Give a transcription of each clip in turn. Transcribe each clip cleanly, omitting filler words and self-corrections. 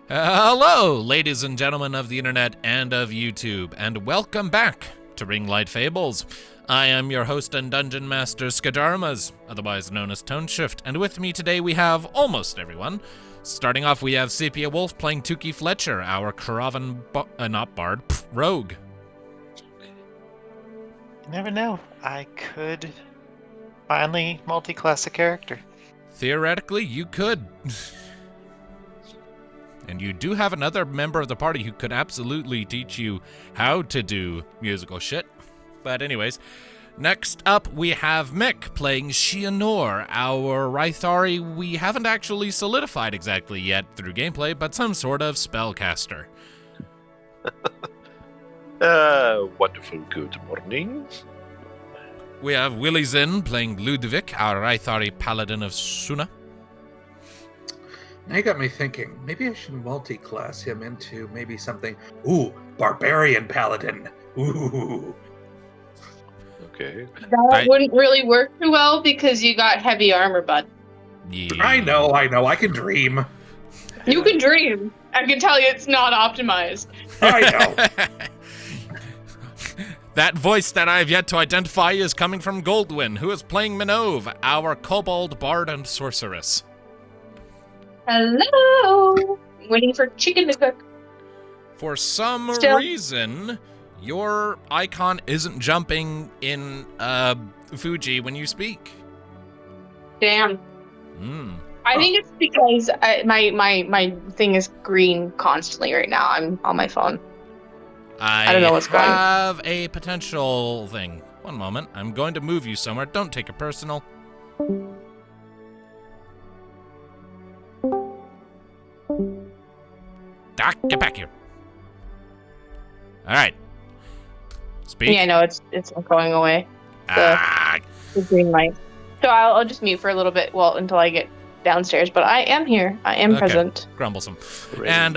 Hello, ladies and gentlemen of the internet and of YouTube, and welcome back to Ringlight Fables. I am your host and dungeon master, Skijaramaz, otherwise known as Toneshift, and with me today we have almost everyone. Starting off, we have SepiaWolfe playing Tuki Fletcher, our Karavan rogue. You never know. I could finally multi-class a character. Theoretically, you could. And you do have another member of the party who could absolutely teach you how to do musical shit. But anyways, next up we have Mick playing Shianor, our Rythari we haven't actually solidified exactly yet through gameplay, but some sort of spellcaster. Wonderful good morning. We have Willyzin playing Ludviek, our Rythari paladin of Suna. Now you got me thinking, maybe I should multi-class him into maybe something, barbarian paladin. Ooh. Okay. That wouldn't really work too well because you got heavy armor, bud. Yeah. I know, I can dream. You can dream. I can tell you it's not optimized. I know. That voice that I have yet to identify is coming from Goldwyn, who is playing Minnove, our kobold bard and sorceress. Hello! Waiting for chicken to cook. For some reason, your icon isn't jumping in Fuji when you speak. Damn. I think it's because my thing is green constantly right now. I'm on my phone. I don't know what's going on. I have a potential thing. One moment. I'm going to move you somewhere. Don't take it personal. Doc, get back here. All right. Speak. Yeah, no, it's not going away. The green light. So I'll just mute for a little bit, until I get downstairs. But I am here. I am present. Grumblesome. And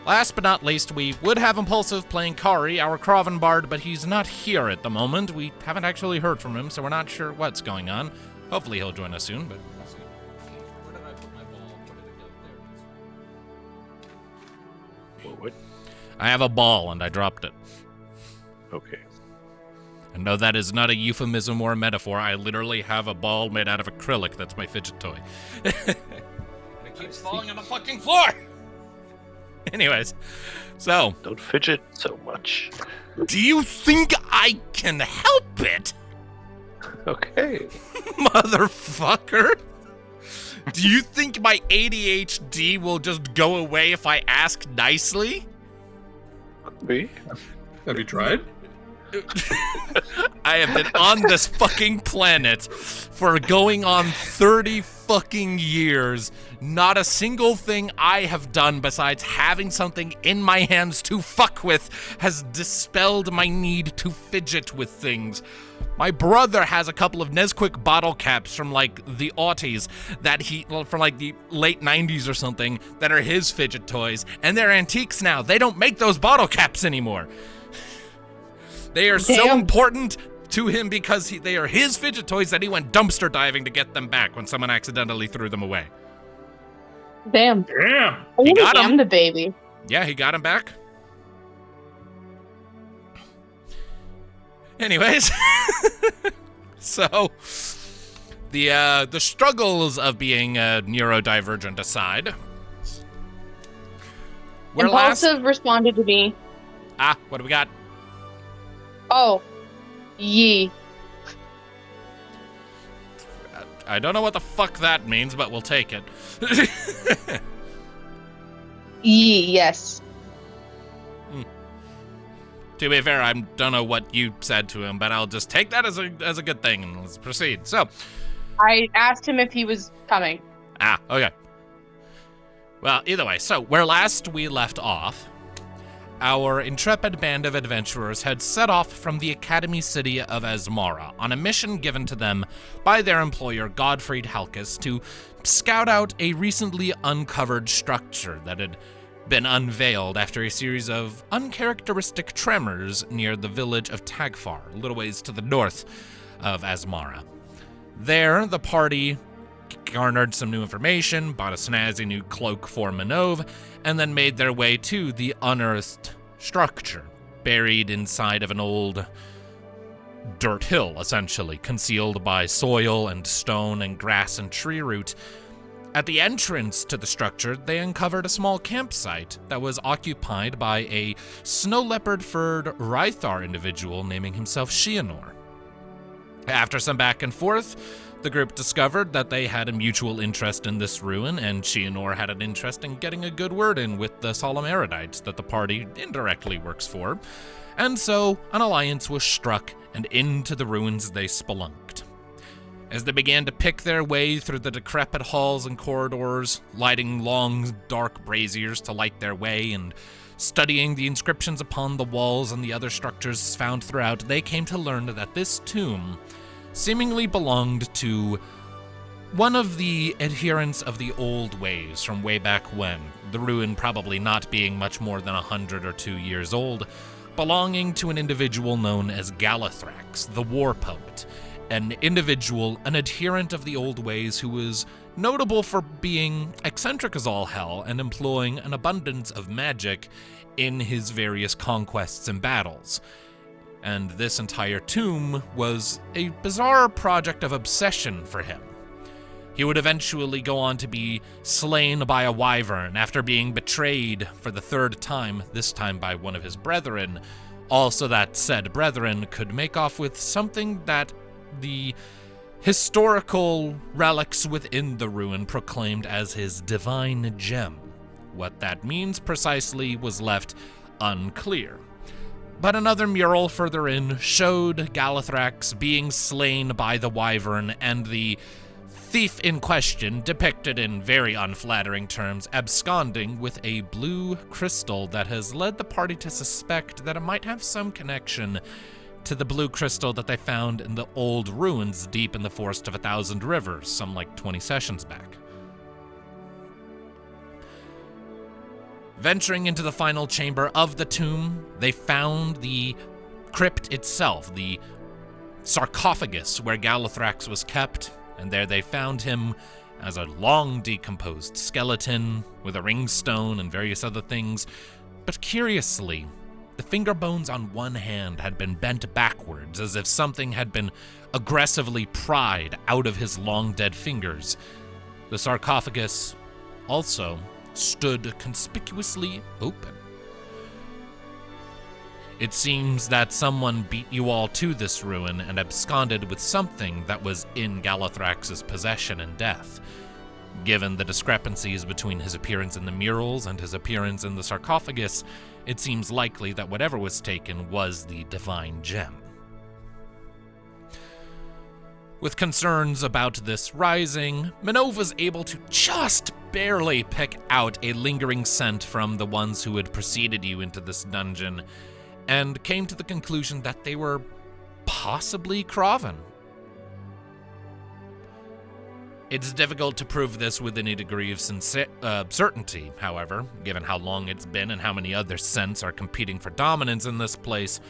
last but not least, we would have Impulsive playing Kari, our Kraven bard, but he's not here at the moment. We haven't actually heard from him, so we're not sure what's going on. Hopefully he'll join us soon, but we'll see. Where did I put my ball? Where did it go? There it is. What? I have a ball, and I dropped it. Okay. And no, that is not a euphemism or a metaphor. I literally have a ball made out of acrylic. That's my fidget toy. And it keeps falling on the fucking floor! Anyways, so... Don't fidget so much. Do you think I can help it? Okay. Motherfucker! Do you think my ADHD will just go away if I ask nicely? Could be. Have you tried? I have been on this fucking planet for going on 30 fucking years. Not a single thing I have done besides having something in my hands to fuck with has dispelled my need to fidget with things. My brother has a couple of Nesquik bottle caps from the aughties from the late 90s or something that are his fidget toys, and they're antiques now. They don't make those bottle caps anymore. They are so important to him because they are his fidget toys that he went dumpster diving to get them back when someone accidentally threw them away. Damn. He got him. The baby. Yeah, he got him back. Anyways, so the struggles of being neurodivergent aside, Impulsive responded to me. What do we got? Oh, ye. I don't know what the fuck that means, but we'll take it. Ye, yes. To be fair, I don't know what you said to him, but I'll just take that as a good thing, and let's proceed. So, I asked him if he was coming. Okay. Well, either way, so where last we left off, our intrepid band of adventurers had set off from the Academy City of Asmara on a mission given to them by their employer, Godfried Halkus, to scout out a recently uncovered structure that had been unveiled after a series of uncharacteristic tremors near the village of Tagfar, a little ways to the north of Asmara. There, the party garnered some new information, bought a snazzy new cloak for Minnove, and then made their way to the unearthed structure, buried inside of an old dirt hill, essentially, concealed by soil and stone and grass and tree root. At the entrance to the structure, they uncovered a small campsite that was occupied by a snow leopard-furred Rythar individual naming himself Shianor. After some back and forth, the group discovered that they had a mutual interest in this ruin, and Shianor had an interest in getting a good word in with the Solemn Erudites that the party indirectly works for, and so an alliance was struck, and into the ruins they spelunked. As they began to pick their way through the decrepit halls and corridors, lighting long, dark braziers to light their way, and studying the inscriptions upon the walls and the other structures found throughout, they came to learn that this tomb seemingly belonged to one of the adherents of the old ways from way back when, the ruin probably not being much more than 100 or 2 years old, belonging to an individual known as Galathrax, the war poet, an adherent of the old ways who was notable for being eccentric as all hell and employing an abundance of magic in his various conquests and battles. And this entire tomb was a bizarre project of obsession for him. He would eventually go on to be slain by a wyvern after being betrayed for the third time, this time by one of his brethren. Also, that said brethren could make off with something that the historical relics within the ruin proclaimed as his divine gem. What that means precisely was left unclear. But another mural further in showed Galathrax being slain by the wyvern, and the thief in question, depicted in very unflattering terms, absconding with a blue crystal that has led the party to suspect that it might have some connection to the blue crystal that they found in the old ruins deep in the Forest of 1,000 Rivers, some like 20 sessions back. Venturing into the final chamber of the tomb, they found the crypt itself, the sarcophagus where Galathrax was kept, and there they found him as a long decomposed skeleton with a ring stone and various other things. But curiously, the finger bones on one hand had been bent backwards as if something had been aggressively pried out of his long dead fingers. The sarcophagus also stood conspicuously open. It seems that someone beat you all to this ruin and absconded with something that was in Galathrax's possession and death. Given the discrepancies between his appearance in the murals and his appearance in the sarcophagus, it seems likely that whatever was taken was the divine gem. With concerns about this rising, Minnove was able to just barely pick out a lingering scent from the ones who had preceded you into this dungeon, and came to the conclusion that they were possibly Kraven. It's difficult to prove this with any degree of certainty, however, given how long it's been and how many other scents are competing for dominance in this place.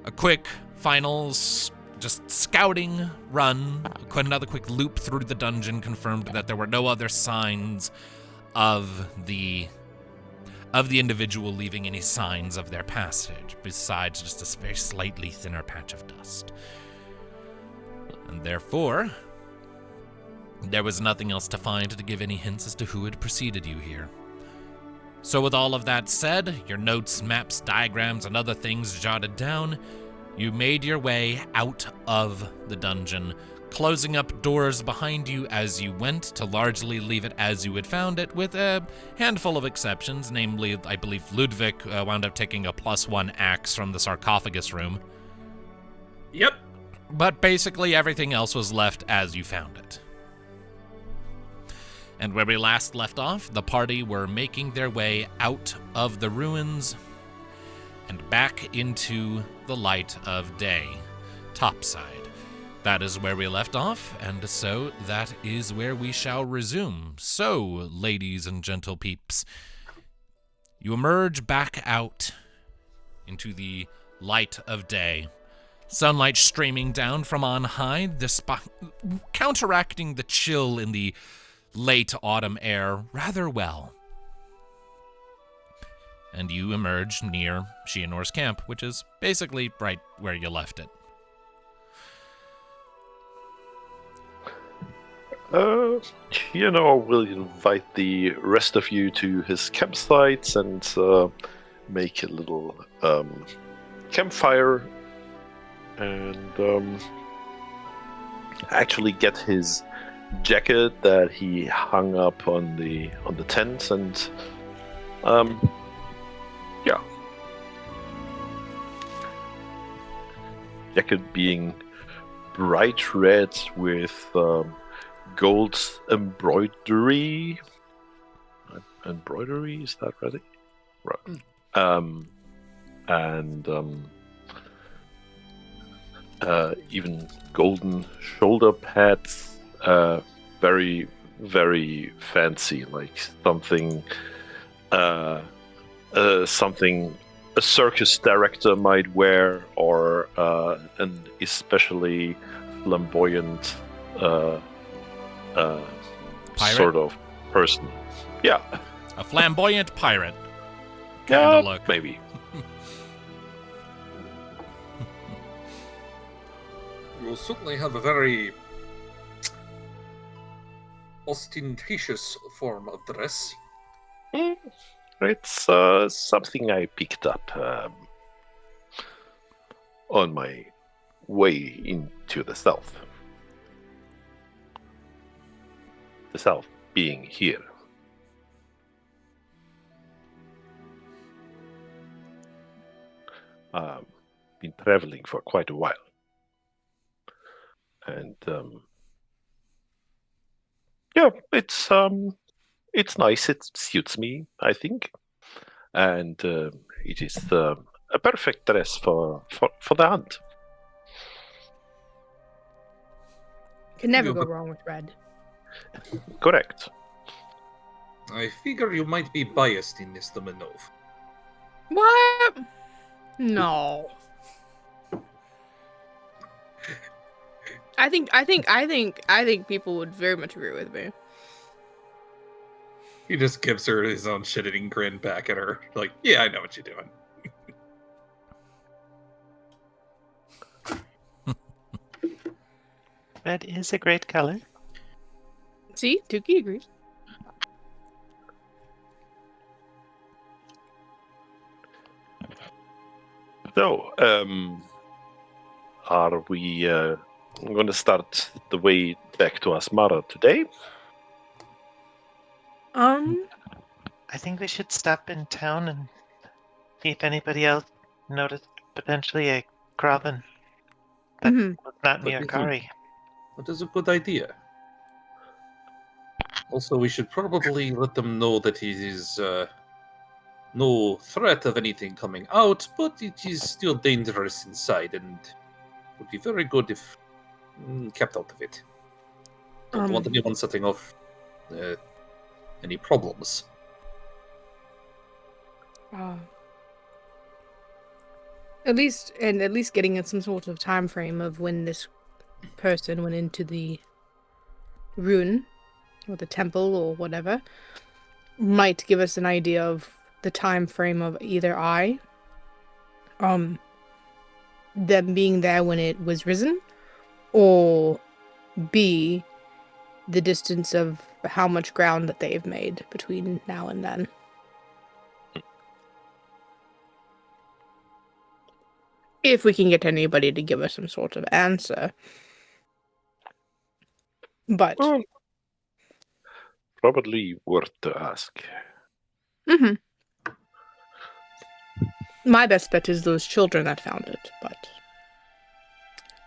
A quick finals just scouting run, another quick loop through the dungeon confirmed that there were no other signs of the of the individual leaving any signs of their passage, besides just a very slightly thinner patch of dust. And therefore, there was nothing else to find to give any hints as to who had preceded you here. So with all of that said, your notes, maps, diagrams, and other things jotted down, you made your way out of the dungeon, closing up doors behind you as you went to largely leave it as you had found it, with a handful of exceptions, namely, I believe Ludviek wound up taking a +1 axe from the sarcophagus room. Yep. But basically everything else was left as you found it. And where we last left off, the party were making their way out of the ruins and back into the light of day, topside. That is where we left off, and so that is where we shall resume. So, ladies and gentle peeps, you emerge back out into the light of day. Sunlight streaming down from on high, counteracting the chill in the late autumn air rather well. And you emerge near Shianor's camp, which is basically right where you left it. Shianor will invite the rest of you to his campsite and make a little campfire and actually get his jacket that he hung up on the tent and yeah, jacket being bright red with gold embroidery. Embroidery, is that ready? Right. And even golden shoulder pads. Very, very fancy, like something something a circus director might wear, or an especially flamboyant sort of person. Yeah. A flamboyant pirate. Kind of look. Maybe. You will certainly have a very ostentatious form of dress. It's something I picked up on my way into the south. The south being here. Been traveling for quite a while. And yeah, it's nice. It suits me, I think, and it is a perfect dress for the hunt. Can never go wrong with red. Correct. I figure you might be biased in this, Minnove. What? No. I think people would very much agree with me. He just gives her his own shit-eating grin back at her, like, yeah, I know what you're doing. Red is a great color. See, Tuki agrees. So, are we going to start the way back to Asmara today? I think we should stop in town and see if anybody else noticed potentially a Graben that was not near Kari. That is a good idea. Also, we should probably let them know that it is no threat of anything coming out, but it is still dangerous inside, and would be very good if kept out of it. Don't want anyone setting off any problems. At least getting at some sort of time frame of when this person went into the ruin or the temple or whatever might give us an idea of the time frame of either them being there when it was risen, or B, the distance of how much ground that they've made between now and then. If we can get anybody to give us some sort of answer. But probably worth to ask. Mm-hmm. My best bet is those children that found it, but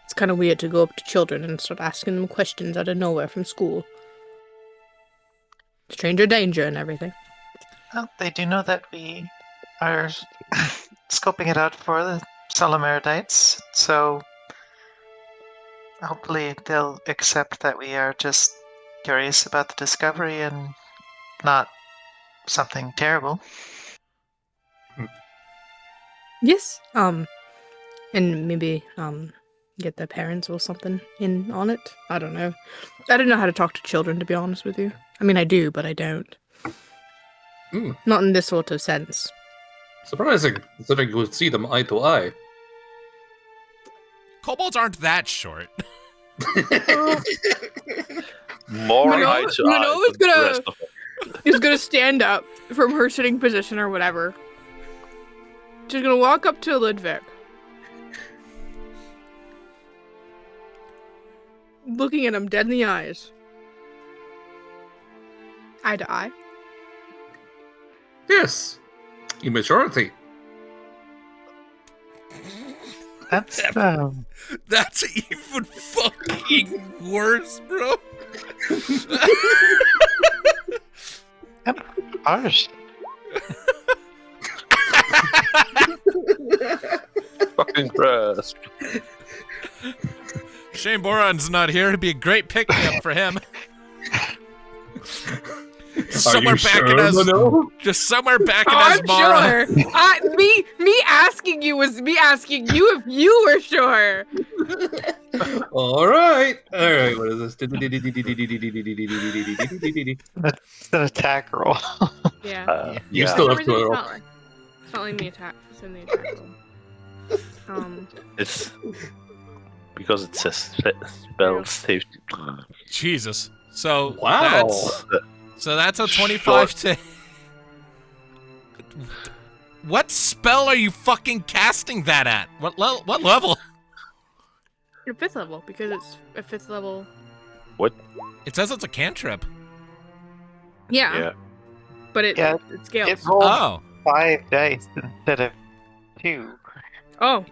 it's kind of weird to go up to children and start asking them questions out of nowhere from school. Stranger danger and everything. Well, they do know that we are scoping it out for the Solomeridites, so hopefully they'll accept that we are just curious about the discovery and not something terrible. Yes. And maybe get their parents or something in on it. I don't know. I don't know how to talk to children, to be honest with you. I mean, I do, but I don't. Not in this sort of sense. Surprising, considering you would see them eye to eye. Kobolds aren't that short. More eye to eye than the rest of them. Is gonna stand up from her sitting position or whatever. She's gonna walk up to Ludviek. Looking at him dead in the eyes. Eye to eye. Yes. Immaturity. That's That's even fucking worse, bro. harsh. Fucking grasp. Shane Boron's not here. It'd be a great pick-me-up for him. Somewhere back in his, just somewhere back in his Mara. Sure. Me asking you was me asking you if you were sure. All right. What is this? That's an attack roll. Yeah. You still have For to some reason, roll. it's not letting me attack. It's in the attack roll. It's because it says spell safety. Jesus. So Wow. that's a 25 to. What spell are you fucking casting that at? What level? Your 5th level, because it's a 5th level. What? It says it's a cantrip. Yeah. But it scales. It rolled Oh. 5 dice instead of 2. Oh.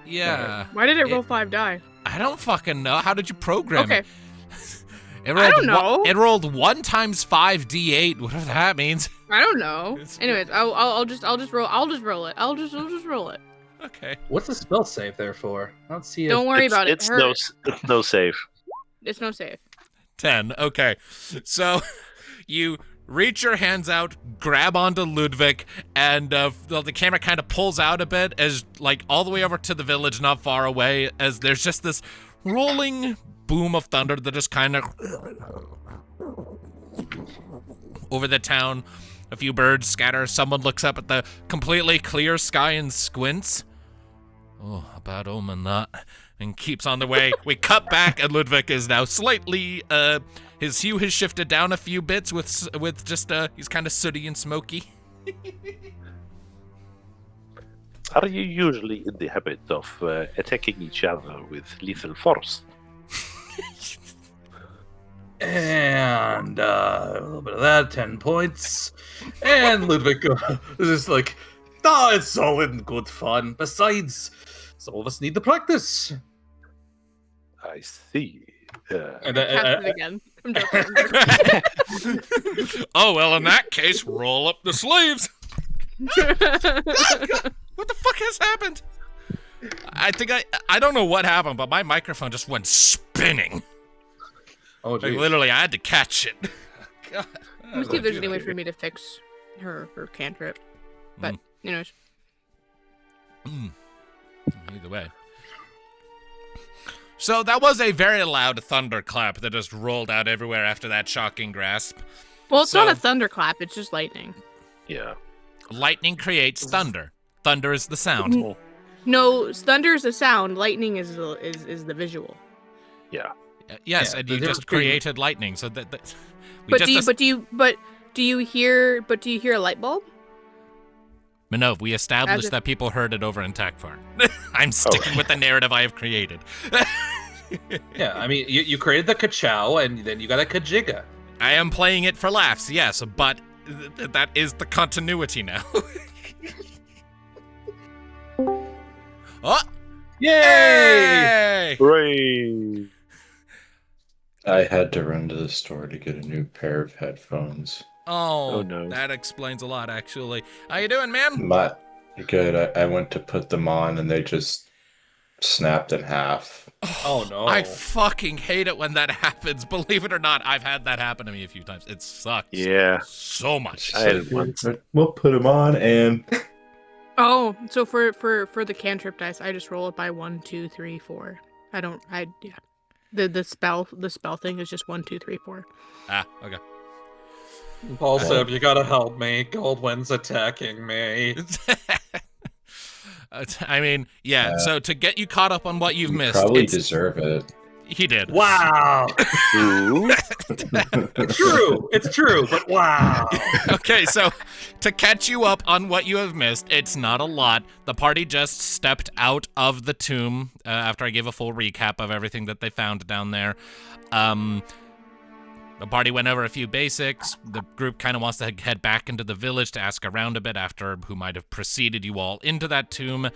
Yeah. Why did it roll 5 die? I don't fucking know. How did you program Okay. it? It rolled I don't know. It rolled 1 times 5d8, whatever that means. I don't know. It's- Anyways, I'll just roll. I'll just roll it. I'll just roll it. Okay. What's the spell save there for? I don't see it. Don't worry about it. It's no save. It's no save. 10. Okay. So you reach your hands out, grab onto Ludviek, and the camera kind of pulls out a bit as, like, all the way over to the village not far away, as there's just this rolling boom of thunder that just kind of over the town. A few birds scatter. Someone looks up at the completely clear sky and squints. Oh, a bad omen, that. And keeps on the way. We cut back, and Ludviek is now slightly, his hue has shifted down a few bits with just, he's kind of sooty and smoky. Are you usually in the habit of attacking each other with lethal force? And a little bit of that, 10 points. And Ludviek is just like, it's all in good fun. Besides, some of us need the practice. I see. And Cast it again. I'm joking. Oh, well, in that case, roll up the sleeves. God, what the fuck has happened? I think I don't know what happened, but my microphone just went spinning. Oh, Like, geez. literally, I had to catch it. God. Let me see if there's any way for me to fix her cantrip. But, anyways. Either way. So that was a very loud thunderclap that just rolled out everywhere after that shocking grasp. Well, it's So- not a thunderclap, it's just lightning. Yeah. Lightning creates thunder. Thunder is the sound. No, thunder is the sound. Lightning is the visual. Yeah. Yes, Yeah, and you they're just pretty- created lightning. So that But do you hear a light bulb? Minnove, we established that people heard it over in Takfar. I'm sticking with the narrative I have created. Yeah, I mean, you created the ka-chow, and then you got a kajiga. I am playing it for laughs, yes, but that is the continuity now. Oh! Yay! Hooray! I had to run to the store to get a new pair of headphones. Oh, no. That explains a lot, actually. How you doing, man? Good. I went to put them on and they just snapped in half. Oh no! I fucking hate it when that happens. Believe it or not, I've had that happen to me a few times. It sucks. Yeah. So much. I had it once. We'll put them on and... Oh, so for the cantrip dice, I just roll it by 1, 2, 3, 4. The spell thing is just 1, 2, 3, 4. Ah, okay. Impulsive, you gotta help me. Goldwyn's attacking me. I mean, yeah, so to get you caught up on what you've missed... probably deserve it. He did. Wow! Ooh. It's true, but wow! Okay, so to catch you up on what you have missed, it's not a lot. The party just stepped out of the tomb after I gave a full recap of everything that they found down there. The party went over a few basics. The group kind of wants to head back into the village to ask around a bit after who might have preceded you all into that tomb.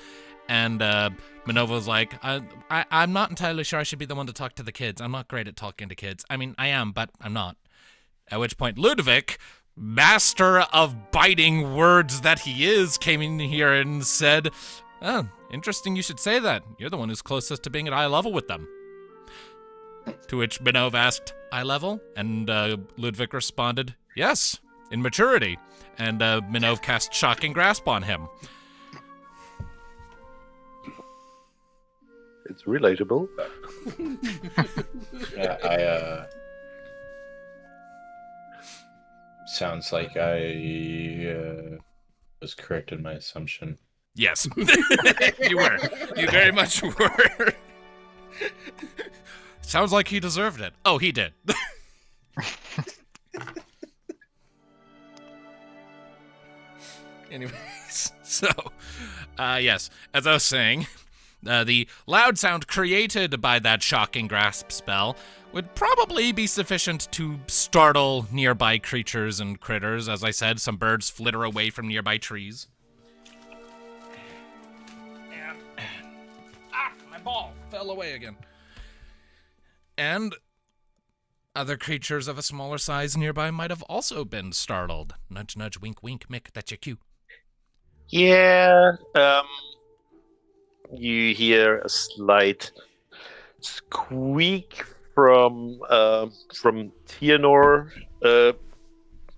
And Minnove was like, I'm not entirely sure I should be the one to talk to the kids. I'm not great at talking to kids. I mean, I am, but I'm not. At which point Ludviek, master of biting words that he is, came in here and said, oh, interesting you should say that. You're the one who's closest to being at eye level with them. To which Minnove asked, eye level? And Ludviek responded, yes, in maturity. And Minnove cast Shocking Grasp on him. It's relatable. I sounds like I was correct in my assumption. Yes. You were. You very much were. Sounds like he deserved it. Oh, he did. Anyways, so, yes, as I was saying, the loud sound created by that Shocking Grasp spell would probably be sufficient to startle nearby creatures and critters. As I said, some birds flitter away from nearby trees. And, my ball fell away again. And other creatures of a smaller size nearby might have also been startled. Nudge, nudge, wink, wink, Mick, that's your cue. Yeah. You hear a slight squeak from Tianor,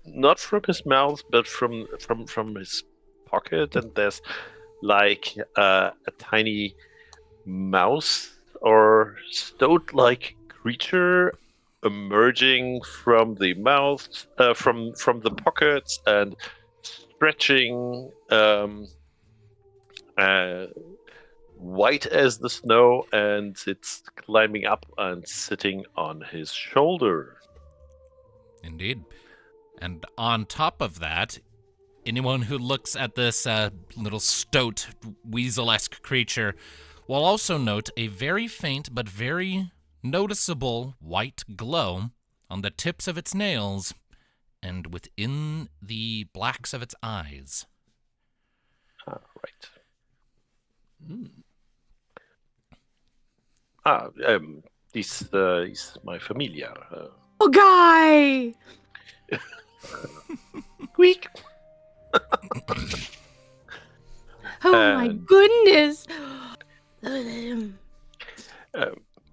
not from his mouth, but from his pocket, and there's like a tiny mouse or stoat-like creature emerging from the mouth, from the pockets, and stretching, white as the snow, and it's climbing up and sitting on his shoulder. Indeed. And on top of that, anyone who looks at this little stoat, weasel-esque creature will also note a very faint but very noticeable white glow on the tips of its nails and within the blacks of its eyes. Right. This is my familiar. Oh, guy! Squeak! Oh my goodness!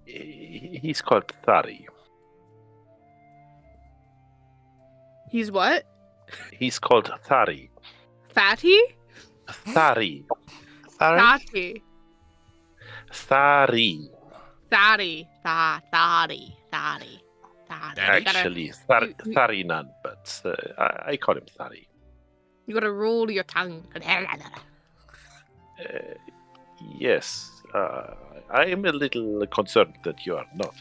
He's called Thari. He's what? He's called Thari. Fatty? Thari. Fatty. Thari. Thari. Thari. Actually, Tharinan, but I call him Thari. You gotta roll your tongue. Yes, I am a little concerned that you are not.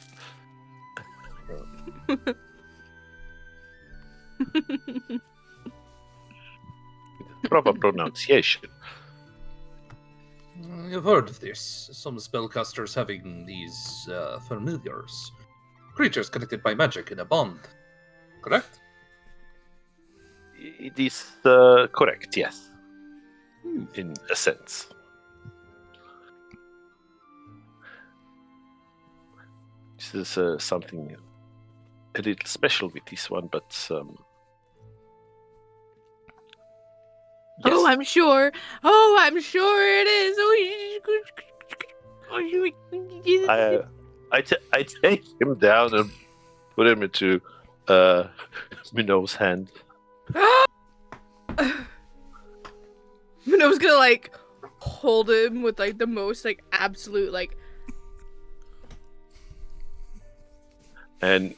Proper pronunciation. You've heard of this. Some spellcasters having these familiars. Creatures connected by magic in a bond. Correct? It is correct, yes. In a sense. This is something a little special with this one, but yes. Oh, I'm sure. Oh, I'm sure it is. I take him down and put him into Minnove's hand. Minnow's gonna like hold him with like the most like absolute like. And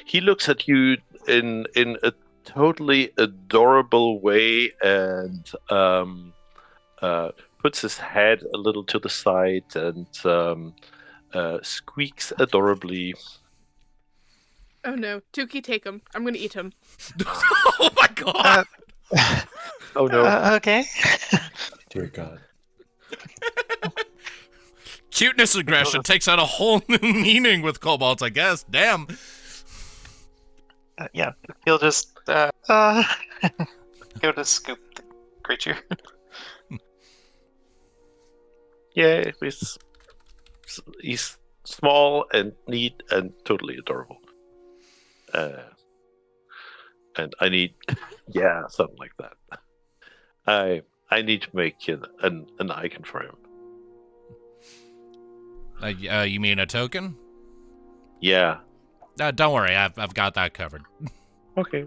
he looks at you in a totally adorable way and puts his head a little to the side and squeaks adorably. Oh no, Tuki, take him. I'm gonna eat him. Oh my god! Oh no. Okay. Dear God. Cuteness aggression takes on a whole new meaning with kobolds, I guess. Damn. Yeah, he'll just go to scoop the creature. Yeah, he's small and neat and totally adorable. And I need, something like that. I need to make an icon for him. You mean a token? Yeah. Don't worry, I've got that covered. Okay.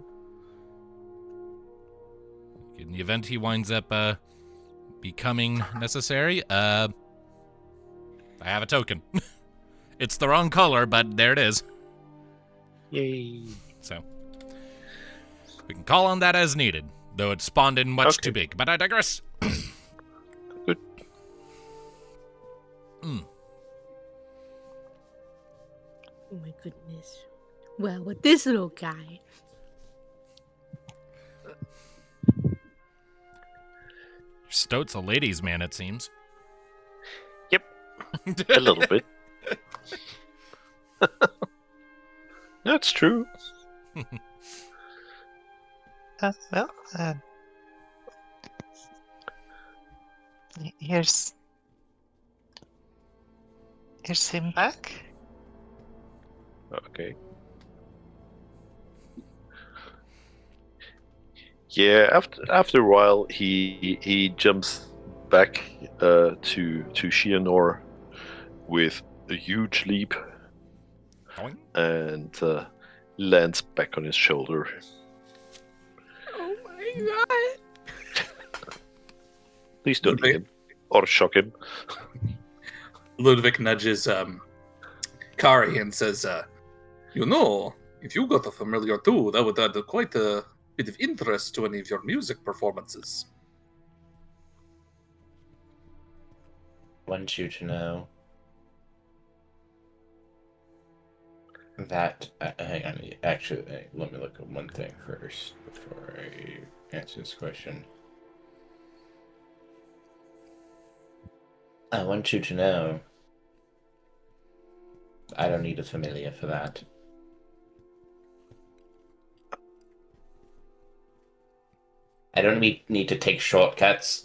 In the event he winds up becoming necessary, I have a token. It's the wrong color, but there it is. Yay. So we can call on that as needed, though it spawned in much too big. But I digress. Good. Oh my goodness. Well, with this little guy. Stoat's a ladies' man, it seems. Yep. A little bit. That's true. Here's him back. Okay. Yeah, after a while, he jumps back to Shianor with a huge leap and lands back on his shoulder. Oh my god. Please don't eat him or shock him. Ludviek nudges Kari and says, if you got a familiar too, that would add quite a bit of interest to any of your music performances. Want you to know that. Hang on. Actually, let me look at one thing first before I answer this question. I want you to know I don't need a familiar for that. I don't need to take shortcuts.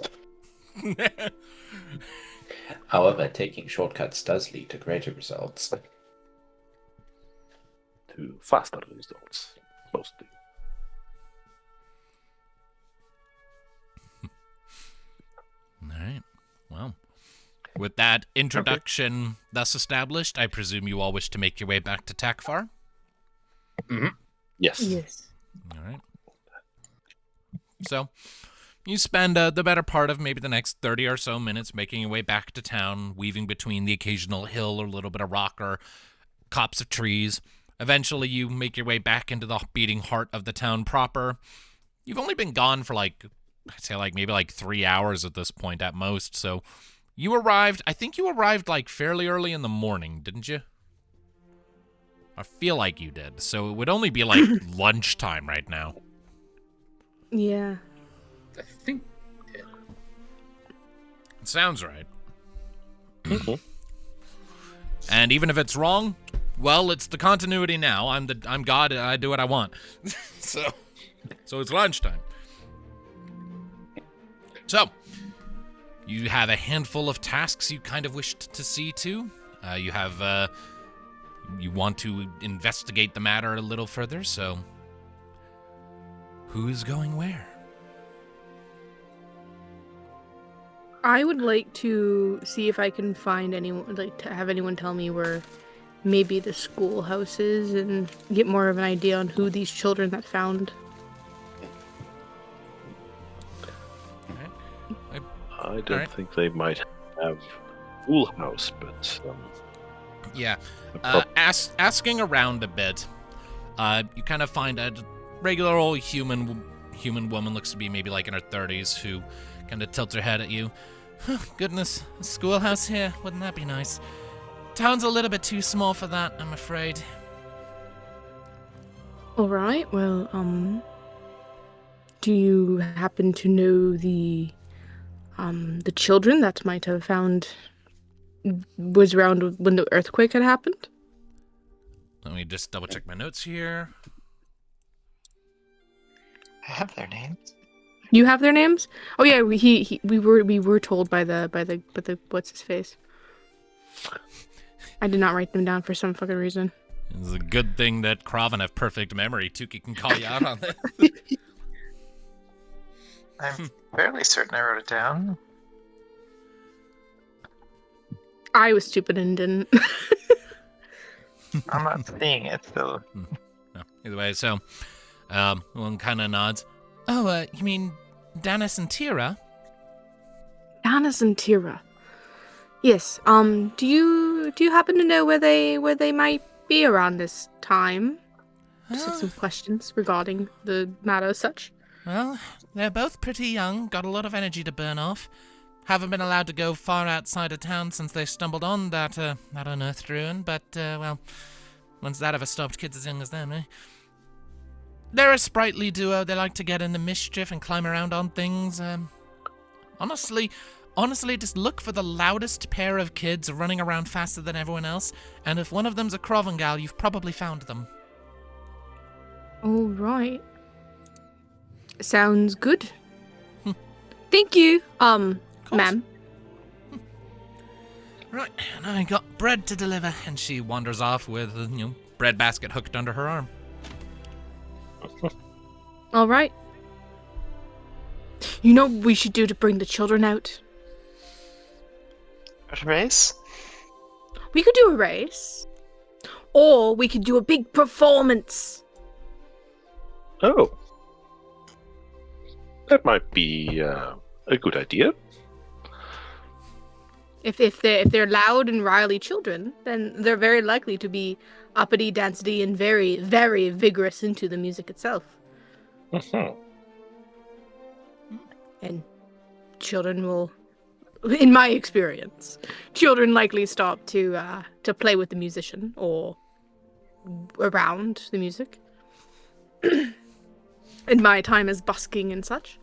However, taking shortcuts does lead to greater results. To faster results, mostly. All right. Well, with that introduction thus established, I presume you all wish to make your way back to Takfar? Mm-hmm. Yes. Yes. All right. So, you spend the better part of maybe the next 30 or so minutes making your way back to town, weaving between the occasional hill or little bit of rock or copse of trees. Eventually, you make your way back into the beating heart of the town proper. you've only been gone for I'd say maybe 3 hours at this point at most. So I think you arrived fairly early in the morning, didn't you? I feel like you did. So it would only be lunchtime right now. Yeah. I think. Yeah. It sounds right. And even if it's wrong, well, it's the continuity now. I'm God. I do what I want. So it's lunchtime. So you have a handful of tasks you kind of wished to see to. You have you want to investigate the matter a little further. So who's going where? I would like to see if I can find anyone, to have anyone tell me where maybe the schoolhouse is and get more of an idea on who these children that found. I don't think they might have schoolhouse, but yeah. Asking around a bit, you kind of find a regular old human woman, looks to be maybe in her 30s, who kind of tilts her head at you. Goodness, a schoolhouse here, wouldn't that be nice? Town's a little bit too small for that, I'm afraid. All right, well, do you happen to know the children that might have was around when the earthquake had happened? Let me just double check my notes here. I have their names. You have their names? Oh yeah, we were told by the what's his face. I did not write them down for some fucking reason. It's a good thing that Kraven have perfect memory. Tuki can call you out on that. I'm fairly certain I wrote it down. I was stupid and didn't. I'm not seeing it, so... No. Either way, so... one kind of nods. Oh, you mean Danis and Tira? Danis and Tira. Yes. Do you happen to know where they might be around this time? Just have some questions regarding the matter as such. Well, they're both pretty young, got a lot of energy to burn off. Haven't been allowed to go far outside of town since they stumbled on that unearthed ruin, but, well, when's that ever stopped kids as young as them, eh? They're a sprightly duo. They like to get into mischief and climb around on things. Honestly, just look for the loudest pair of kids running around faster than everyone else, and if one of them's a Krovengal, you've probably found them. All right. Sounds good. Thank you, ma'am. Right, and I got bread to deliver, and she wanders off with, bread basket hooked under her arm. All right. You know what we should do to bring the children out? A race? We could do a race. Or we could do a big performance. Oh. That might be a good idea. If they're loud and riley children, then they're very likely to be uppity, dancey, and very, very vigorous into the music itself. And children will, in my experience, children likely stop to play with the musician or around the music. In my time as busking and such.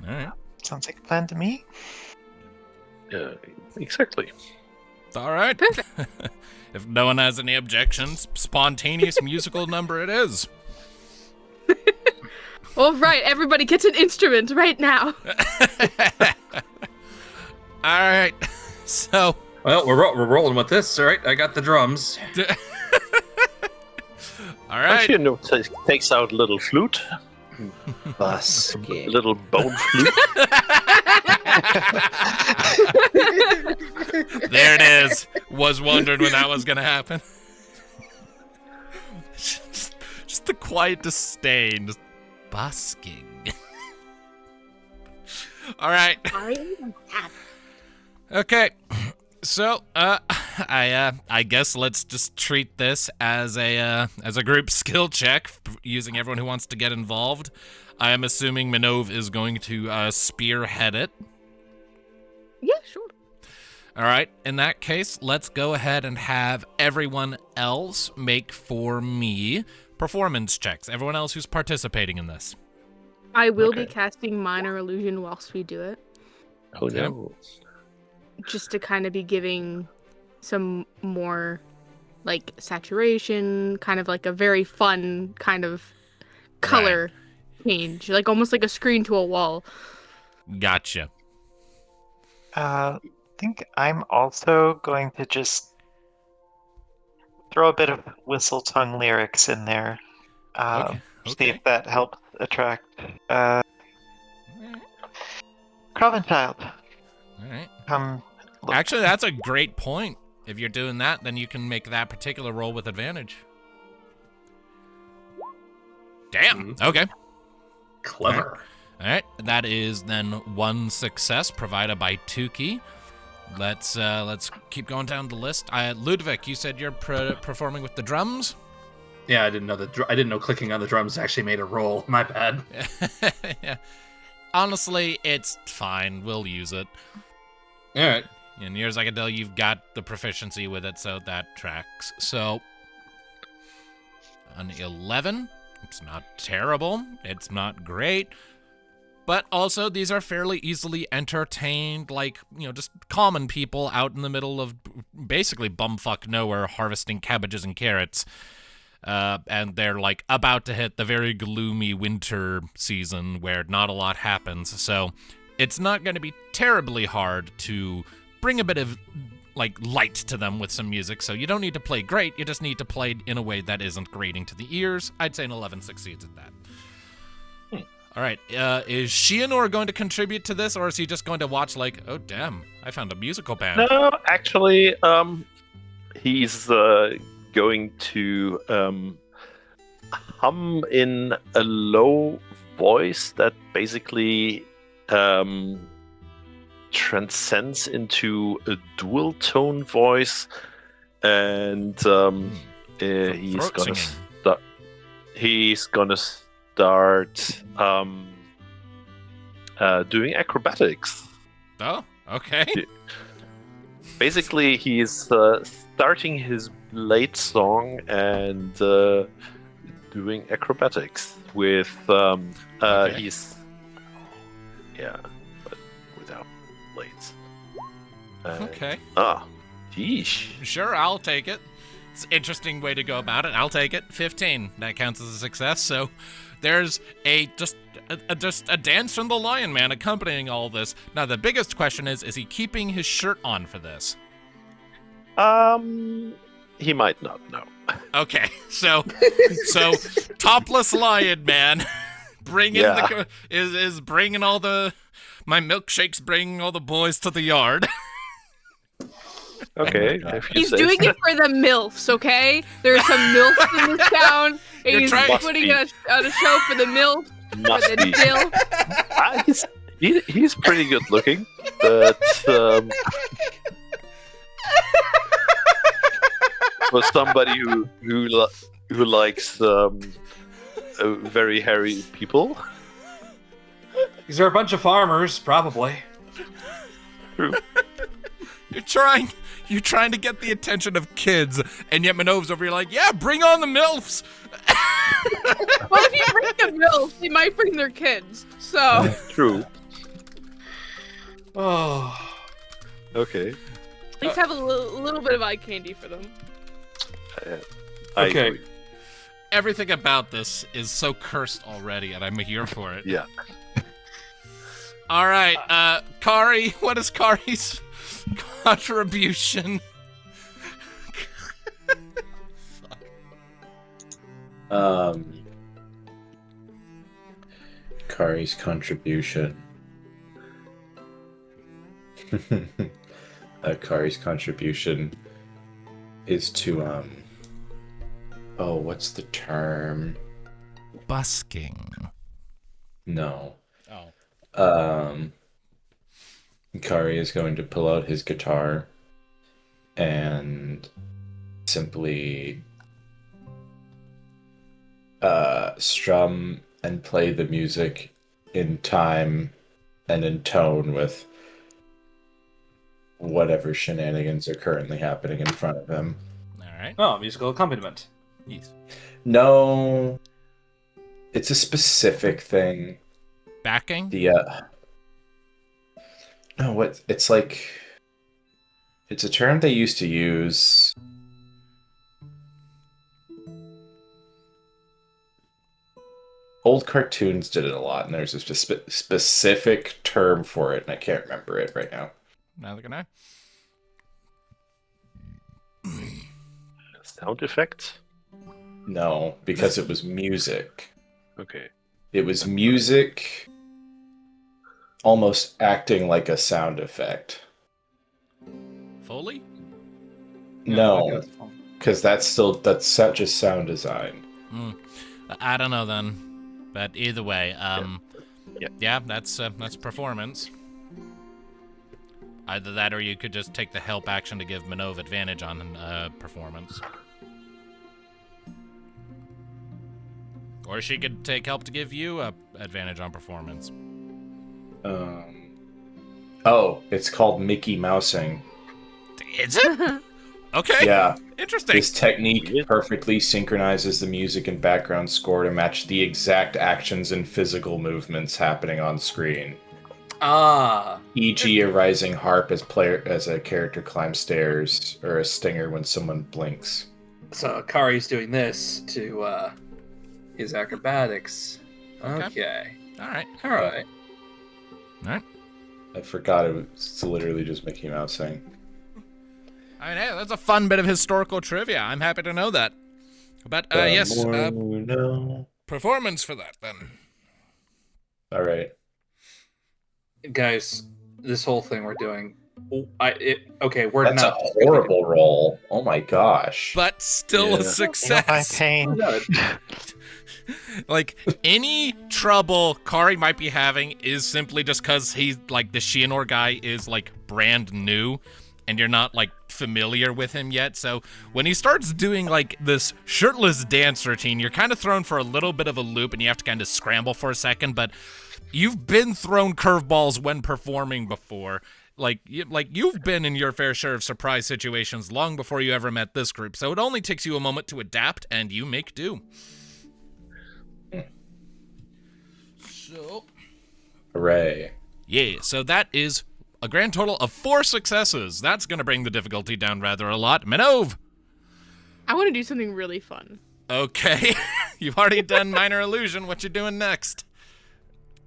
All right. Sounds like a plan to me. Exactly. All right. If no one has any objections, spontaneous musical number it is. All right, everybody gets an instrument right now. All right. So. Well, we're rolling with this. All right, I got the drums. All right. Takes out a little flute. Busking. A little bone flute. There it is. Was wondering when that was going to happen. just the quiet disdain. Just busking. All right. Okay. So, I guess let's just treat this as a group skill check using everyone who wants to get involved. I am assuming Minnove is going to spearhead it. Yeah, sure. All right. In that case, let's go ahead and have everyone else make for me performance checks. Everyone else who's participating in this. I will be casting Minor Illusion whilst we do it. Oh, no. Just to kind of be giving some more, like, saturation, kind of like a very fun kind of color change. Like, almost like a screen to a wall. Gotcha. I think I'm also going to just throw a bit of whistle tongue lyrics in there. See if that helps attract Craven Child. All right. Look. Actually, that's a great point. If you're doing that, then you can make that particular roll with advantage. Damn. Okay. Clever. All right. That is then one success provided by Tuki. Let's keep going down the list. Ludviek, you said you're performing with the drums. Yeah, I didn't know clicking on the drums actually made a roll. My bad. Yeah. Honestly, it's fine. We'll use it. All right. And near as I can tell, you've got the proficiency with it, so that tracks. So, an 11. It's not terrible. It's not great. But also, these are fairly easily entertained, like, just common people out in the middle of basically bumfuck nowhere harvesting cabbages and carrots. And they're, like, about to hit the very gloomy winter season where not a lot happens. So, it's not going to be terribly hard to bring a bit of, like, light to them with some music. So, you don't need to play great. You just need to play in a way that isn't grating to the ears. I'd say an 11 succeeds at that. All right, is Shianor going to contribute to this, or is he just going to watch like, oh, damn, I found a musical band? No, actually, he's going to hum in a low voice that basically transcends into a dual tone voice, and he's gonna start doing acrobatics. Oh, okay. Basically, he's starting his late song and doing acrobatics with Okay. he's but without blades. Okay. Yeesh. Sure, I'll take it. It's an interesting way to go about it. I'll take it. 15. That counts as a success. So there's just a dance from the Lion Man accompanying all this. Now, the biggest question is he keeping his shirt on for this? He might not know. Okay, so topless Lion Man bringing is bringing all my milkshakes, bringing all the boys to the yard. Okay. He's doing it for the MILFs, okay? There's some MILFs in this town, and he's putting on a show for the MILFs, for the DILF. He's pretty good looking, but for somebody who likes very hairy people. These are a bunch of farmers, probably. True. You're trying to get the attention of kids, and yet Minnove's over here like, yeah, bring on the MILFs! Well, if you bring the MILFs, they might bring their kids, so... True. Oh. Okay. At least have a little bit of eye candy for them. I Okay. agree. Everything about this is so cursed already, and I'm here for it. Yeah. All right, Kari, what is Kari's contribution? Kari's contribution. Kari's contribution is to what's the term? Busking. No. Oh. Kari is going to pull out his guitar and simply strum and play the music in time and in tone with whatever shenanigans are currently happening in front of him. All right. Oh, musical accompaniment. Yes. No, it's a specific thing. Backing? No, what? It's like, it's a term they used to use. Old cartoons did it a lot, and there's a specific term for it, and I can't remember it right now. Neither can I. Sound effects? No, because it was music. Okay. It was music almost acting like a sound effect. Foley? No, because that's just sound design. I don't know then. But either way, Yeah. that's performance. Either that, or you could just take the help action to give Minnove advantage on performance. Or she could take help to give you a advantage on performance. Oh, it's called Mickey Mousing. Is it? Okay. Yeah. Interesting. This technique perfectly synchronizes the music and background score to match the exact actions and physical movements happening on screen. E.g., a rising harp as a character climbs stairs, or a stinger when someone blinks. So Kari's doing this to his acrobatics. Okay. All right. I forgot it was literally just Mickey Mouse saying. I mean, hey, that's a fun bit of historical trivia. I'm happy to know that. But, yes, performance for that, then. All right. Guys, this whole thing we're doing... we're That's not... a horrible roll. Oh my gosh. But still a success. My pain. Like, any trouble Kari might be having is simply just because he's, like, the Shianor guy is, like, brand new, and you're not, like, familiar with him yet. So when he starts doing, like, this shirtless dance routine, you're kind of thrown for a little bit of a loop, and you have to kind of scramble for a second, but you've been thrown curveballs when performing before. You've been in your fair share of surprise situations long before you ever met this group, so it only takes you a moment to adapt, and you make do. So, hooray. Yeah, so that is a grand total of 4 successes. That's going to bring the difficulty down rather a lot. Minnove! I want to do something really fun. Okay. You've already done Minor Illusion. What you doing next?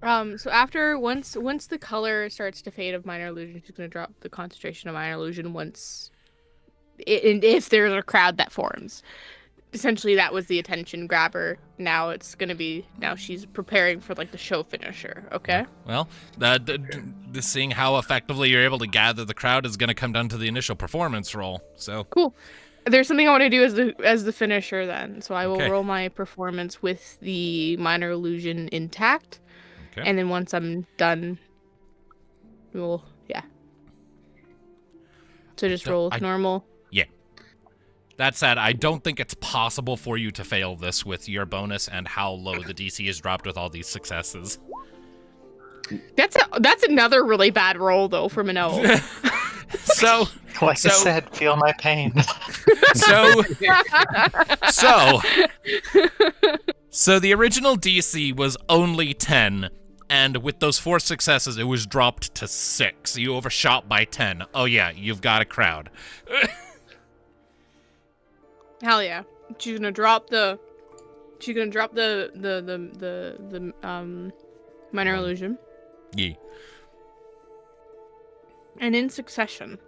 So after, once the color starts to fade of Minor Illusion, she's going to drop the concentration of Minor Illusion if there's a crowd that forms. Essentially, that was the attention grabber. Now she's preparing for, like, the show finisher, okay? Well, seeing how effectively you're able to gather the crowd is going to come down to the initial performance roll, so... Cool. There's something I want to do as the finisher, then. So I will roll my performance with the Minor Illusion intact. Okay. And then once I'm done, So just roll with normal. Yeah. That said, I don't think it's possible for you to fail this with your bonus and how low the DC is dropped with all these successes. That's another really bad roll, though, for Minnove. I said, feel my pain. So the original DC was only 10, and with those 4 successes, it was dropped to 6. You overshot by 10. Oh yeah, you've got a crowd. Hell yeah! She's gonna drop the Minor Illusion. Yeah. And in succession,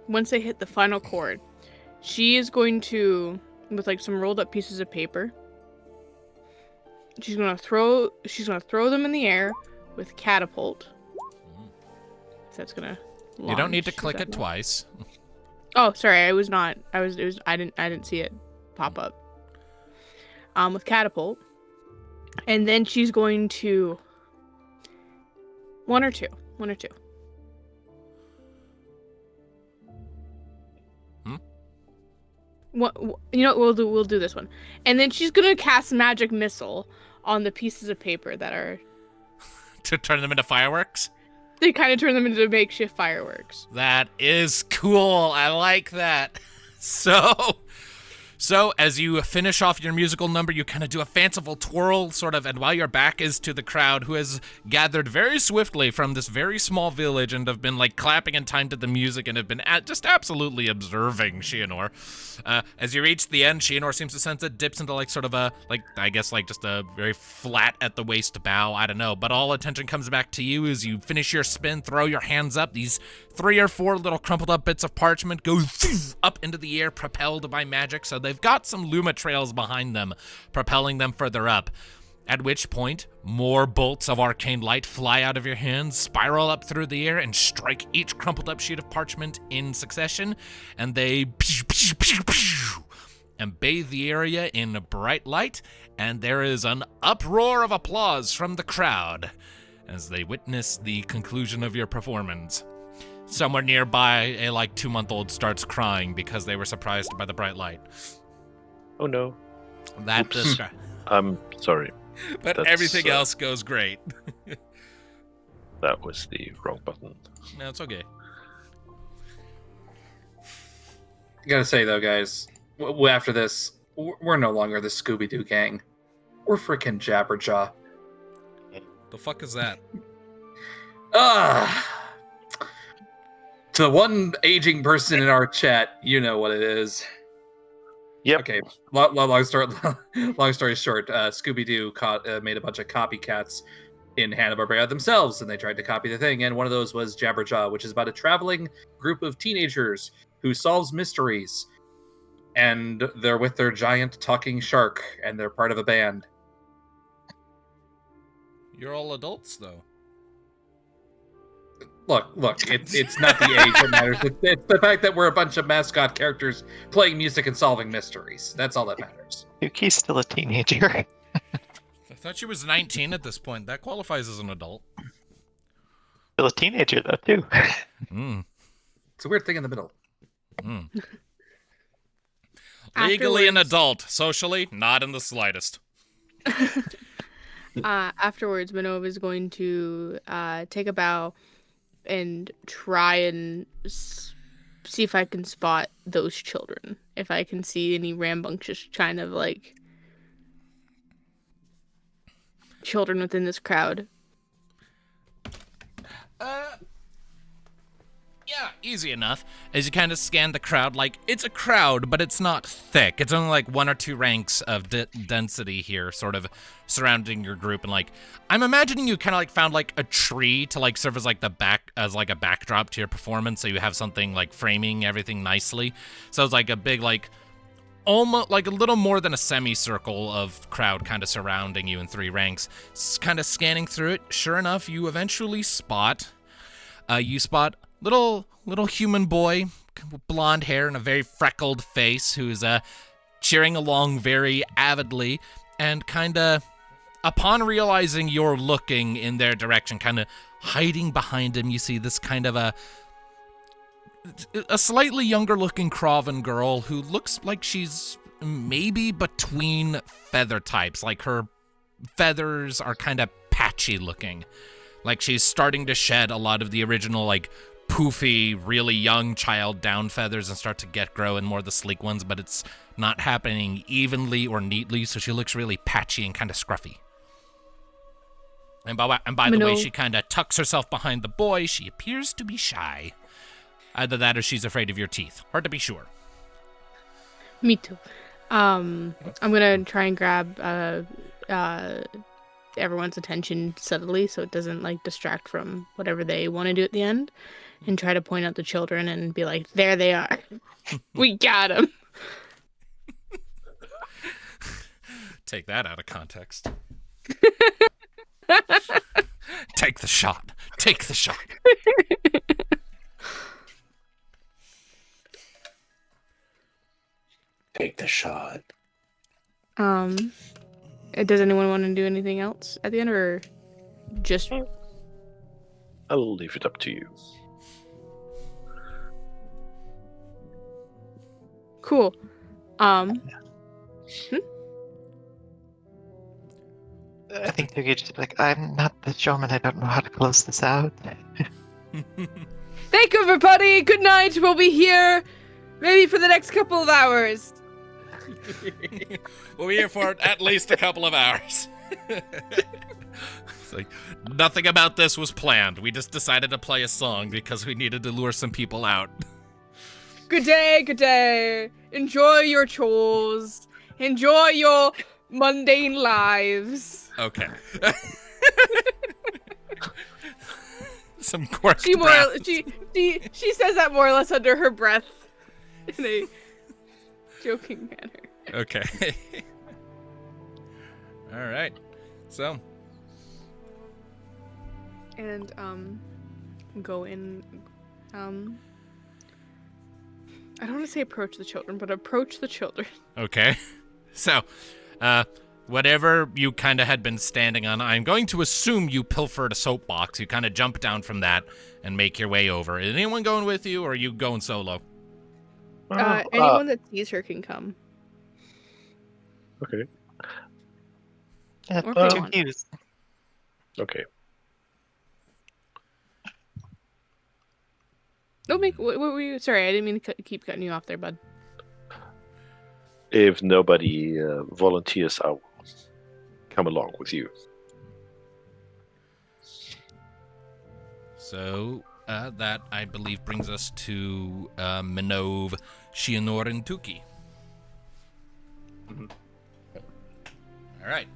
once they hit the final chord, she is going to, with like some rolled up pieces of paper, she's gonna throw them in the air with catapult. So that's gonna launch. You don't need to click it twice. Oh, sorry, I didn't see it pop up. With catapult. And then she's going to one or two. What you know what we'll do this one. And then she's gonna cast magic missile on the pieces of paper that are to turn them into fireworks? They kind of turn them into makeshift fireworks. That is cool. I like that. So as you finish off your musical number, you kind of do a fanciful twirl, sort of, and while your back is to the crowd, who has gathered very swiftly from this very small village and have been, like, clapping in time to the music and have been just absolutely observing Shianor. As you reach the end, Shianor seems to sense it, dips into, like, sort of a, like, I guess, like, just a very flat at the waist bow, I don't know, but all attention comes back to you as you finish your spin, throw your hands up, these 3 or 4 little crumpled up bits of parchment go up into the air, propelled by magic, so they've got some Luma trails behind them, propelling them further up. At which point, more bolts of arcane light fly out of your hands, spiral up through the air, and strike each crumpled up sheet of parchment in succession, and they and bathe the area in bright light, and there is an uproar of applause from the crowd as they witness the conclusion of your performance. Somewhere nearby, a 2-month-old starts crying because they were surprised by the bright light. Oh no. I'm sorry. But everything else goes great. That was the wrong button. No, it's okay. I gotta say though, guys, after this, we're no longer the Scooby-Doo gang. We're freaking Jabberjaw. The fuck is that? To the one aging person in our chat, you know what it is. Yep. Okay. Long story short, Scooby-Doo made a bunch of copycats in Hanna-Barbera themselves, and they tried to copy the thing. And one of those was Jabberjaw, which is about a traveling group of teenagers who solves mysteries, and they're with their giant talking shark, and they're part of a band. You're all adults, though. Look, it's not the age that matters. It's the fact that we're a bunch of mascot characters playing music and solving mysteries. That's all that matters. Yuki's still a teenager. I thought she was 19 at this point. That qualifies as an adult. Still a teenager, though, too. It's a weird thing in the middle. Legally an adult. Socially, not in the slightest. Afterwards, Minnove is going to take a bow and try and see if I can spot those children. If I can see any rambunctious kind of children within this crowd. Yeah, easy enough. As you kind of scan the crowd, it's a crowd, but it's not thick. It's only 1 or 2 ranks of density here, sort of surrounding your group. And I'm imagining you kind of found a tree to serve as a backdrop to your performance, so you have something framing everything nicely. So it's a big almost a little more than a semicircle of crowd kind of surrounding you in 3 ranks. Kind of scanning through it. Sure enough, you eventually spot. Little human boy with blonde hair and a very freckled face who's cheering along very avidly, and kind of, upon realizing you're looking in their direction, kind of hiding behind him, you see this kind of a slightly younger looking Kraven girl who looks like she's maybe between feather types. Her feathers are kind of patchy looking. She's starting to shed a lot of the original, poofy, really young child down feathers and start to grow in more of the sleek ones, but it's not happening evenly or neatly, so she looks really patchy and kind of scruffy. And by the way, she kind of tucks herself behind the boy. She appears to be shy. Either that or she's afraid of your teeth. Hard to be sure. Me too. I'm going to try and grab everyone's attention subtly so it doesn't distract from whatever they want to do at the end, and try to point out the children and be like, there they are. We got them. Take that out of context. Take the shot. Take the shot. Take the shot. Does anyone want to do anything else at the end, or just... I'll leave it up to you. Cool. I think Tuki just be like, I'm not the showman. I don't know how to close this out. Thank you, everybody. Good night. We'll be here maybe for the next couple of hours. We'll be here for at least a couple of hours. It's like, nothing about this was planned. We just decided to play a song because we needed to lure some people out. Good day, good day. Enjoy your chores. Enjoy your mundane lives. Okay. Some coarse She says that more or less under her breath in a joking manner. Okay. All right. So. And go in. I don't want to say approach the children, but approach the children. Okay. So, whatever you kind of had been standing on, I'm going to assume you pilfered a soapbox. You kind of jump down from that and make your way over. Is anyone going with you, or are you going solo? Anyone that sees her can come. Okay. Or Two cues. Okay. No, what were you? Sorry, I didn't mean to keep cutting you off there, bud. If nobody volunteers, I'll come along with you. So, that, I believe, brings us to Minnove, Shianor, and Tuki. Mm-hmm. All right.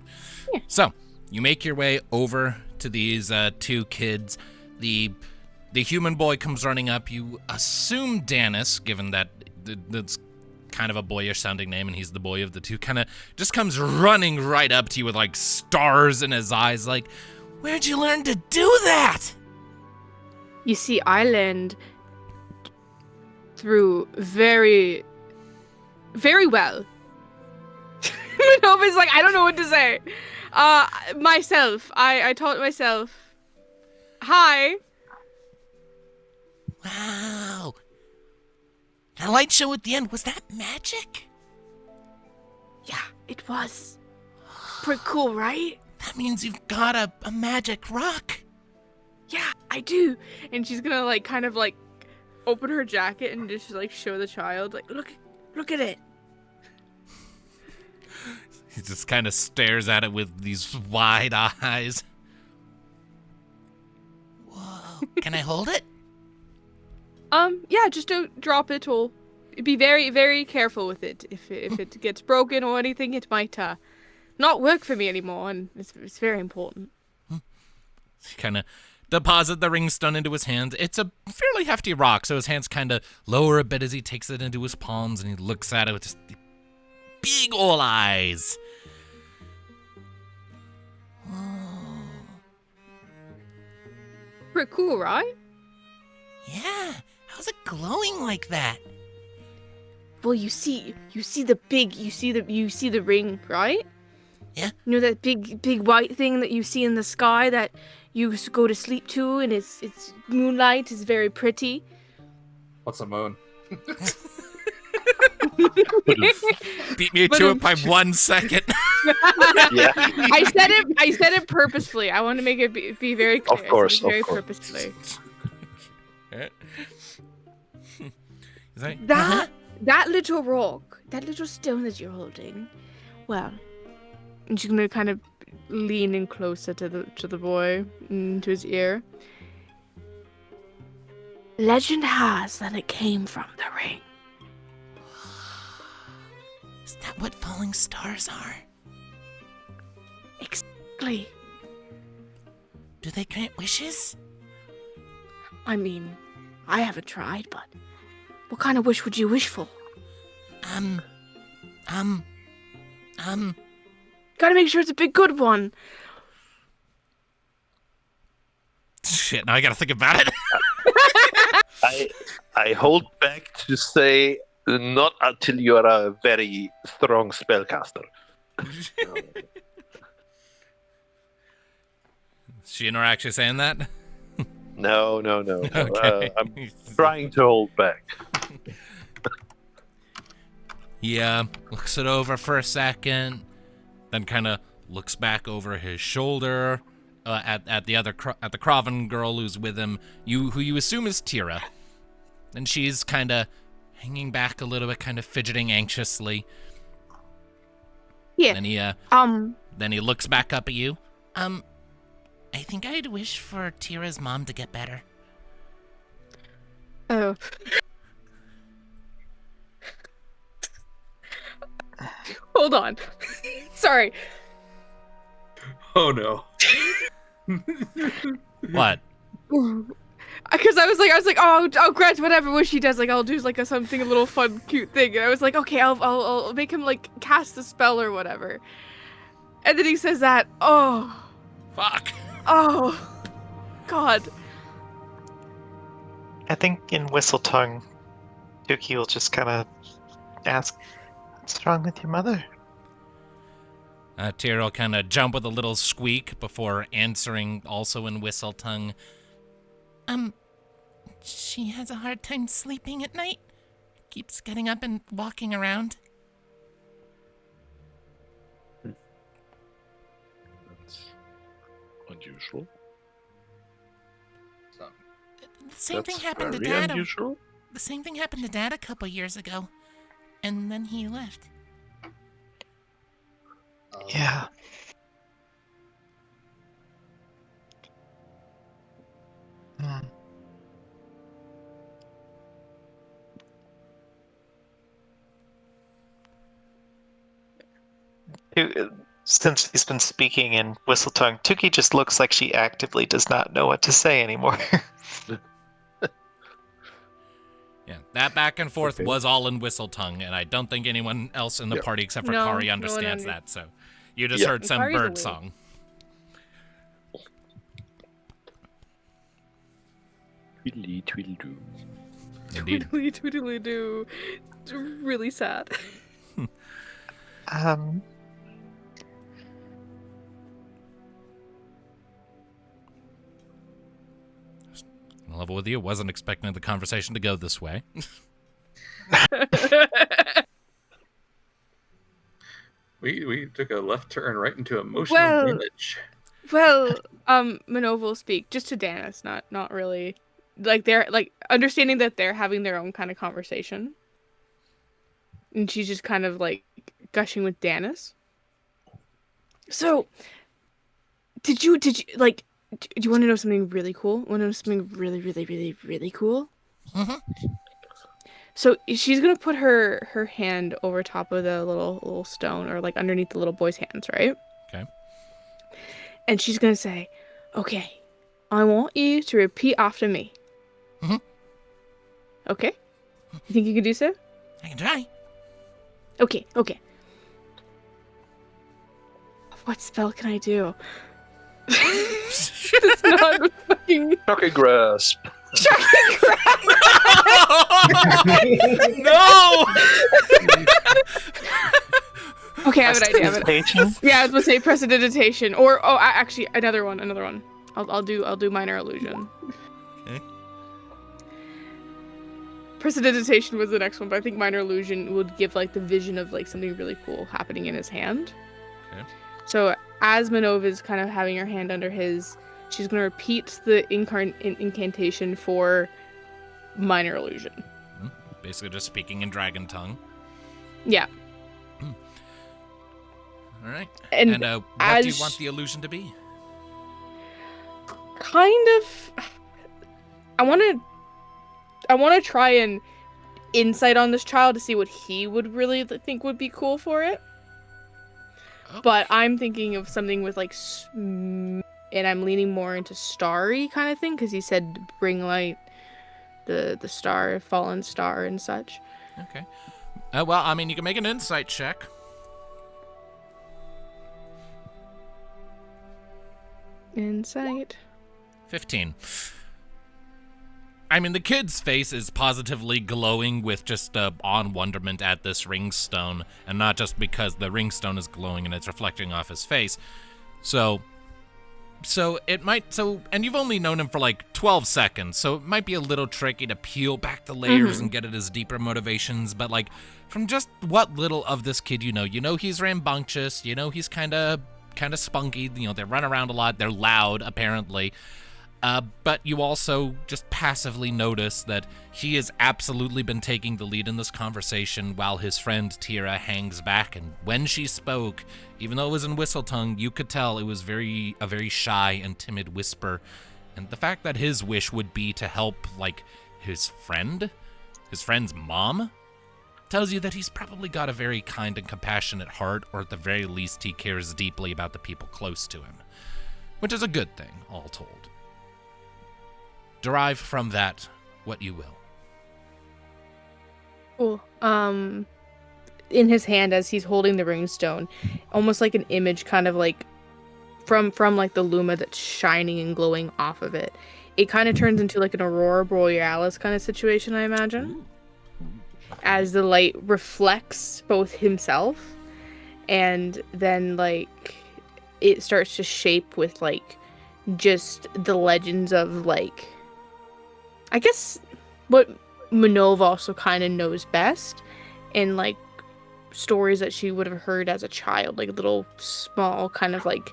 Yeah. So, you make your way over to these two kids. The human boy comes running up. You assume Danis, given that that's kind of a boyish sounding name and he's the boy of the two, kind of just comes running right up to you with like stars in his eyes, like, where'd you learn to do that? You see, I learned through very, very well. Minnove's like, I don't know what to say. Myself, I taught myself. Hi. Wow. The light show at the end, was that magic? Yeah, it was. Pretty cool, right? That means you've got a magic rock. Yeah, I do. And she's gonna like kind of like open her jacket and just like show the child, like, look at it. He just kind of stares at it with these wide eyes. Whoa, can I hold it? Yeah, just don't drop it or be very, very careful with it. If it gets broken or anything, it might not work for me anymore, and it's very important. He kind of deposit the ring stone into his hands. It's a fairly hefty rock, so his hands kind of lower a bit as he takes it into his palms, and he looks at it with just big ol' eyes. Whoa. Pretty cool, right? Yeah. How's it glowing like that? Well, you see the ring, right? Yeah. You know that big white thing that you see in the sky that you go to sleep to, and it's moonlight is very pretty. What's a moon? Beat me to it by 1 second. Yeah. I said it purposefully. I want to make it be very clear. Of course, very of course. purposefully. Like, That little rock, that little stone that you're holding, well, and she's gonna kind of lean in closer to the boy, into his ear. Legend has that it came from the ring. Is that what falling stars are? Exactly. Do they grant wishes? I mean, I haven't tried, but what kind of wish would you wish for? Gotta make sure it's a big good one. Shit, now I gotta think about it. I hold back to say not until you are a very strong spellcaster. Is Shianor actually saying that? No. Okay. I'm trying to hold back. He looks it over for a second, then kind of looks back over his shoulder at the Kraven girl who's with him, who you assume is Tira, and she's kind of hanging back a little bit, kind of fidgeting anxiously. Yeah. Then he looks back up at you. I think I'd wish for Tira's mom to get better. Oh. Hold on. Sorry. Oh no. What? Because I was like, oh, Grant, whatever wish he does, like, I'll do like a little fun, cute thing. And I was like, okay, I'll make him like cast a spell or whatever. And then he says that. Oh. Fuck. Oh. God. I think in Whistletongue, Tuki will just kind of ask, "What's wrong with your mother?" Tira will kind of jump with a little squeak before answering, also in Whistletongue. She has a hard time sleeping at night. Keeps getting up and walking around. That's unusual. The same thing happened to very Dad. Unusual. The same thing happened to Dad a couple years ago, and then he left. Yeah. Since he's been speaking in Whistletongue, Tuki just looks like she actively does not know what to say anymore. Yeah, that back and forth was all in Whistletongue, and I don't think anyone else in the party except for Kari understands that, so you just heard some Kari's bird song. Twiddly twiddle-doo. Indeed. Twiddly twiddly do. It's really sad. I'll level with you. Wasn't expecting the conversation to go this way. We took a left turn right into emotional damage. Well, Minnove will speak just to Danis, not really. Like they're like understanding that they're having their own kind of conversation. And she's just kind of like gushing with Danis. So did you like do you want to know something really cool? Want to know something really, really, really, really cool? Mm-hmm. So she's gonna put her hand over top of the little stone, or like underneath the little boy's hands, right? Okay. And she's gonna say, "Okay, I want you to repeat after me." Mm-hmm. Okay. You think you can do so? I can try. Okay. What spell can I do? It's not fucking Shocking grasp. Shocking grasp. No! Okay, I have an idea. Prestidigitation? Yeah, I was gonna say prestidigitation, or actually another one. I'll do minor illusion. Okay. Prestidigitation was the next one, but I think minor illusion would give like the vision of like something really cool happening in his hand. Okay. So as Minnove is kind of having her hand under his, she's gonna repeat the incantation for minor illusion. Basically just speaking in dragon tongue. Yeah. All right. And what do you want the illusion to be? Kind of. I want to try and insight on this child to see what he would really think would be cool for it. Okay. But I'm thinking of something with like, and I'm leaning more into starry kind of thing because he said Ringlight, the star, fallen star, and such. Okay. Well, I mean, you can make an insight check. Insight. 15. I mean, the kid's face is positively glowing with just awe and wonderment at this ringstone, and not just because the ringstone is glowing and it's reflecting off his face. So, So and you've only known him for like 12 seconds, so it might be a little tricky to peel back the layers and get at his deeper motivations, but like from just what little of this kid you know he's rambunctious, you know he's kind of spunky, you know, they run around a lot, they're loud apparently. But you also just passively notice that he has absolutely been taking the lead in this conversation while his friend Tira hangs back. And when she spoke, even though it was in Whistletongue, you could tell it was a very shy and timid whisper. And the fact that his wish would be to help, like, his friend's mom, tells you that he's probably got a very kind and compassionate heart, or at the very least he cares deeply about the people close to him. Which is a good thing, all told. Derive from that what you will. Cool. In his hand as he's holding the ringstone, almost like an image kind of like from like the luma that's shining and glowing off of it. It kind of turns into like an aurora borealis kind of situation, I imagine. As the light reflects both himself and then like it starts to shape with like just the legends of like, I guess what Minnove also kind of knows best, and like stories that she would have heard as a child, like little small kind of like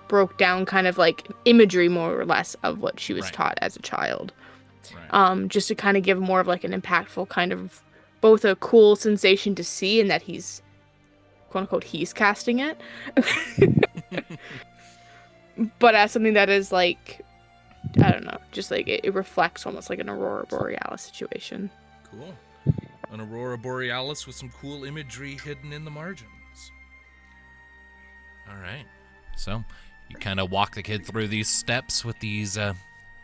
broke down kind of like imagery more or less of what she was taught as a child. Just to kind of give more of like an impactful kind of both a cool sensation to see and that he's quote unquote he's casting it. But as something that is like, I don't know, just like it reflects almost like an aurora borealis situation. Cool. An aurora borealis with some cool imagery hidden in the margins. All right. So you kind of walk the kid through these steps with these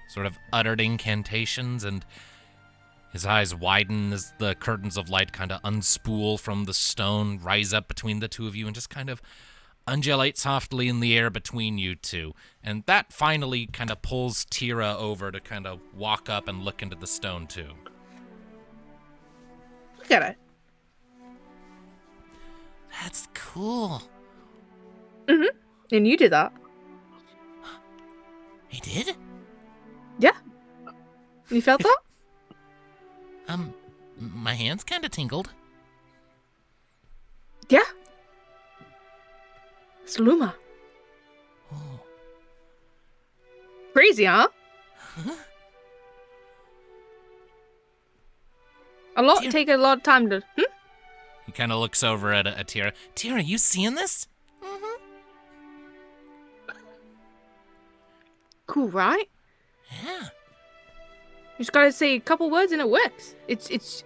sort of uttered incantations, and his eyes widen as the curtains of light kind of unspool from the stone, rise up between the two of you, and just kind of undulate softly in the air between you two. And that finally kind of pulls Tira over to kind of walk up and look into the stone too. Look at it. That's cool. Mm-hmm. And you did that. I did? Yeah. You felt that? My hands kind of tingled. Yeah. It's Luma. Oh. Crazy, huh? Take a lot of time to... He kind of looks over at Tira. Tira, you seeing this? Mm-hmm. Cool, right? Yeah. You just gotta say a couple words and it works. It's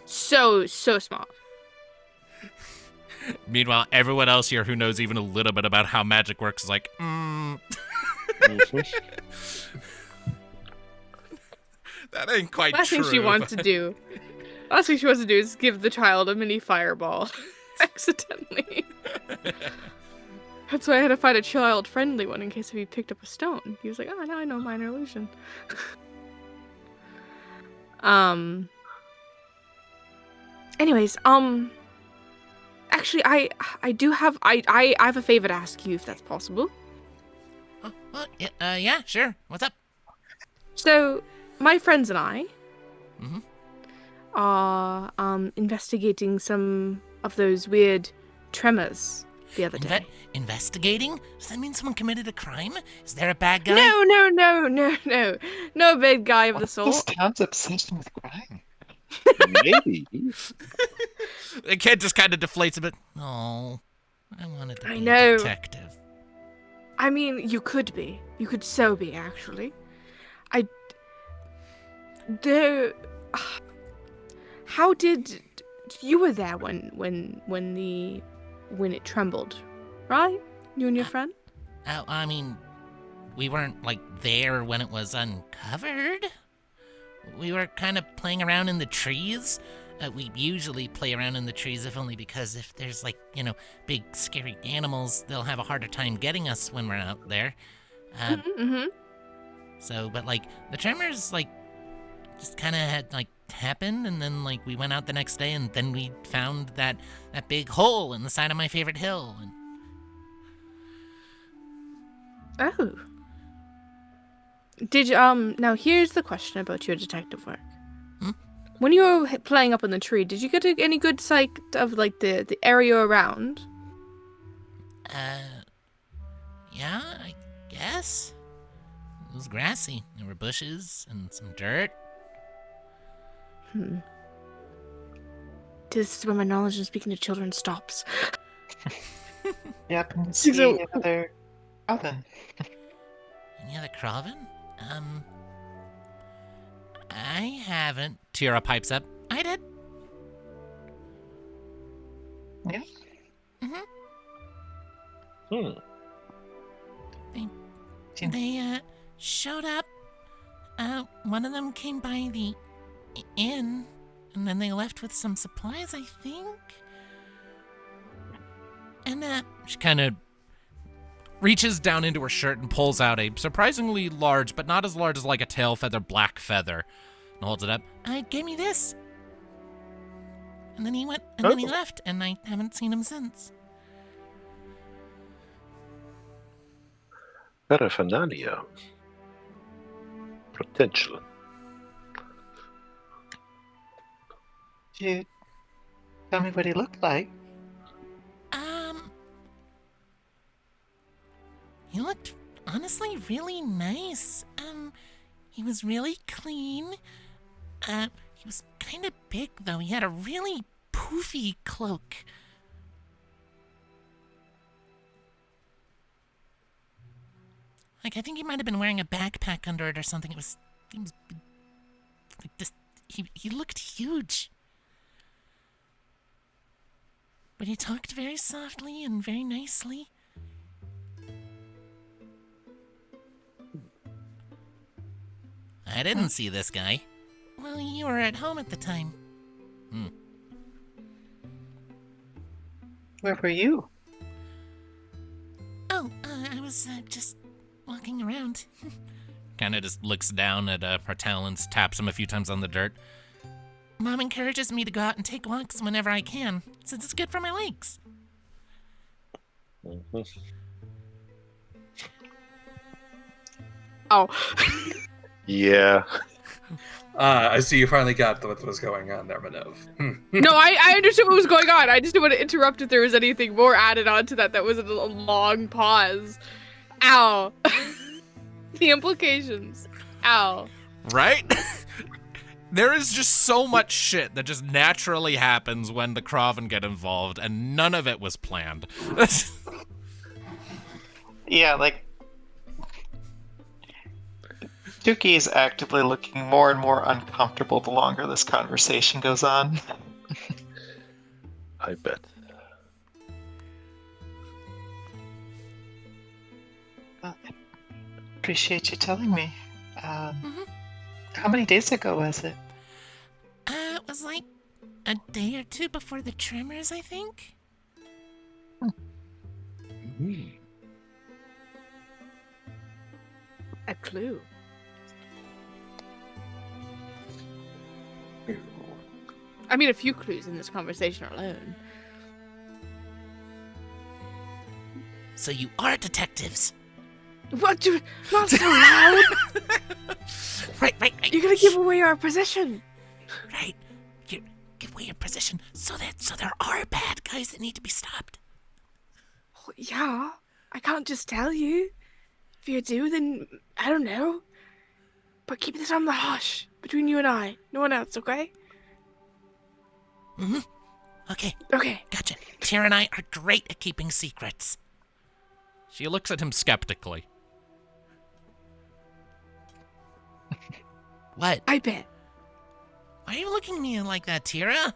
so smart. Meanwhile, everyone else here who knows even a little bit about how magic works is like, That ain't quite Last true. thing she wants to do is give the child a mini fireball. Accidentally. That's why I had to find a child-friendly one in case if he picked up a stone. He was like, oh, now I know minor illusion. Anyways, actually, I have a favor to ask you if that's possible. Oh, well, yeah, sure. What's up? So, my friends and I are investigating some of those weird tremors the other day. Investigating? Does that mean someone committed a crime? Is there a bad guy? No. No bad guy of the sort. This town's obsession with crime. Maybe. The kid just kind of deflates a bit. Oh, I wanted to be a detective. I mean, you could be. You could so be, actually. How did... You were there when it trembled, right? You and your friend? Oh, I mean, we weren't, there when it was uncovered. We were kind of playing around in the trees. We usually play around in the trees if only because if there's, big scary animals, they'll have a harder time getting us when we're out there. So, but, the tremors, just kind of had, happened, and then, we went out the next day, and then we found that big hole in the side of my favorite hill. And... Oh. Did now here's the question about your detective work. When you were playing up in the tree, did you get any good sight of like the area around? Yeah, I guess. It was grassy. There were bushes and some dirt. This is where my knowledge in speaking to children stops. You happen to see another oven? Any other Kraven? I haven't. Tira pipes up. I did. Yeah? They showed up. One of them came by the inn, and then they left with some supplies, I think. And she kind of reaches down into her shirt and pulls out a surprisingly large, but not as large as like a tail feather, black feather, and holds it up. Gave me this. And then he went, and then he left, and I haven't seen him since. Paraphernalia. Potential. Did you tell me what he looked like? He looked honestly really nice. He was really clean. He was kind of big though. He had a really poofy cloak. Like I think he might have been wearing a backpack under it or something. He was like this. He looked huge. But he talked very softly and very nicely. I didn't see this guy. Well, you were at home at the time. Where were you? Oh, I was just walking around. Kind of just looks down at her talons, taps him a few times on the dirt. Mom encourages me to go out and take walks whenever I can, since it's good for my legs. Oh. Yeah. I see you finally got what was going on there, Minnove. No, I understood what was going on. I just didn't want to interrupt if there was anything more added on to that was a long pause. Ow. The implications. Ow. Right? There is just so much shit that just naturally happens when the Kraven get involved, and none of it was planned. Yeah, like... Tuki is actively looking more and more uncomfortable the longer this conversation goes on. I bet. Appreciate you telling me. How many days ago was it? It was like a day or two before the tremors, I think. A clue. I mean, a few clues in this conversation alone. So you are detectives. What? Not so loud. Right. You're gonna give away our position. Right. You give away your position so there are bad guys that need to be stopped. Well, yeah, I can't just tell you. If you do, then I don't know. But keep this on the hush between you and I. No one else, okay? Okay. Gotcha. Tira and I are great at keeping secrets. She looks at him skeptically. What? I bet. Why are you looking at me like that, Tira?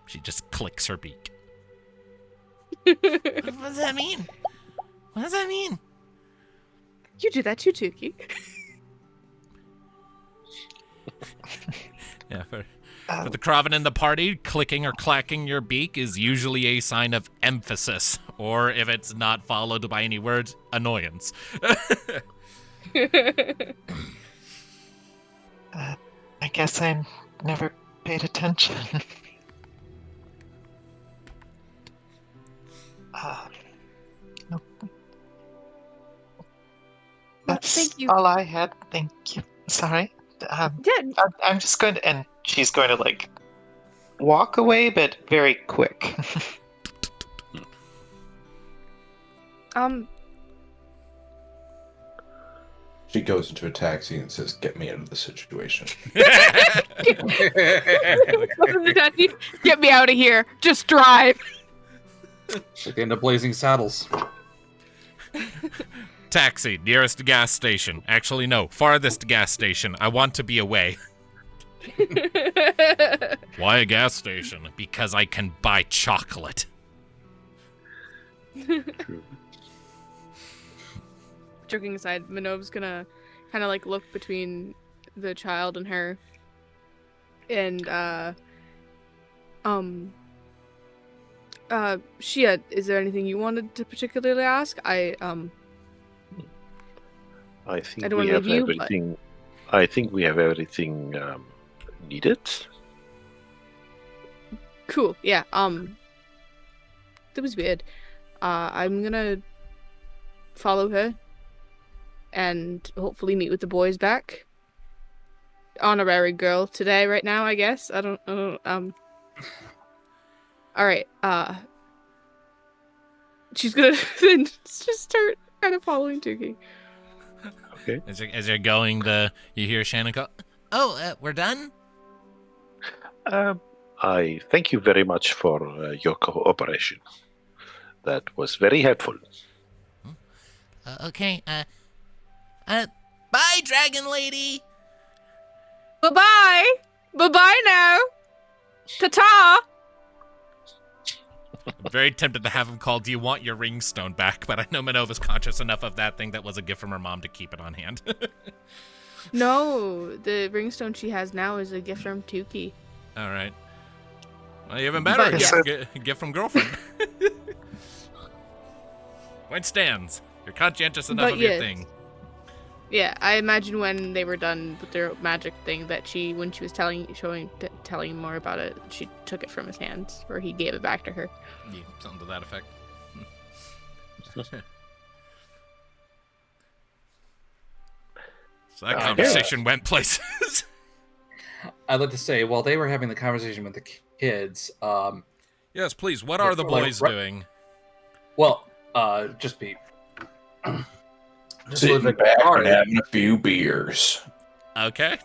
She just clicks her beak. What does that mean? What does that mean? You do that too, Tuki. Yeah, for the Kraven in the party, clicking or clacking your beak is usually a sign of emphasis, or if it's not followed by any words, annoyance. I guess I never paid attention. all I had. Thank you. Sorry. I'm just going to, and she's going to like walk away, but very quick. She goes into a taxi and says, "Get me out of the situation." Get me out of here. Just drive. They end up blazing saddles. Taxi, nearest gas station. Actually, no, farthest gas station. I want to be away. Why a gas station? Because I can buy chocolate. Joking aside, Minnove's gonna kind of like look between the child and her, and Shia, is there anything you wanted to particularly ask? I think I don't we wanna have leave you, everything. I think we have everything needed. Cool. Yeah. That was weird. I'm gonna follow her and hopefully meet with the boys back. Honorary girl today, right now, I guess. I don't all right. She's gonna then just start kind of following Tuki. Okay. As you're going, you hear Shannon go, "Oh, we're done?" I thank you very much for your cooperation. That was very helpful. Okay, bye, Dragon Lady! Bye-bye! Bye-bye now! Ta-ta! I'm very tempted to have him call, "Do you want your ring stone back?" But I know Minnove is conscious enough of that thing that was a gift from her mom to keep it on hand. No, the ringstone she has now is a gift from Tuki. All right. Well, even better, gift from girlfriend. Point stands. You're conscientious enough of your thing. Yeah, I imagine when they were done with their magic thing that when she was telling more about it, she took it from his hands, or he gave it back to her. Yeah, something to that effect. So that conversation went places. I'd like to say, while they were having the conversation with the kids, yes, please. What are the boys doing? Well, just be sitting back and having a few beers. Okay.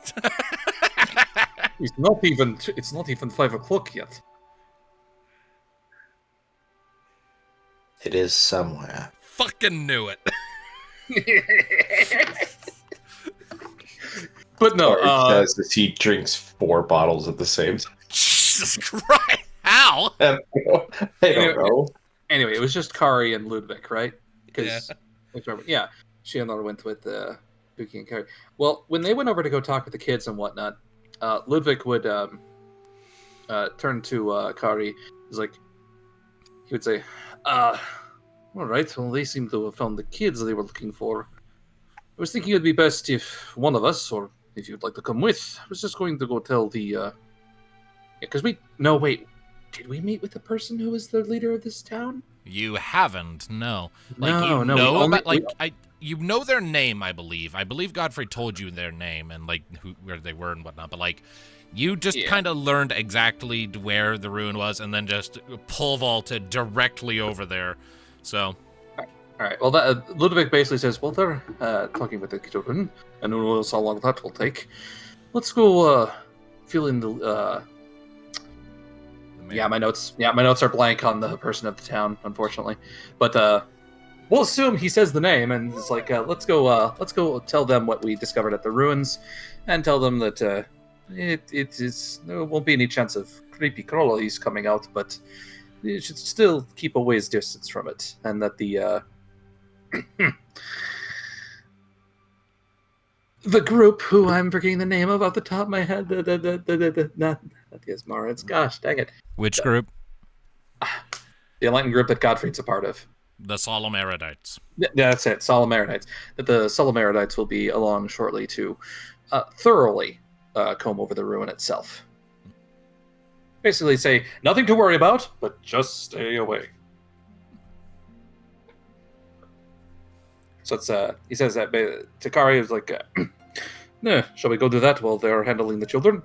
It's not even 5 o'clock yet. It is somewhere. Fucking knew it. But no, says that he drinks 4 bottles at the same time. Jesus Christ! How? I don't know. Anyway, it was just Kari and Ludviek, right? Because yeah, she and Laura went with Tuki and Kari. Well, when they went over to go talk with the kids and whatnot, Ludviek would turn to Kari. He would say, "All right. Well, they seem to have found the kids they were looking for. I was thinking it'd be best if one of us, or if you'd like to come with, I was just going to go tell the because did we meet with the person who was the leader of this town? You haven't, no. You know their name, I believe. I believe Godfrey told you their name and where they were and whatnot. But you just kind of learned exactly where the ruin was, and then just pole vaulted directly over there. So. All right. Well, Ludviek basically says, "Well, they're talking with the children, and who knows how long that will take. Let's go fill in the." My notes. Yeah, my notes are blank on the person of the town, unfortunately. But we'll assume he says the name, and it's let's go tell them what we discovered at the ruins, and tell them that there won't be any chance of creepy crawlies coming out, but you should still keep a ways distance from it, and that the the group, who I'm forgetting the name of off the top of my head, not the Asmarids, gosh dang it. Which group? The enlightened group that Godfrey's a part of. The Solemn Erudites. Yeah, that's it, Solemn Erudites. That the Solemn Erudites will be along shortly to thoroughly comb over the ruin itself. Basically say, nothing to worry about, but just stay away. So it's he says that to Kari is like, "No, shall we go do that while they're handling the children?"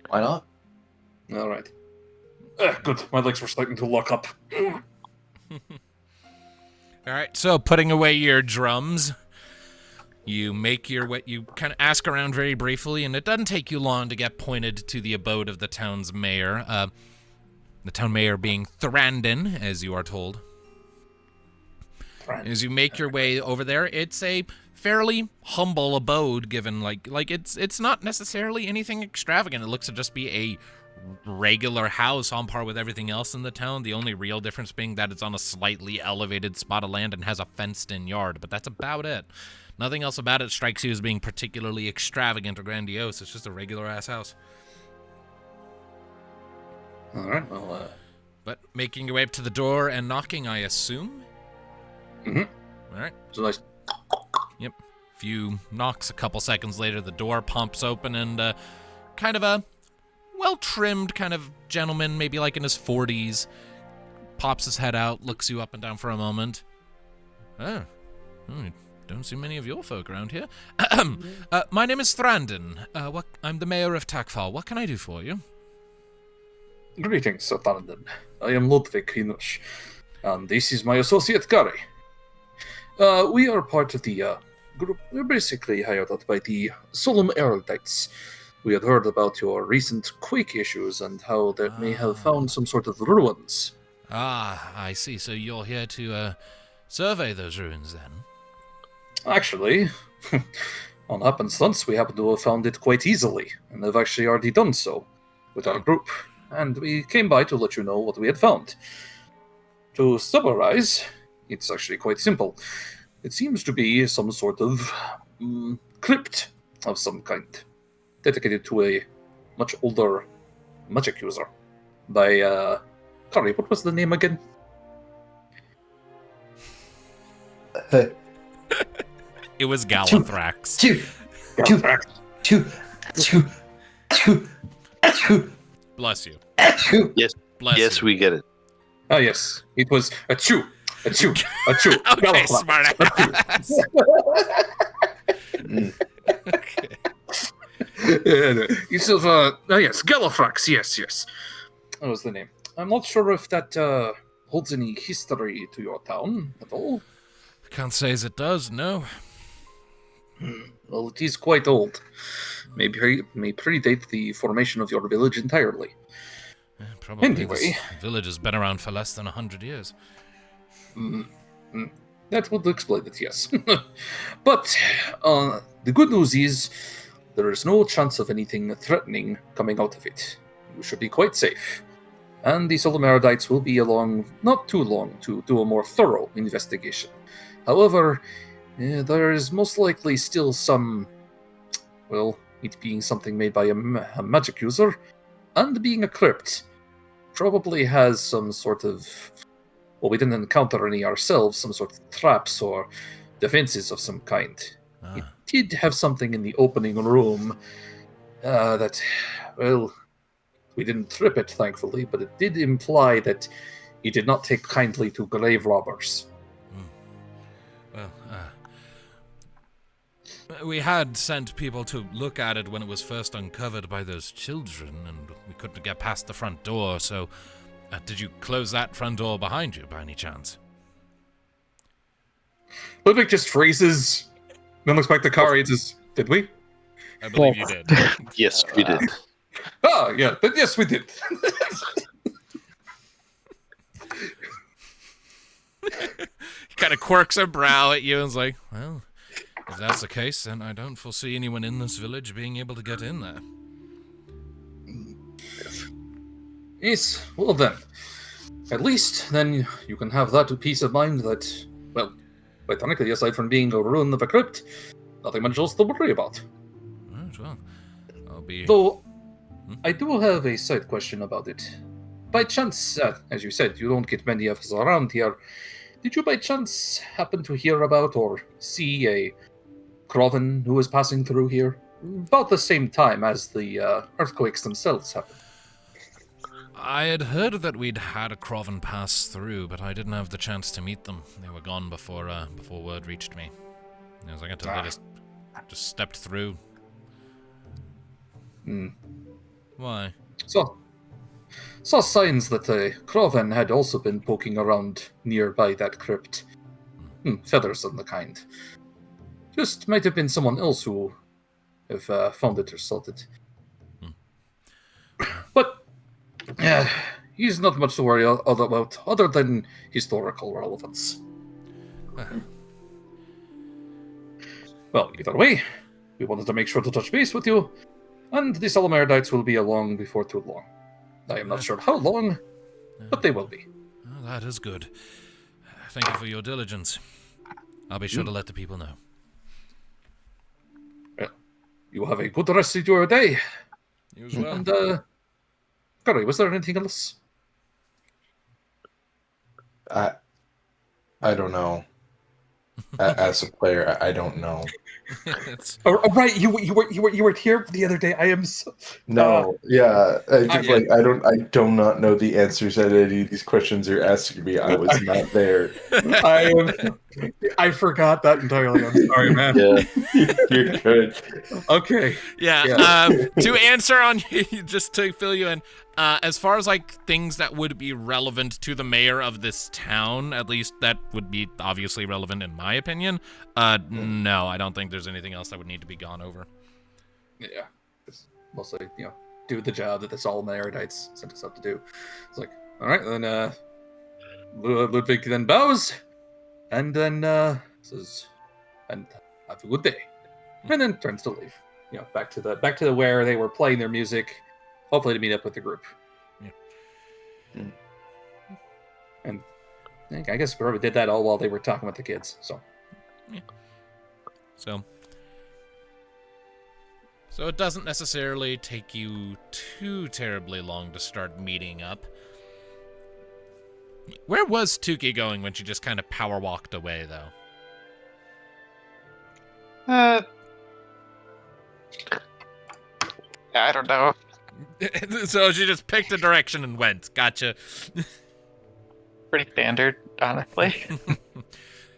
Why not? All right. Good. My legs were starting to lock up. All right, so putting away your drums, you make your way, you kind of ask around very briefly, and it doesn't take you long to get pointed to the abode of the town's mayor. The town mayor being Thrandon, as you are told. As you make your way over there, it's a fairly humble abode, given like it's not necessarily anything extravagant. It looks to just be a regular house on par with everything else in the town. The only real difference being that it's on a slightly elevated spot of land and has a fenced-in yard, but that's about it. Nothing else about it strikes you as being particularly extravagant or grandiose. It's just a regular-ass house. All right, well, But making your way up to the door and knocking, I assume? Mm-hmm. All right. So nice. Yep. Few knocks, a couple seconds later, the door pumps open, and kind of a well-trimmed kind of gentleman, maybe like in his 40s, pops his head out, looks you up and down for a moment. Oh, don't see many of your folk around here. My name is Thrandon. I'm the mayor of Takfal. What can I do for you? Greetings, Sir Thrandon. I am Ludviek, and this is my associate Kari. We are part of the group. We're basically hired out by the Solemn Erudites. We had heard about your recent quake issues and how they may have found some sort of ruins. Ah, I see. So you're here to survey those ruins, then? Actually, on happenstance, we happen to have found it quite easily, and have actually already done so with our group. And we came by to let you know what we had found. To summarize, it's actually quite simple. It seems to be some sort of crypt of some kind, dedicated to a much older magic user by, Kari, what was the name again? It was Galathrax. Bless you. Yes, Bless yes, you. we get it. Ah, yes, it was a chew. Okay, smart ass. Okay. It's of, yes, Galathrax, yes. That was the name. I'm not sure if that holds any history to your town at all. Can't say as it does, no. Well, it is quite old. May predate the formation of your village entirely. Probably. Anyway. This village has been around for less than 100 years. That would explain it, yes. But the good news is there is no chance of anything threatening coming out of it. You should be quite safe. And the Solemn Erudites will be along not too long to do a more thorough investigation. However, there is most likely still some, well, it being something made by a magic user, and being a crypt, probably has some sort of, well, we didn't encounter any ourselves, some sort of traps or defenses of some kind. It did have something in the opening room that, well, we didn't trip it, thankfully, but it did imply that he did not take kindly to grave robbers. Well, we had sent people to look at it when it was first uncovered by those children, and we couldn't get past the front door, so did you close that front door behind you, by any chance? Ludviek just freezes, then looks back to Kari and says, did we? I believe you did. Yes, we did. Yeah, but yes, we did. He kind of quirks a brow at you and is like, well, if that's the case, then I don't foresee anyone in this village being able to get in there. Yes, well then. At least, then, you can have that peace of mind that, well, quite frankly, aside from being a ruin of a crypt, nothing much else to worry about. Right, well, I'll be... Though, I do have a side question about it. By chance, as you said, you don't get many of us around here. Did you by chance happen to hear about or see a Crovan who was passing through here? About the same time as the earthquakes themselves happened. I had heard that we'd had a Crovan pass through, but I didn't have the chance to meet them. They were gone before word reached me. It was like until they just stepped through. Why? Saw signs that the Crovan had also been poking around nearby that crypt. Feathers and the kind. Just might have been someone else who have found it or sought it. But he's not much to worry about other than historical relevance. Well, either way, we wanted to make sure to touch base with you, and the Salamaridites will be along before too long. I am not sure how long, but they will be. Well, that is good. Thank you for your diligence. I'll be sure to let the people know. Well, you have a good rest of your day. You as well. And, Kari, was there anything else? I don't know. As a player, I don't know. Right, you weren't here the other day. I am so... No, I do not know the answers to any of these questions you're asking me. I was not there. I forgot that entirely. I'm sorry, man. Yeah, you're good. Okay. Yeah. To answer on just to fill you in, as far as like things that would be relevant to the mayor of this town, at least that would be obviously relevant in my opinion. No, I don't think there's anything else that would need to be gone over. Yeah, it's mostly do the job that the Salamaridites sent us out to do. It's like, all right, then Ludviek then bows, and then says, "And have a good day," and then turns to leave. Back to the where they were playing their music. Hopefully to meet up with the group. Yeah. And I guess we probably did that all while they were talking with the kids. So. Yeah. So it doesn't necessarily take you too terribly long to start meeting up. Where was Tuki going when she just kind of power walked away, though? I don't know. So she just picked a direction and went. Gotcha. Pretty standard, honestly.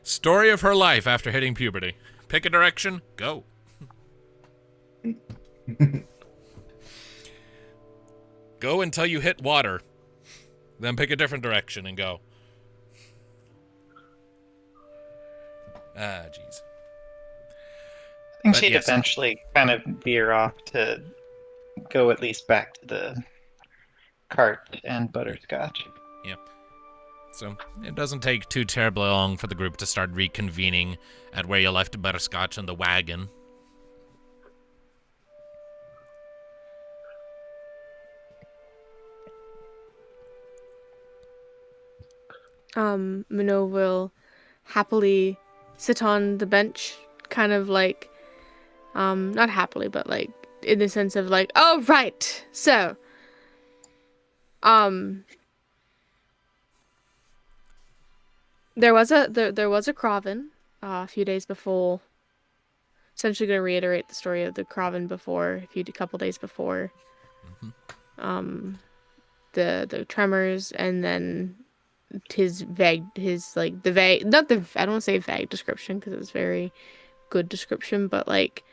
Story of her life after hitting puberty. Pick a direction, go. Go until you hit water. Then pick a different direction and go. Jeez. I think she'd eventually kind of veer off to go at least back to the cart and butterscotch. Yeah. So it doesn't take too terribly long for the group to start reconvening at where you left butterscotch and the wagon. Minnove will happily sit on the bench, kind of like, not happily, but like in the sense of like, oh right, so, there was a Crovan a few days before. Essentially, going to reiterate the story of the Crovan before a couple days before. Mm-hmm. The tremors, and then his vague, I don't want to say vague description because it was very good description, but like,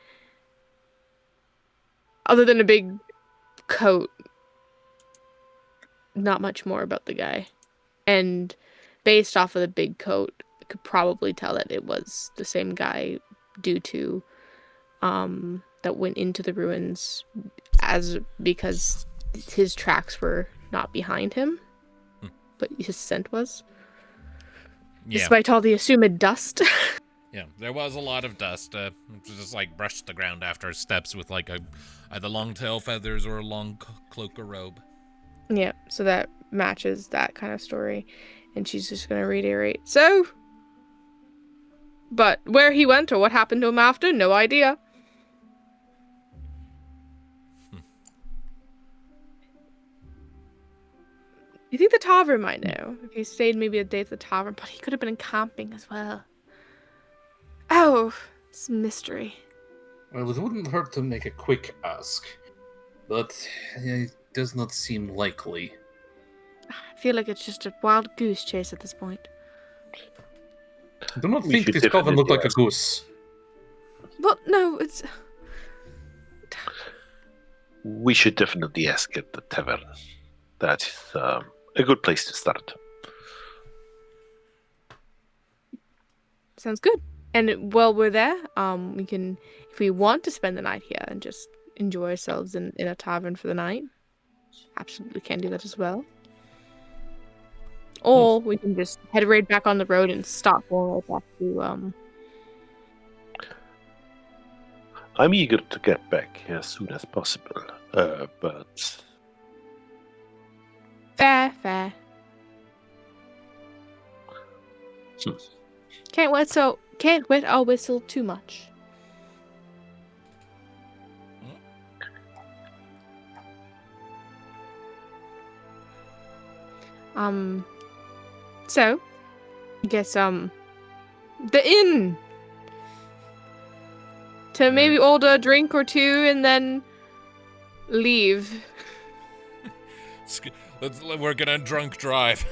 other than a big coat, not much more about the guy. And based off of the big coat, I could probably tell that it was the same guy due to that went into the ruins because his tracks were not behind him, but his scent was. Yeah. Despite all the assumed dust. Yeah, there was a lot of dust. Just like brushed the ground after his steps with like either long tail feathers or a long cloak or robe. Yeah, so that matches that kind of story. And she's just going to reiterate. So, but where he went or what happened to him after, no idea. You think the tavern might know? If he stayed maybe a day at the tavern, but he could have been camping as well. Oh, it's a mystery. Well, it wouldn't hurt to make a quick ask, but it does not seem likely I feel like it's just a wild goose chase at this point. I do not think this coven looked like a goose. Well, no, it's... We should definitely ask at the tavern. That is a good place to start. Sounds good. And while we're there, we can, if we want to spend the night here and just enjoy ourselves in a tavern for the night, absolutely can do that as well. Or we can just head right back on the road and stop going right back to I'm eager to get back as soon as possible, but... Fair. Can't wet our whistle too much. So, I guess, the inn! To maybe order a drink or two and then leave. We're gonna drunk drive.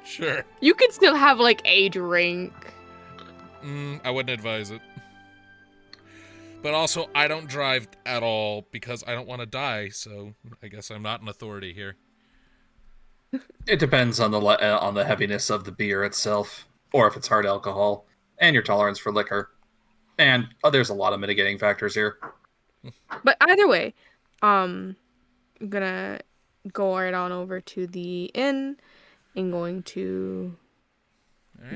Sure. You can still have, like, a drink. I wouldn't advise it. But also, I don't drive at all because I don't want to die, so I guess I'm not an authority here. It depends on the heaviness of the beer itself, or if it's hard alcohol, and your tolerance for liquor. And there's a lot of mitigating factors here. But either way, I'm gonna go right on over to the inn and going to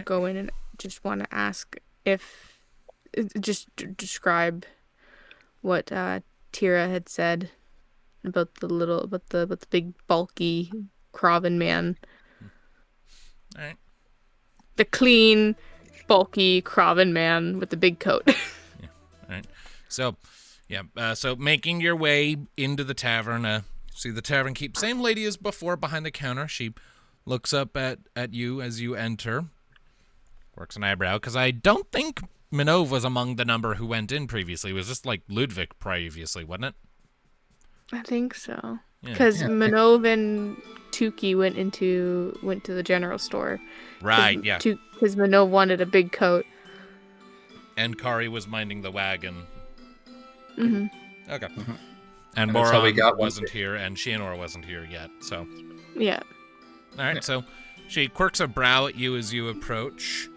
go in and just want to ask if just describe what Tira had said about the big bulky Kraven man. All right. The clean, bulky Kraven man with the big coat. Yeah. All right. So, so making your way into the tavern, see the tavern keep same lady as before behind the counter. She looks up at you as you enter. Works an eyebrow, because I don't think Minnove was among the number who went in previously. It was just like Ludviek previously, wasn't it? I think so. Because Minnove and Tuki went to the general store. Right, yeah. Because Minnove wanted a big coat. And Kari was minding the wagon. Mm-hmm. Okay. Mm-hmm. And Boron wasn't here, and Shianor wasn't here yet, so... Yeah. All right, so she quirks a brow at you as you approach.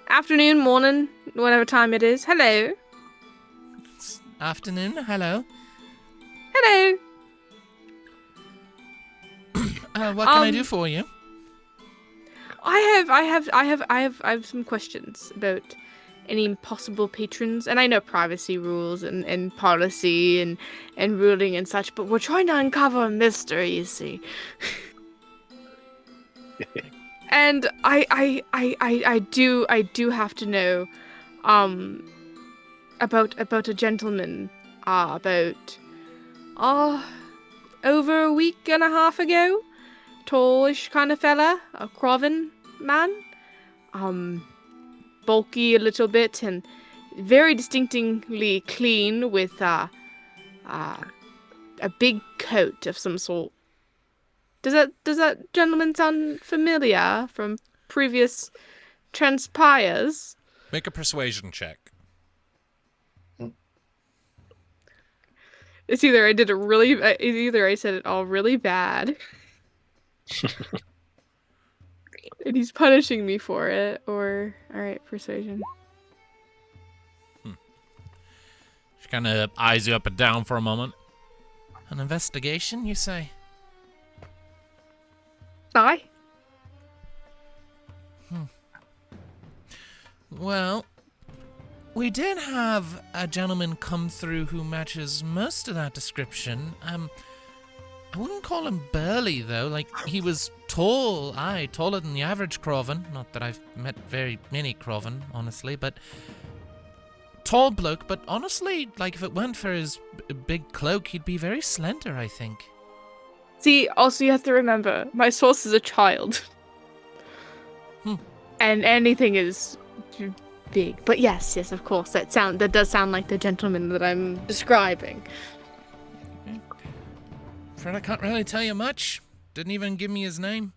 Afternoon, morning, whatever time it is. Hello. It's afternoon. Hello. Hello. What can I do for you? I have some questions about any possible patrons, and I know privacy rules and policy and ruling and such, but we're trying to uncover a mystery, you see. And I do have to know about a gentleman about over a week and a half ago, tallish kind of fella, a Kraven man, bulky a little bit and very distinctively clean with a big coat of some sort. Does that gentleman sound familiar from previous transpires? Make a persuasion check. It's either I said it all really bad, and he's punishing me for it, or all right, persuasion. She kind of eyes you up and down for a moment. An investigation, you say? Aye. Well, we did have a gentleman come through who matches most of that description. I wouldn't call him burly, though. Like, he was tall. Aye, taller than the average Kraven. Not that I've met very many Kraven, honestly, but... Tall bloke, but honestly, like, if it weren't for his big cloak, he'd be very slender, I think. See, also you have to remember, my source is a child. And anything is big. But yes, of course, that does sound like the gentleman that I'm describing. Fred, I can't really tell you much. Didn't even give me his name.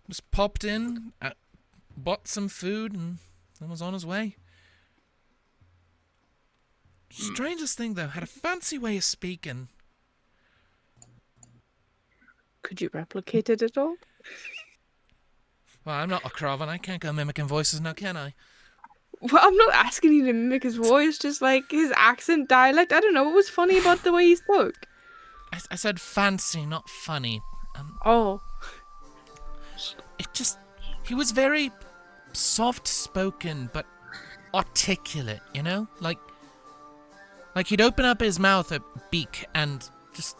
Just popped in, bought some food, and then was on his way. Strangest thing, though, had a fancy way of speaking. Could you replicate it at all? Well, I'm not a Kraven. I can't go mimicking voices now, can I? Well, I'm not asking you to mimic his voice, just like his accent, dialect. I don't know. What was funny about the way he spoke? I said fancy, not funny. Oh. He was very soft-spoken, but articulate, you know? Like he'd open up his mouth, a beak, and just...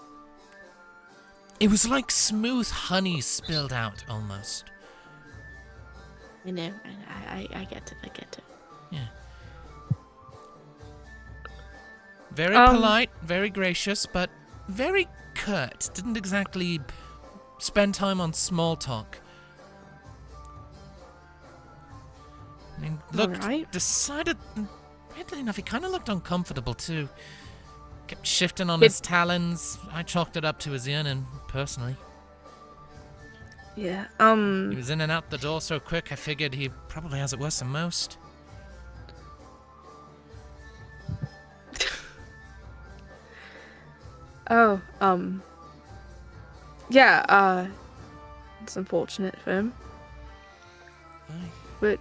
It was like smooth honey spilled out, almost. I know. I get it. Yeah. Very polite, very gracious, but very curt. Didn't exactly spend time on small talk. I mean, looked decided... Weirdly enough, he kind of looked uncomfortable, too. Kept shifting on his talons. I chalked it up to his yearning, personally. Yeah, He was in and out the door so quick, I figured he probably has it worse than most. Yeah, it's unfortunate for him. Aye. But,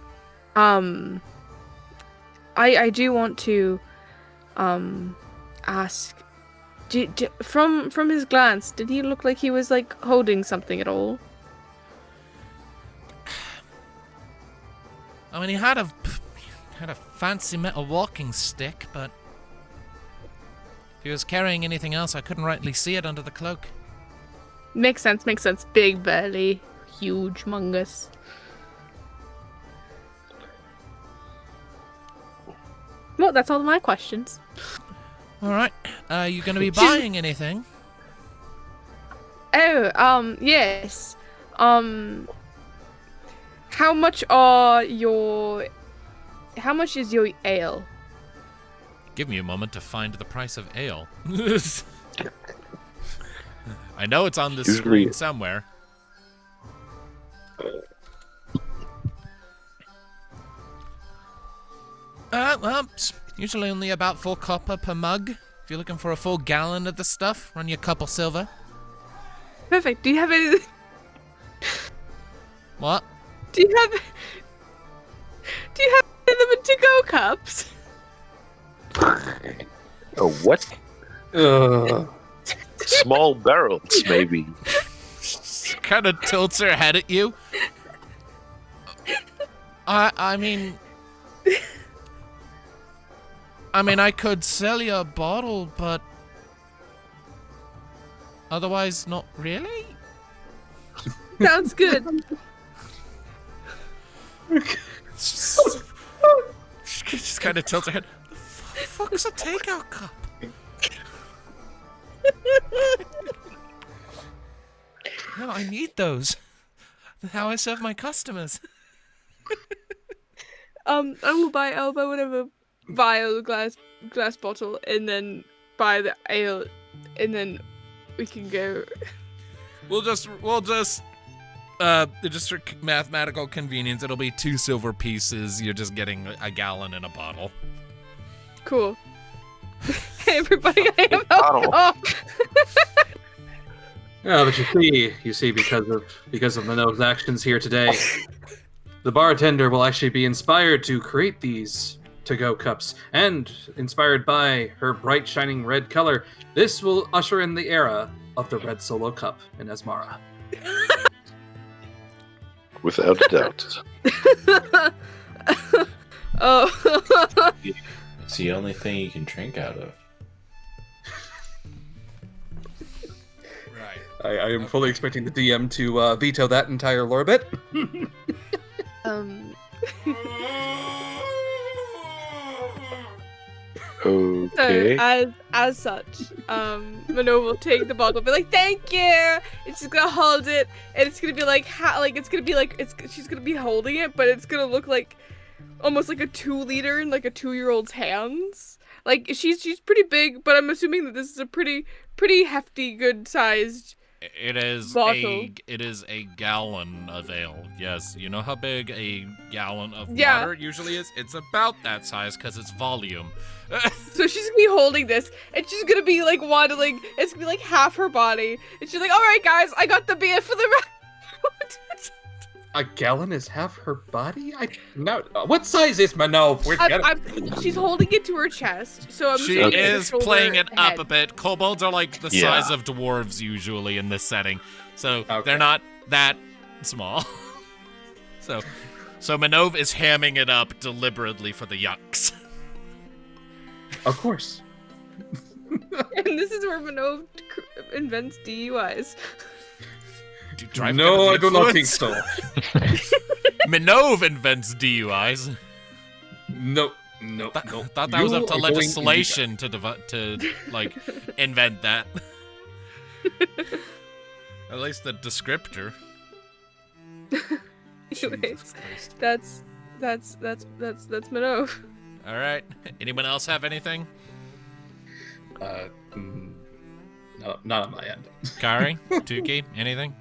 I do want to, ask, from his glance, did he look like he was, like, holding something at all? I mean, he had a fancy metal walking stick, but if he was carrying anything else, I couldn't rightly see it under the cloak. Makes sense. Big belly, huge mungus. Well, that's all my questions. Alright, you gonna be buying anything? Oh, yes. How much is your ale? Give me a moment to find the price of ale. I know it's on the screen somewhere. Well, it's usually only about 4 copper per mug. If you're looking for a full gallon of the stuff, run you a couple silver. Perfect. Do you have any... What? Do you have them in to-go cups? Oh, what? Small barrels, maybe. Kind of tilts her head at you. I mean, I could sell you a bottle, but otherwise, not really. Sounds good. She just kind of tilts her head. The fuck's a takeout cup? No, I need those. How I serve my customers. I'll buy whatever vial, glass bottle, and then buy the ale, and then we can go. We'll just for mathematical convenience, it'll be 2 silver pieces. You're just getting a gallon in a bottle. Cool. Hey everybody, I have alcohol. Yeah, but you see, because of Minnove's actions here today, the bartender will actually be inspired to create these to-go cups, and inspired by her bright, shining red color, this will usher in the era of the red solo cup in Asmara. Without a doubt. Oh. It's the only thing you can drink out of. Right. I am fully expecting the DM to veto that entire lore bit. Okay. So, as such, Minnove will take the bottle, be like, "Thank you," and she's gonna hold it, and it's gonna be like, she's gonna be holding it, but it's gonna look like almost like a 2-liter in like a 2-year-old's hands. Like she's pretty big, but I'm assuming that this is a pretty hefty, good-sized bottle. It is a gallon of ale. Yes, you know how big a gallon of water usually is? It's about that size because it's volume. So she's gonna be holding this, and she's gonna be like waddling. It's gonna be like half her body, and she's like, "All right, guys, I got the beer for the round." A gallon is half her body? What size is Minnove? She's holding it to her chest, so I'm She is playing it up a bit. Kobolds are like the size of dwarves usually in this setting, so they're not that small. So Minnove is hamming it up deliberately for the yucks. Of course. And this is where Minnove invents DUIs. No, I do not think so. Minnove invents DUIs. No. Thought that was up to legislation to like invent that. At least the descriptor. Anyways, that's Minnove. All right. Anyone else have anything? No, not on my end. Kari, Tuki, anything?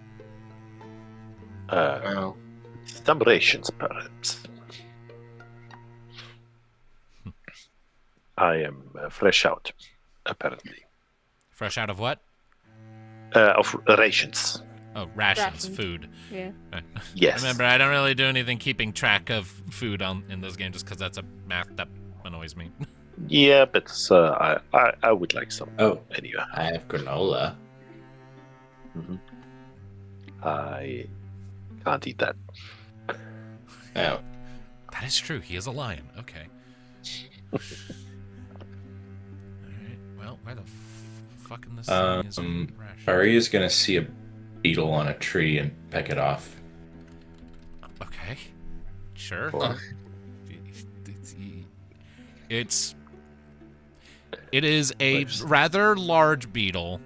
Some rations, perhaps. I am fresh out, apparently. Fresh out of what? Of rations. Oh, rations. Food. Yeah. Yes. Remember, I don't really do anything keeping track of food in this game just because that's a math that annoys me. Yeah, but I would like some. Oh, anyway. I have granola. Mm-hmm. I can't eat that. Oh. That is true. He is a lion. Okay. All right. Well, where the fuck in this thing is ration? Kari is gonna see a beetle on a tree and peck it off. Okay. Sure. It is a rather large beetle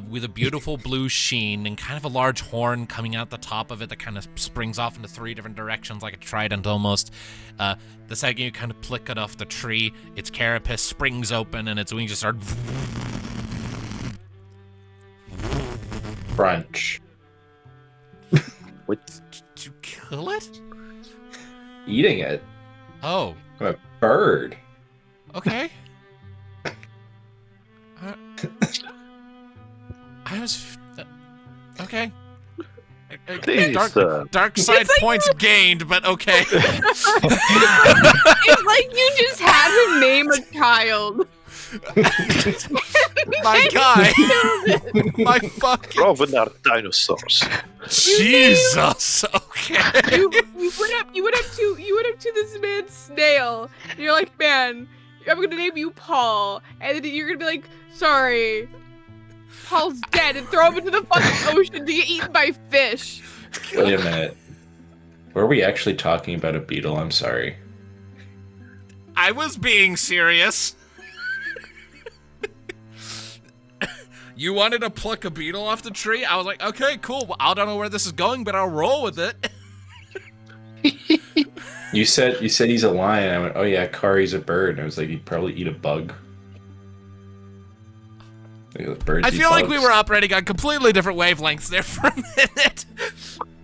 with a beautiful blue sheen and kind of a large horn coming out the top of it that kind of springs off into 3 different directions like a trident almost. The second you kind of pluck it off the tree, its carapace springs open and its wings just start... Crunch. What? Did you kill it? Eating it. Oh. I'm a bird. Okay. I was... okay. Please, dark side points gained, but okay. It's like you just had to name a child. My guy. My fucking... Provenor dinosaurs. Jesus. Okay. You went up to this man's snail. And you're like, man, I'm gonna name you Paul, and then you're gonna be like, sorry, Paul's dead, and throw him into the fucking ocean to get eaten by fish. Wait a minute. Were we actually talking about a beetle? I'm sorry. I was being serious. You wanted to pluck a beetle off the tree? I was like, okay, cool. Well, I don't know where this is going, but I'll roll with it. You said he's a lion. I went, oh yeah, Kari's a bird. And I was like, he'd probably eat a bug. Birds I eat feel like we bugs. were operating on completely different wavelengths there for a minute.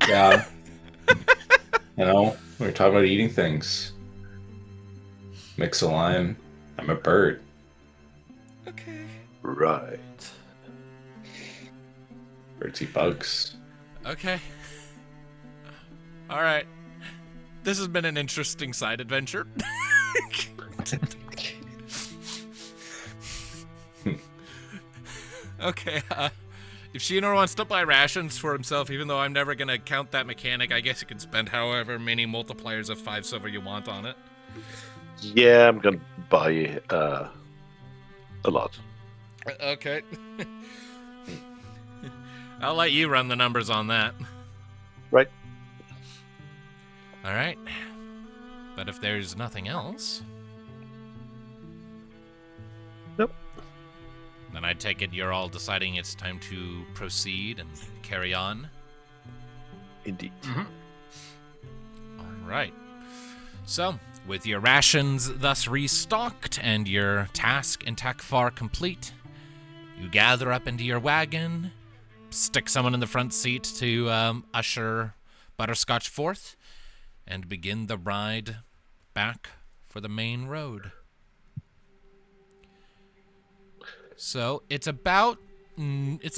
Yeah. You know, we were talking about eating things. Mix a lion. I'm a bird. Okay. Right. Birds eat bugs. Okay. All right. This has been an interesting side adventure. Okay, if Shienor wants to buy rations for himself, even though I'm never going to count that mechanic, I guess you can spend however many multipliers of 5 silver you want on it. Yeah, I'm gonna buy a lot. Okay. I'll let you run the numbers on that. Right. All right. But if there's nothing else... Nope. Then I take it you're all deciding it's time to proceed and carry on? Indeed. Mm-hmm. All right. So, with your rations thus restocked and your task in Takfar complete, you gather up into your wagon, stick someone in the front seat to usher Butterscotch forth, and begin the ride back for the main road. So, it's a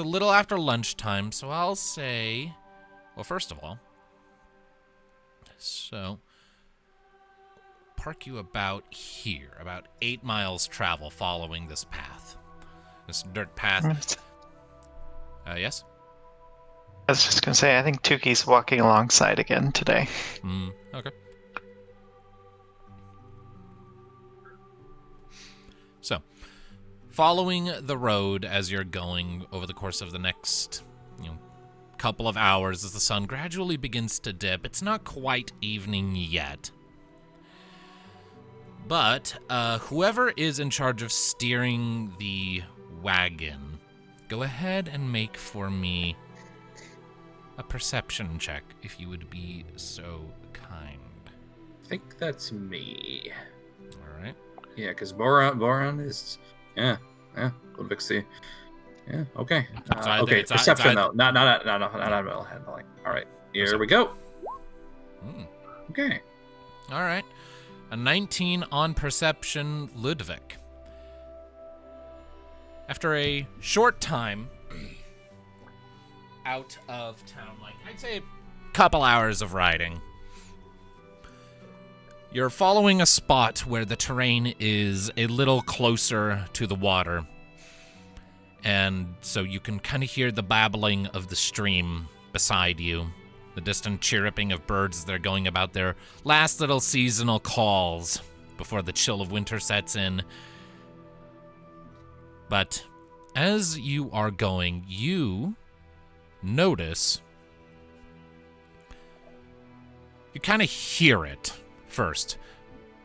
little after lunchtime, so I'll say, well, first of all, so park you about here, about 8 miles travel following this path. This dirt path. Yes? I was just going to say, I think Tuki's walking alongside again today. Okay. So, following the road as you're going over the course of the next, couple of hours as the sun gradually begins to dip. It's not quite evening yet. But whoever is in charge of steering the wagon, go ahead and make for me a perception check, if you would be so kind. I think that's me. All right. Yeah, because Boron is... Yeah, Ludviek see. Yeah, okay. Okay, perception though. Not handling. All right, here we go. Okay. All right. A 19 on perception, Ludviek. After a short time out of town, like I'd say a couple hours of riding, you're following a spot where the terrain is a little closer to the water. And so you can kind of hear the babbling of the stream beside you, the distant chirruping of birds that are going about their last little seasonal calls before the chill of winter sets in. But as you are going, you notice, you kind of hear it first.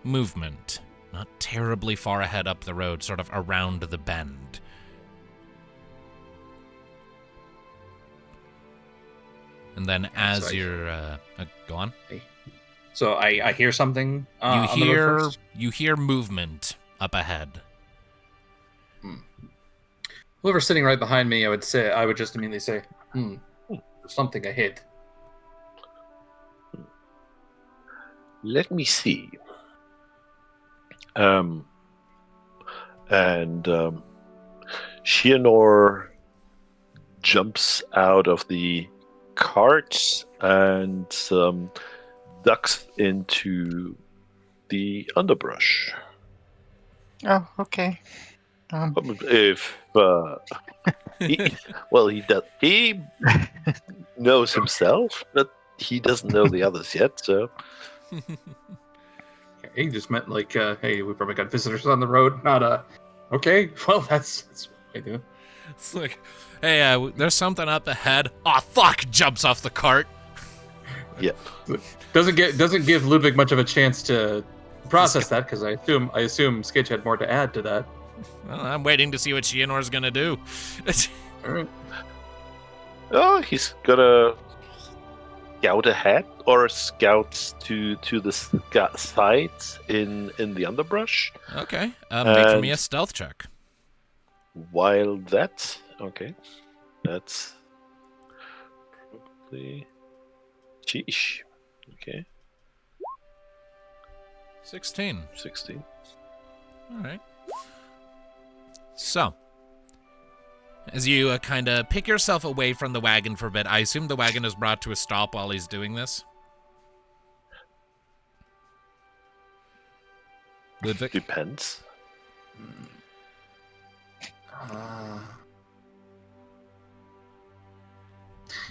Movement, not terribly far ahead up the road, sort of around the bend. And then as you're... go on. So I hear something You hear movement up ahead. Whoever's sitting right behind me, I would just immediately say, there's something ahead. Let me see. And Shianor jumps out of the cart and ducks into the underbrush. Oh, okay. If he knows himself, but he doesn't know the others yet. So he just meant like, hey, we probably got visitors on the road. Not okay. Well, that's what I do. It's like, hey, there's something up ahead. Oh fuck! Jumps off the cart. Yeah. Doesn't give Ludviek much of a chance to process that, because I assume Skitch had more to add to that. Well, I'm waiting to see what Shianor's gonna do. All right. Oh, he's gonna scout ahead or scout to the sides in the underbrush. Okay. Make me a stealth check. While that's okay, that's probably sheesh. Okay. 16. 16. All right. So, as you kind of pick yourself away from the wagon for a bit, I assume the wagon is brought to a stop while he's doing this? Ludviek? Depends.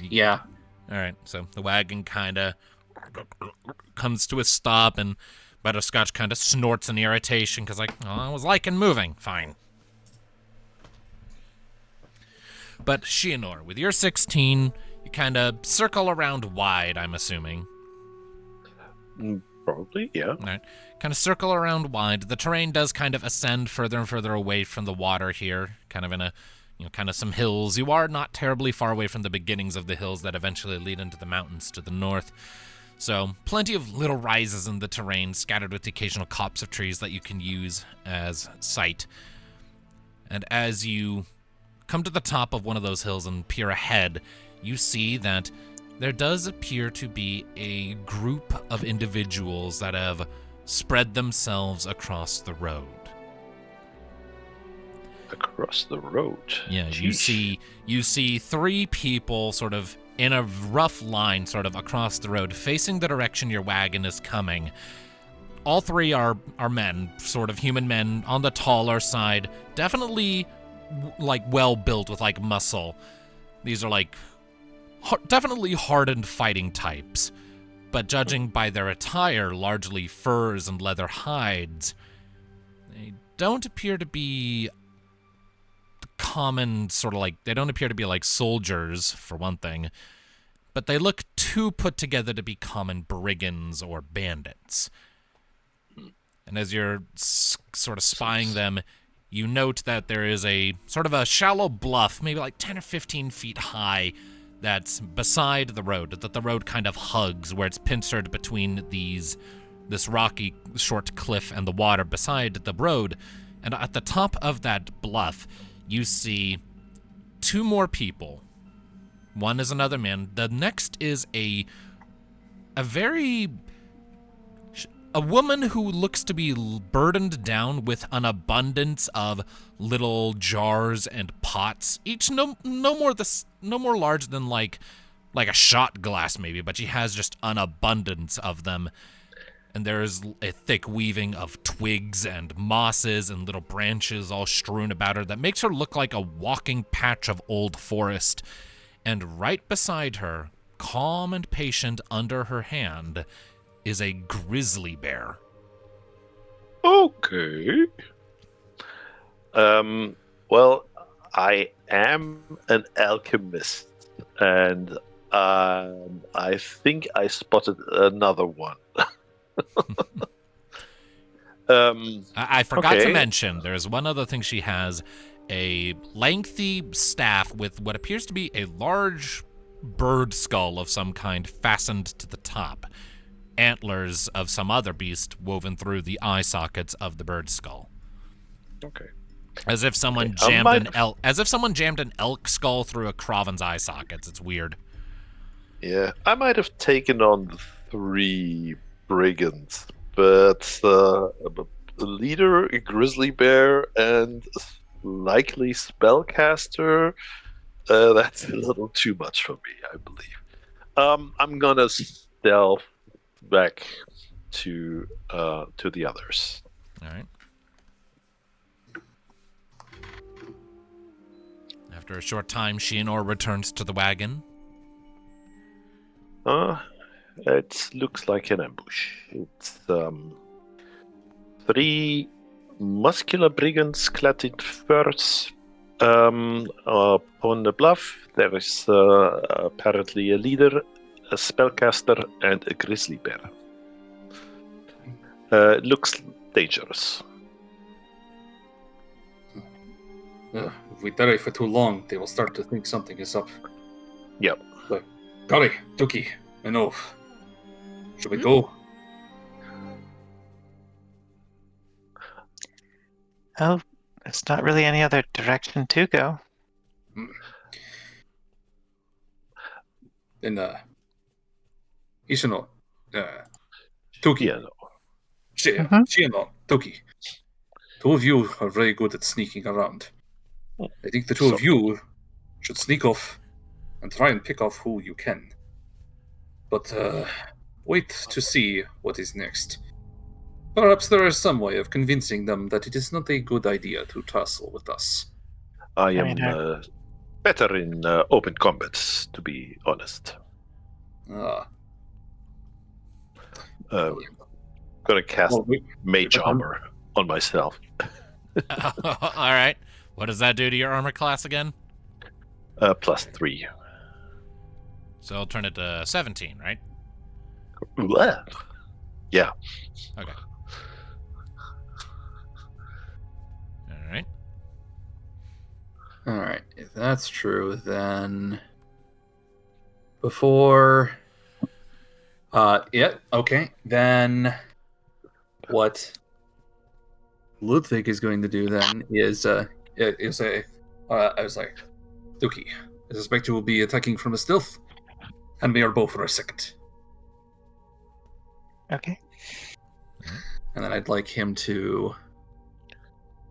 Yeah. All right, so the wagon kind of comes to a stop, and Butterscotch kind of snorts in irritation because, I was liking moving. Fine. But Shianor, with your 16, you kind of circle around wide, I'm assuming. Probably, yeah. All right. Kind of circle around wide. The terrain does kind of ascend further and further away from the water here, kind of in a, kind of some hills. You are not terribly far away from the beginnings of the hills that eventually lead into the mountains to the north. So plenty of little rises in the terrain, scattered with the occasional copse of trees that you can use as sight. And as you come to the top of one of those hills and peer ahead, you see that there does appear to be a group of individuals that have spread themselves across the road. Across the road? Yeah, Jeez. you see 3 people sort of in a rough line sort of across the road, facing the direction your wagon is coming. All 3 are men, sort of human men, on the taller side, definitely like well built with like muscle. These are like definitely hardened fighting types, but judging by their attire, largely furs and leather hides, they don't appear to be common sort of like, they don't appear to be like soldiers, for one thing, but they look too put together to be common brigands or bandits. And as you're sort of spying them, you note that there is a sort of a shallow bluff, maybe like 10 or 15 feet high, that's beside the road, that the road kind of hugs, where it's pincered between this rocky short cliff and the water beside the road. And at the top of that bluff, you see 2 more people. One is another man. The next is a woman who looks to be burdened down with an abundance of little jars and pots, each no more large than like a shot glass maybe, but she has just an abundance of them. And there is a thick weaving of twigs and mosses and little branches all strewn about her that makes her look like a walking patch of old forest. And right beside her, calm and patient under her hand, is a grizzly bear. Okay. Well, I am an alchemist, and I think I spotted another one. I forgot to mention, there's one other thing she has. A lengthy staff with what appears to be a large bird skull of some kind fastened to the top. Antlers of some other beast woven through the eye sockets of the bird skull. Okay. As if someone jammed an elk skull through a Kraven's eye sockets. It's weird. Yeah, I might have taken on the 3 brigands, but a leader, a grizzly bear, and likely spellcaster, that's a little too much for me, I believe. I'm gonna stealth back to the others. All right. After a short time, Shianor returns to the wagon. It looks like an ambush. It's 3 muscular brigands clad in furs. Upon the bluff, there is apparently a leader, a spellcaster, and a grizzly bear. It looks dangerous. If we tarry for too long, they will start to think something is up. Yep. Kari, Tuki, Minnove. Should we go? Oh, there's not really any other direction to go. Then, Ishino, Tuki, Shiano, Tuki. 2 of you are very good at sneaking around. I think the 2 of you should sneak off and try and pick off who you can. But wait to see what is next. Perhaps there is some way of convincing them that it is not a good idea to tussle with us. I am better in open combat, to be honest. Gonna cast Mage Armor on myself. All right. What does that do to your armor class again? +3. So I'll turn it to 17, right? Yeah. Okay. All right. If that's true, then before Yeah, okay. Then what Ludviek is going to do then is I was like, Tuki, I suspect you will be attacking from a stealth. Hand me your bow for a second. Okay. And then I'd like him to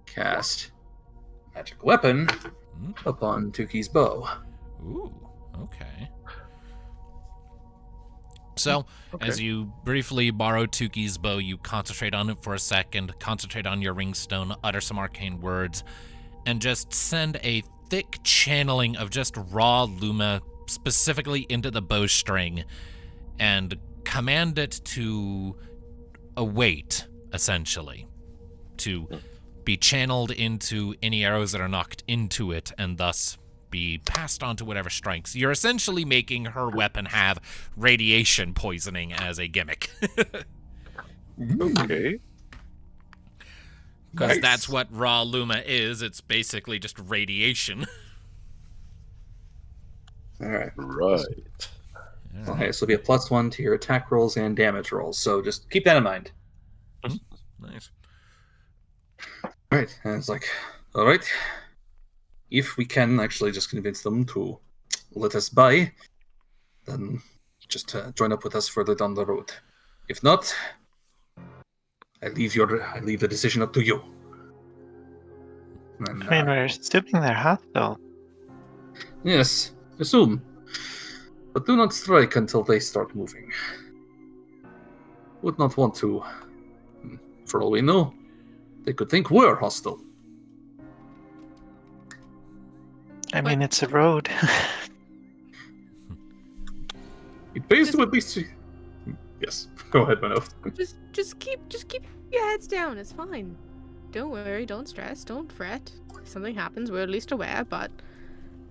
cast magic weapon upon Tuki's bow. Ooh, okay. So, as you briefly borrow Tuki's bow, you concentrate on it for a second, concentrate on your ringstone, utter some arcane words, and just send a thick channeling of just raw luma specifically into the bowstring, and command it to await, essentially, to be channeled into any arrows that are knocked into it, and thus be passed on to whatever strikes. You're essentially making her weapon have radiation poisoning as a gimmick. Okay. Because that's what raw luma is. It's basically just radiation. All right. Right. Okay, so it'll be a +1 to your attack rolls and damage rolls. So just keep that in mind. Nice. All right, and it's like, all right. If we can actually just convince them to let us by, then just join up with us further down the road. If not, I leave the decision up to you. And, I mean, we're assuming they're hostile. yes, assume. But do not strike until they start moving. Would not want to. For all we know, they could think we're hostile. I mean, it's a road. It pays to at least. Yes, go ahead, Minnove. Just keep your heads down. It's fine. Don't worry. Don't stress. Don't fret. If something happens, we're at least aware. But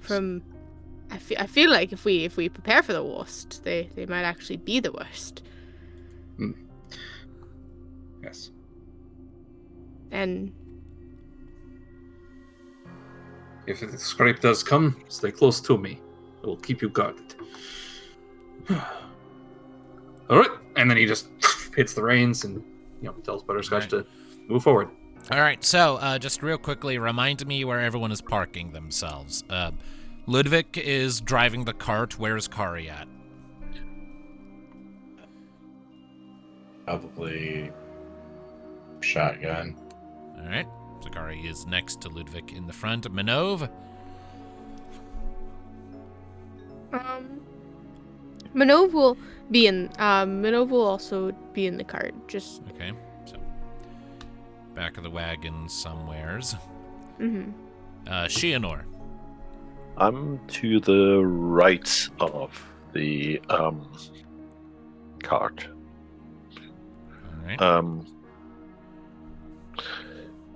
I feel like if we prepare for the worst, they might actually be the worst. Yes. And if the scrape does come, stay close to me. I will keep you guarded. All right, and then he just hits the reins and tells Butterscotch to move forward. All right, so just real quickly, remind me where everyone is parking themselves. Ludviek is driving the cart. Where is Kari at? Probably shotgun. All right, so Kari is next to Ludviek in the front. Minnove? Minnove will be in. Minnove will also be in the cart. Just okay. So back of the wagon somewheres. Shianor. I'm to the right of the cart. All right.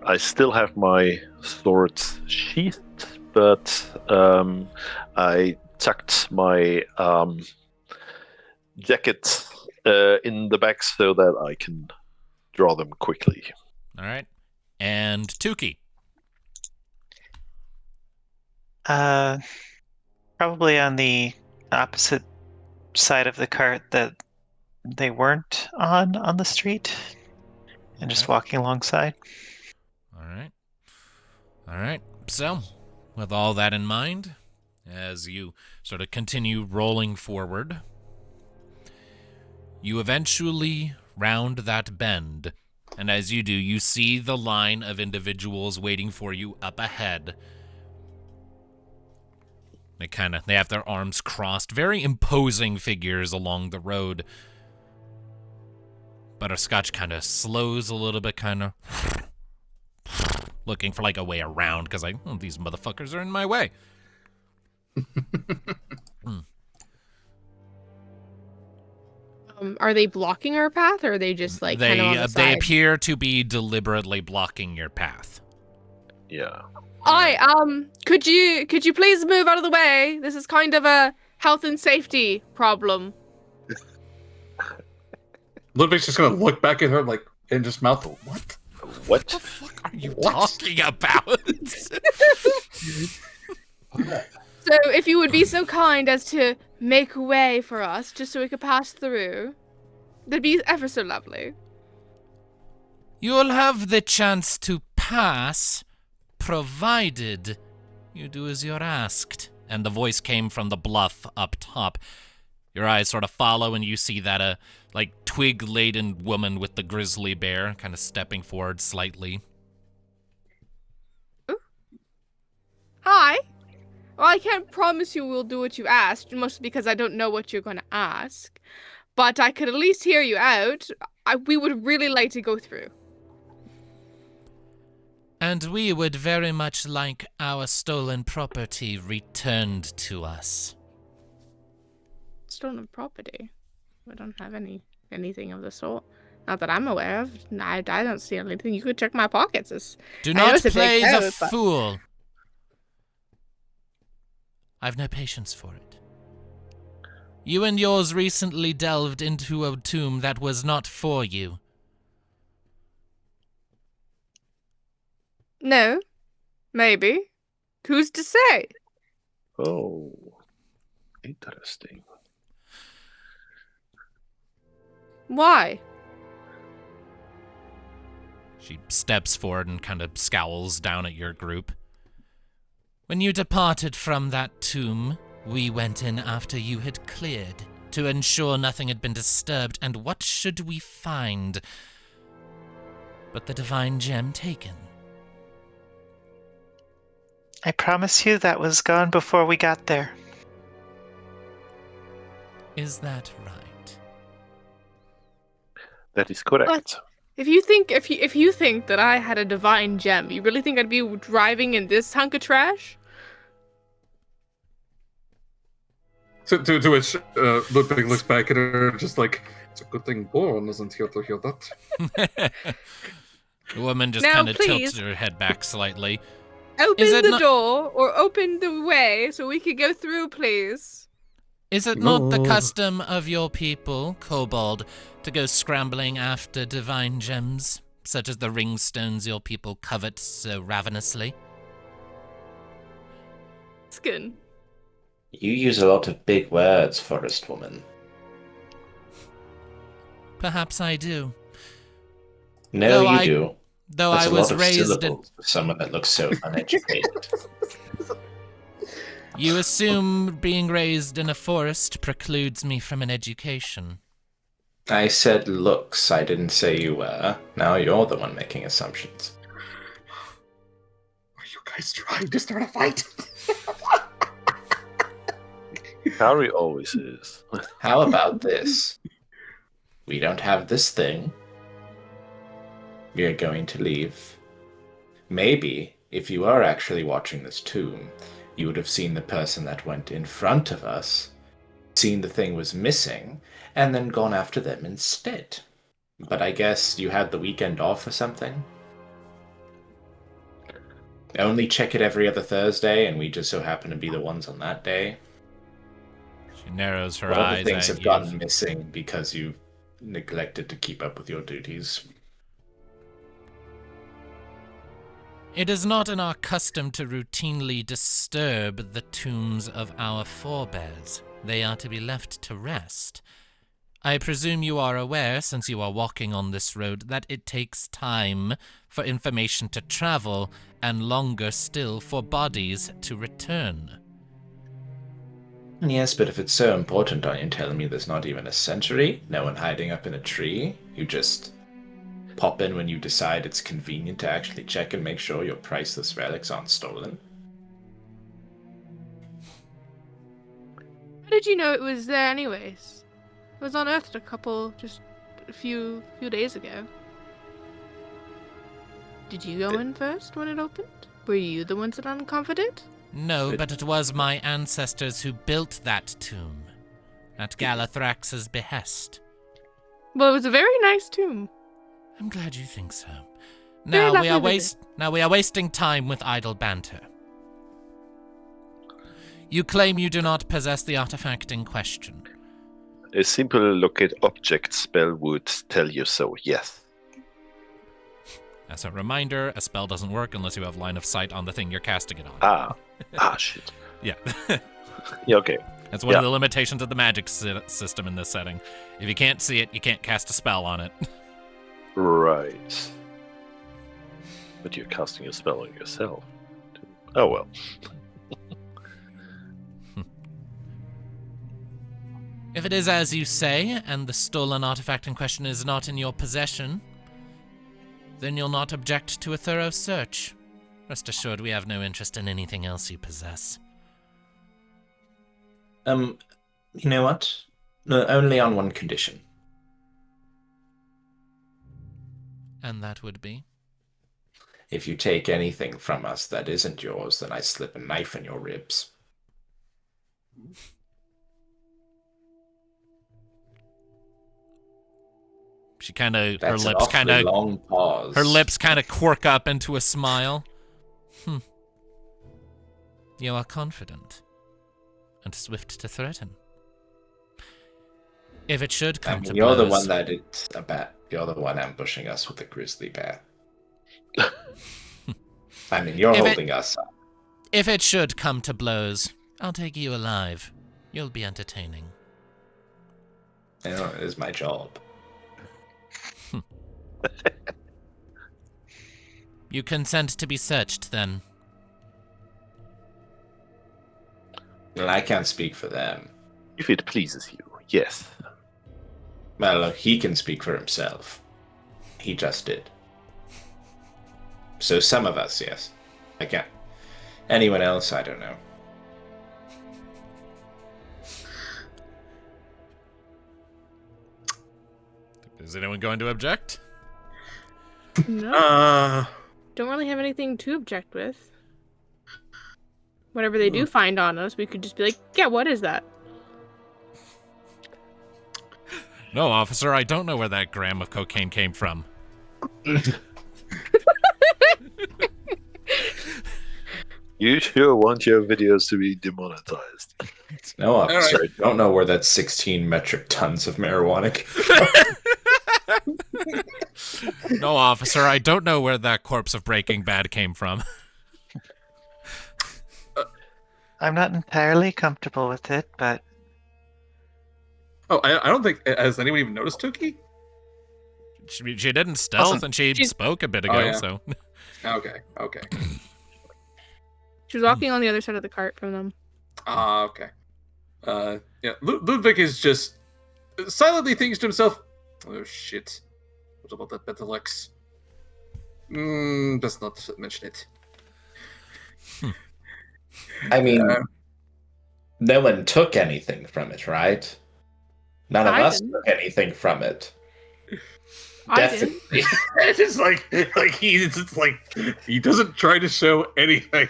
I still have my sword sheathed, but I tucked my jacket in the back so that I can draw them quickly. All right. And Tuki. Probably on the opposite side of the cart that they weren't on the street, and just walking alongside. All right. So, with all that in mind, as you sort of continue rolling forward, you eventually round that bend, and as you do, you see the line of individuals waiting for you up ahead. They have their arms crossed, very imposing figures along the road. Butterscotch kind of slows a little bit, kind of looking for like a way around, because these motherfuckers are in my way. Are they blocking our path, or are they just like kind of on the side? They appear to be deliberately blocking your path. Yeah. Could you please move out of the way? This is kind of a health and safety problem. Ludwig's just gonna look back at her and just mouth, what? What the fuck are you talking about? So if you would be so kind as to make way for us, just so we could pass through. That'd be ever so lovely. You'll have the chance to pass, provided you do as you're asked. And the voice came from the bluff up top. Your eyes sort of follow, and you see that twig-laden woman with the grizzly bear kind of stepping forward slightly. Ooh. Hi. Well, I can't promise you we'll do what you asked, mostly because I don't know what you're going to ask. But I could at least hear you out. We would really like to go through. And we would very much like our stolen property returned to us. Stolen property? We don't have anything of the sort. Not that I'm aware of. I don't see anything. You could check my pockets. Do not play the fool. I've no patience for it. You and yours recently delved into a tomb that was not for you. No. Maybe. Who's to say? Oh. Interesting. Why? She steps forward and kind of scowls down at your group. When you departed from that tomb, we went in after you had cleared, to ensure nothing had been disturbed, and what should we find but the divine gem taken? I promise you that was gone before we got there. Is that right? That is correct. But if you think that I had a divine gem, you really think I'd be driving in this hunk of trash? To which Ludviek looks back at her, just like, it's a good thing Boron isn't here to hear that. The woman just kind of tilts her head back slightly. Open the door, or open the way, so we could go through, please. Is it not the custom of your people, kobold, to go scrambling after divine gems, such as the ring stones your people covet so ravenously? Skin. You use a lot of big words, forest woman. Perhaps I do. No, you do. Though That's I was raised in for someone that looks so uneducated. You assume being raised in a forest precludes me from an education. I said looks, I didn't say you were. Now you're the one making assumptions. Are you guys trying to start a fight? Kari always is. How about this? We don't have this thing. We are going to leave. Maybe, if you are actually watching this tomb, you would have seen the person that went in front of us, seen the thing was missing, and then gone after them instead. But I guess you had the weekend off or something? Only check it every other Thursday, and we just so happen to be the ones on that day. She narrows her What eyes. other things have gotten missing because you neglected to keep up with your duties? It is not in our custom to routinely disturb the tombs of our forebears. They are to be left to rest. I presume you are aware, since you are walking on this road, that it takes time for information to travel, and longer still for bodies to return. Yes, but if it's so important, aren't you telling me there's not even a sentry? No one hiding up in a tree? You just pop in when you decide it's convenient to actually check and make sure your priceless relics aren't stolen? How did you know it was there anyways? It was unearthed just a few days ago. Did you go in first when it opened? Were you the ones that uncovered it? No, but it was my ancestors who built that tomb, at Galathrax's behest. Well, it was a very nice tomb. I'm glad you think so. Now we are wasting time with idle banter. You claim you do not possess the artifact in question. A simple locate object spell would tell you so, yes. As a reminder, a spell doesn't work unless you have line of sight on the thing you're casting it on. Ah, shit. Yeah. Yeah, okay. That's one of the limitations of the magic system in this setting. If you can't see it, you can't cast a spell on it. Right. But you're casting a spell on yourself. Oh well. If it is as you say, and the stolen artifact in question is not in your possession, then you'll not object to a thorough search. Rest assured, we have no interest in anything else you possess. You know what? No, only on one condition. And that would be? If you take anything from us that isn't yours, then I slip a knife in your ribs. She kind of, her lips kind of, long pause. Her lips kind of quirk up into a smile. You are confident and swift to threaten. If it should come to you're blows, the one that it's about. You're the one ambushing us with a grizzly bear. I mean, you're holding us up. If it should come to blows, I'll take you alive. You'll be entertaining. You know, it is my job. You consent to be searched, then? Well, I can't speak for them. If it pleases you, yes. Well, he can speak for himself. He just did. So some of us, yes. I can't. Anyone else, I don't know. Is anyone going to object? No. Don't really have anything to object with. Whatever they do find on us, we could just be like, yeah, what is that? No, officer, I don't know where that gram of cocaine came from. You sure want your videos to be demonetized. No, officer, I don't know where that 16 metric tons of marijuana came from. No, officer, I don't know where that corpse of Breaking Bad came from. I'm not entirely comfortable with it, but... Oh, I don't think... Has anyone even noticed Tuki? She didn't stealth, and she spoke a bit ago, so... Okay. She was walking on the other side of the cart from them. Okay. Yeah, Ludviek is just silently thinks to himself, oh shit, what about that Betalex? Let's not mention it. I mean, no one took anything from it, right? None of us took anything from it. Definitely. It's just like he doesn't try to show anything.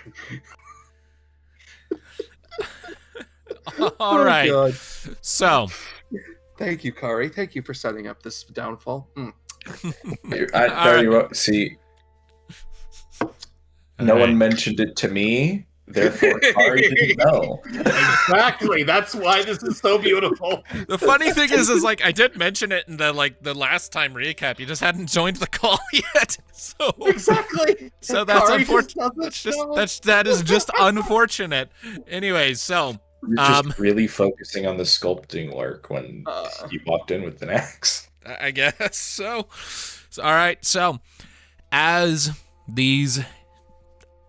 All right. God. So, thank you, Kari. Thank you for setting up this downfall. See, no one mentioned it to me. Therefore, Kari didn't know. Exactly. That's why this is so beautiful. The funny thing is like I did mention it in the last time recap. You just hadn't joined the call yet. So exactly. So that's unfortunate. That is just unfortunate. Anyways, so you're just really focusing on the sculpting work when you walked in with an axe. I guess so. All right. So as these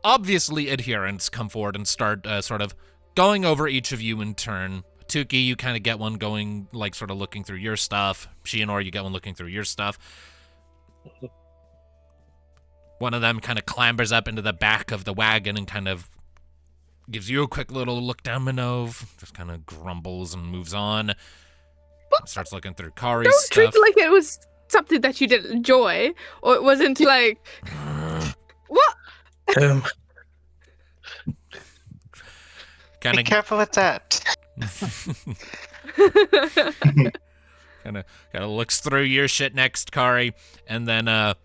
obviously adherents come forward and start sort of going over each of you in turn. Tuki, you kind of get one going, like sort of looking through your stuff. Shianor, you get one looking through your stuff. One of them kind of clambers up into the back of the wagon and kind of gives you a quick little look down, Minnove. Just kind of grumbles and moves on. Starts looking through Kari's stuff. Don't treat it like it was something that you didn't enjoy, or it wasn't like... What? Be careful with that. kind of looks through your shit next, Kari, and then I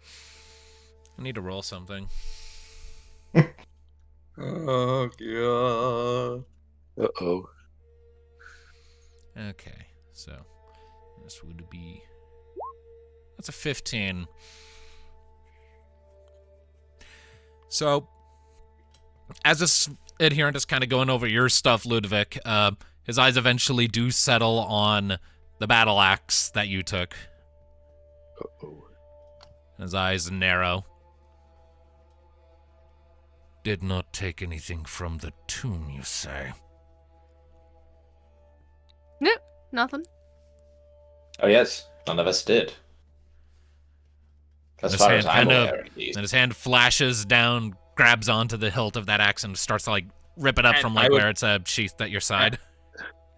need to roll something. Oh god. Uh-oh. Okay, so this would be... That's a 15. So, as this adherent is kind of going over your stuff, Ludviek, His eyes eventually do settle on the battle axe that you took. Uh-oh. His eyes narrow. Did not take anything from the tomb, you say? No, nothing. Oh yes, none of us did. As far as I'm aware, at least. And his hand flashes down, grabs onto the hilt of that axe, and starts to rip it up from where it's sheathed at your side.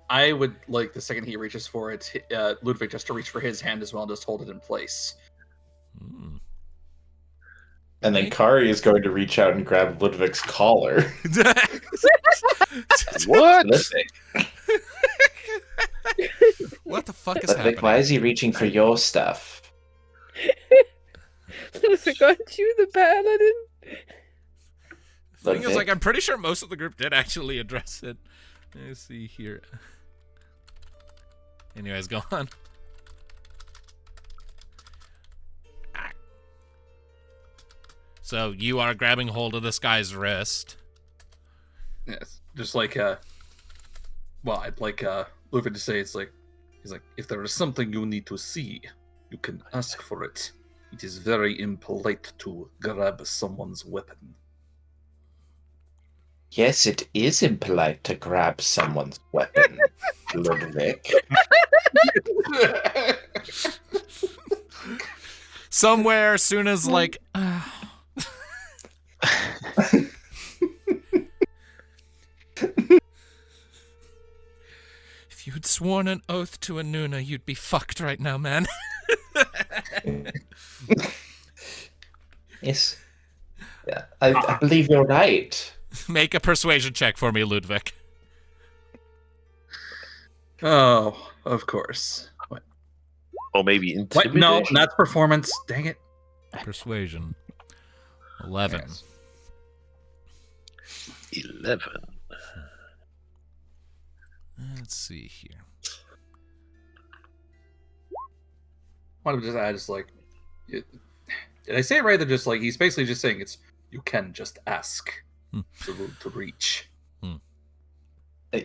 I would like the second he reaches for it, Ludviek just to reach for his hand as well and just hold it in place. And then Kari is going to reach out and grab Ludvik's collar. What? What the fuck is happening? Why is he reaching for your stuff? Aren't you the paladin? The thing is, I'm pretty sure most of the group did actually address it. Let's see here. Anyways, go on. So you are grabbing hold of this guy's wrist. Yes, just like I'd like Ludviek to say he's like, if there is something you need to see, you can ask for it. It is very impolite to grab someone's weapon. Yes, it is impolite to grab someone's weapon, Ludviek. Somewhere, soon as if you'd sworn an oath to Anuna, you'd be fucked right now, man. Yes. Yeah, I believe you're right. Make a persuasion check for me, Ludviek. Oh, of course. What? Or maybe intimidation. No, not performance. Dang it. Persuasion. 11. Yes. 11. Let's see here. Why don't I just did I say it right? That just he's basically just saying you can just ask to reach.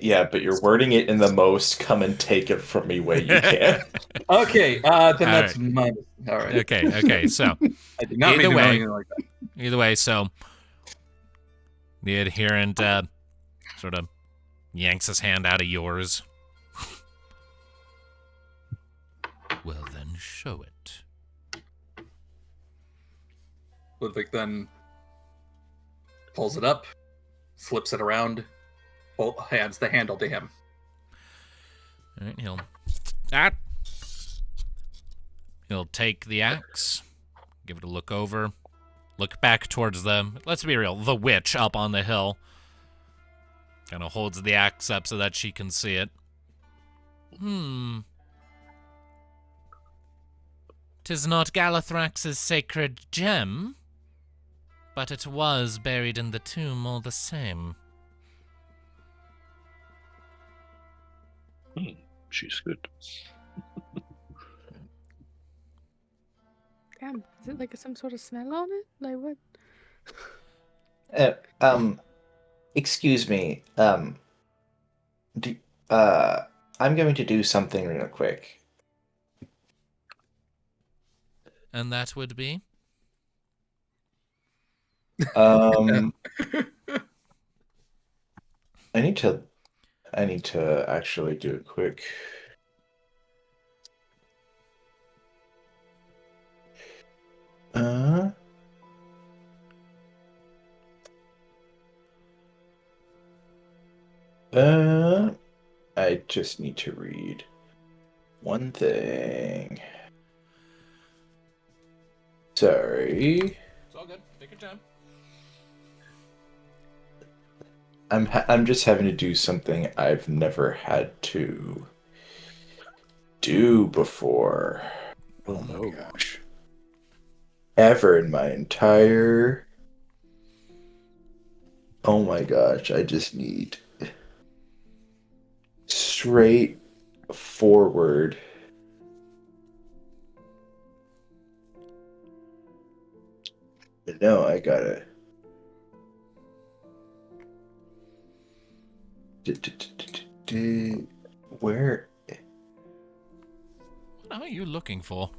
Yeah, but you're wording it in the most come and take it from me way you can. Okay, then that's my. All right. Okay. So I did not mean to do anything like that. Either way, so the adherent sort of yanks his hand out of yours. Well, then show it. Ludviek then pulls it up, flips it around, hands the handle to him. All right, he'll take the axe, give it a look over, look back towards them. Let's be real, the witch up on the hill. Kind of holds the axe up so that she can see it. 'Tis not Galathrax's sacred gem, but it was buried in the tomb all the same. She's good. Damn, is it some sort of smell on it? What? Excuse me. I'm going to do something real quick. And that would be? I need to actually do it quick. I just need to read one thing. Sorry. It's all good. Take your time. I'm just having to do something I've never had to do before. Oh my gosh. Ever in my entire... Oh my gosh, I just need straight forward. But no, I gotta... Where? What are you looking for?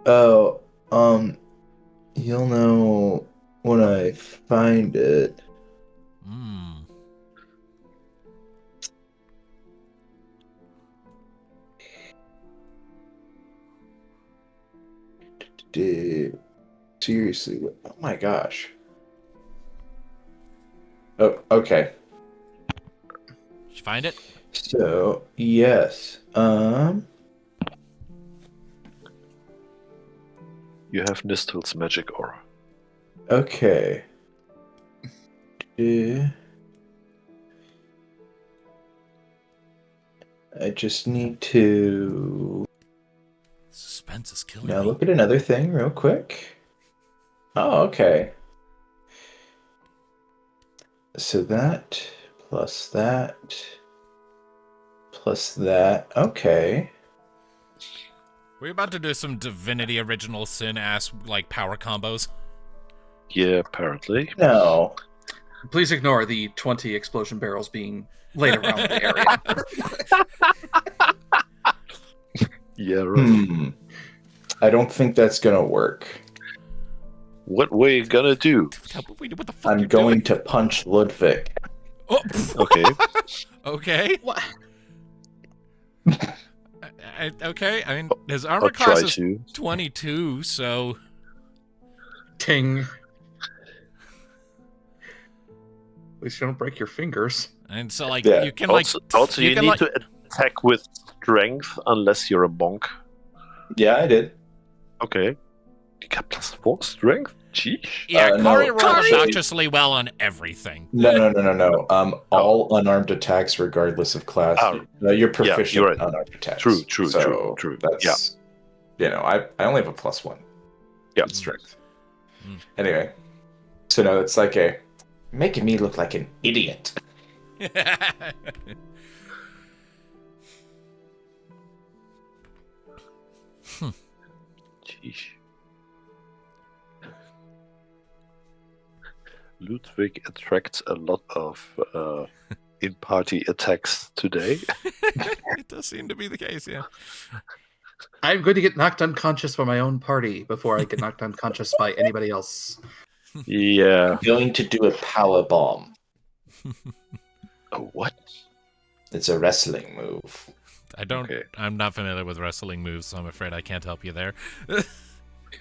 Oh, you'll know when I find it. Seriously, oh my gosh. Oh, okay. Did you find it? So, yes. You have Nistel's magic aura. Okay. I just need to Suspense is killing now me. look at another thing real quick. Oh, okay. So that plus that plus that. Okay. We're about to do some Divinity Original Sin ass like power combos. Yeah, apparently. No. Please ignore the 20 explosion barrels being laid around the area. Yeah, right. I don't think that's gonna work. What were you gonna do? What the fuck I'm going to punch Ludviek. Oh. Okay. Okay. What? Okay. I mean, his armor I'll class try is to. 22, so Ting. At least you don't break your fingers. and so like Yeah. you can like Also, you can, need like, to attack with strength unless you're a monk. Yeah, I did. Okay. You got +4 strength? Jeez. yeah, no, Kari rolled Kari- obnoxiously well on everything. No. All unarmed attacks, regardless of class. You're proficient you're right. in unarmed attacks. True. So True. That's, I only have a +1. Yeah. Strength. Anyway, so no, it's like making me look like an idiot. Jeez. Ludviek attracts a lot of in-party attacks today. It does seem to be the case, yeah. I'm going to get knocked unconscious by my own party before I get knocked unconscious by anybody else. Yeah. I'm going to do a power bomb. A what? It's a wrestling move. I'm not familiar with wrestling moves, so I'm afraid I can't help you there.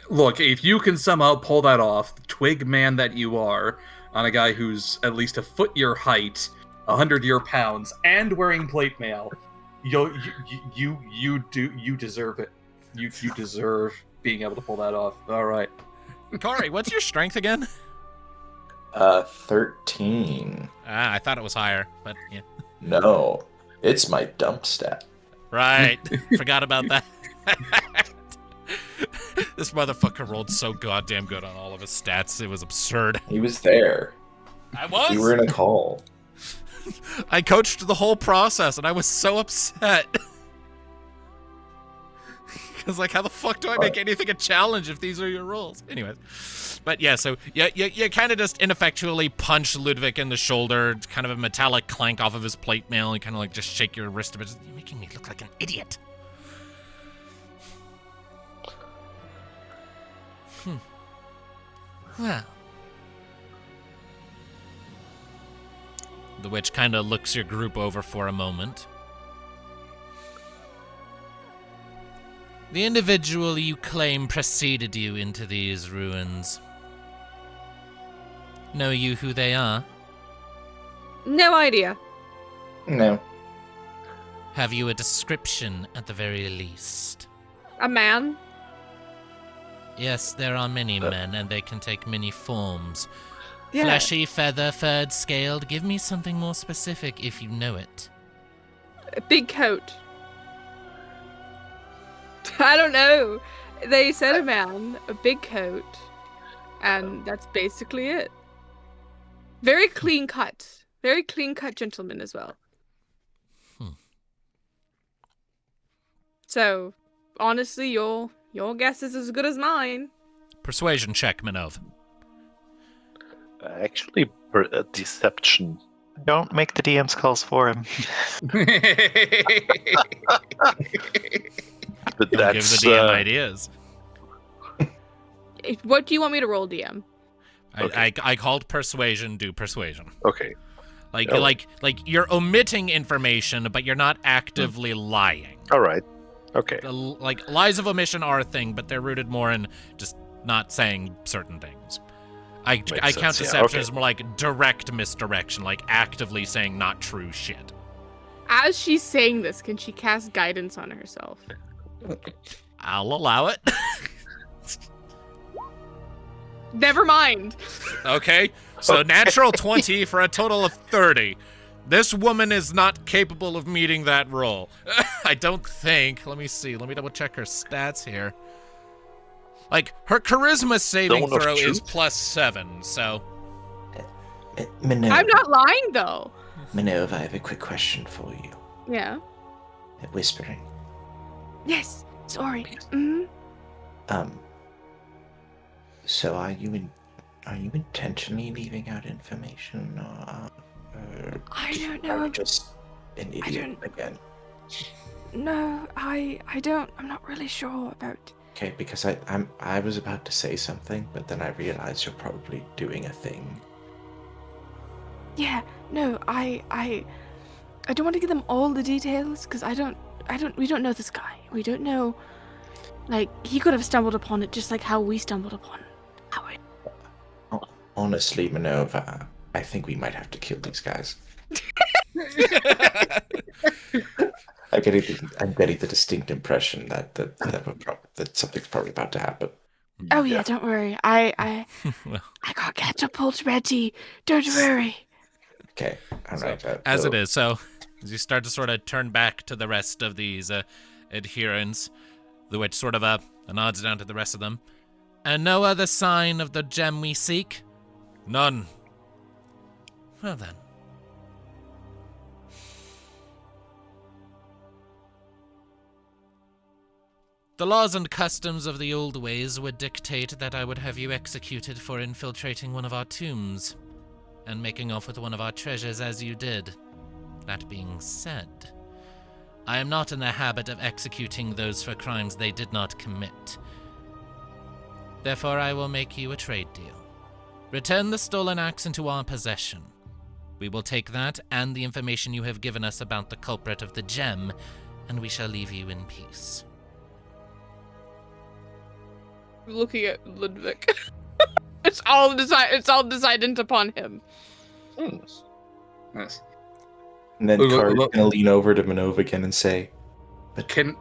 Look, if you can somehow pull that off, twig man that you are, on a guy who's at least a foot your height, 100 your pounds, and wearing plate mail, you deserve it. You deserve being able to pull that off. All right. Kari, what's your strength again? 13. I thought it was higher, but yeah. No, it's my dump stat. Right. Forgot about that. This motherfucker rolled so goddamn good on all of his stats. It was absurd. He was there. I was? We were in a call. I coached the whole process, and I was so upset. Because, like, how the fuck do I make anything a challenge if these are your rules? Anyways. But, yeah, so you kind of just ineffectually punch Ludviek in the shoulder, kind of a metallic clank off of his plate mail, and kind of, like, just shake your wrist a bit. You're making me look like an idiot. Well. The witch kind of looks your group over for a moment. The individual you claim preceded you into these ruins. Know you who they are? No idea. No. Have you a description at the very least? A man? Yes, there are many men, and they can take many forms. Yeah. Fleshy, feather-furred, scaled. Give me something more specific if you know it. A big coat. I don't know. They said a man, a big coat, and that's basically it. Very clean cut. Very clean cut gentleman as well. So, honestly, your guess is as good as mine. Persuasion check, Minnove. Actually, deception. Don't make the DM's calls for him. But Don't give the DM ideas. What do you want me to roll, DM? I called persuasion. Do persuasion. Okay. Like you're omitting information, but you're not actively lying. All right. Okay. Lies of omission are a thing, but they're rooted more in just not saying certain things. I count deception as more like direct misdirection, like actively saying not true shit. As she's saying this, can she cast guidance on herself? I'll allow it. Never mind. Okay, so natural 20 for a total of 30. This woman is not capable of meeting that roll. I don't think. Let me see. Let me double check her stats here. Like, her charisma saving throw is +7, so... Minnove, I'm not lying, though. Minnove, I have a quick question for you. Yeah. Whispering. Yes. Sorry. So are you intentionally leaving out information, or I don't know. are you just an idiot again? No, I don't. I'm not really sure about. Okay, because I was about to say something, but then I realized you're probably doing a thing. Yeah. No, I don't want to give them all the details because we don't know this guy. We don't know. Like, he could have stumbled upon it just like how we stumbled upon Howard. Honestly, Minnove, I think we might have to kill these guys. I'm getting the distinct impression that something's probably about to happen. Oh yeah, don't worry. I got catapults ready. Don't worry. Okay, all right. As it is, so as you start to sort of turn back to the rest of these adherents, the witch sort of nods down to the rest of them. And no other sign of the gem we seek? None. Well then. The laws and customs of the old ways would dictate that I would have you executed for infiltrating one of our tombs and making off with one of our treasures as you did. That being said, I am not in the habit of executing those for crimes they did not commit. Therefore, I will make you a trade deal. Return the stolen axe into our possession. We will take that and the information you have given us about the culprit of the gem, and we shall leave you in peace. Looking at Ludviek. It's all decided upon him. Nice. And then Kari's gonna lean over to Minnove again and say, "But didn't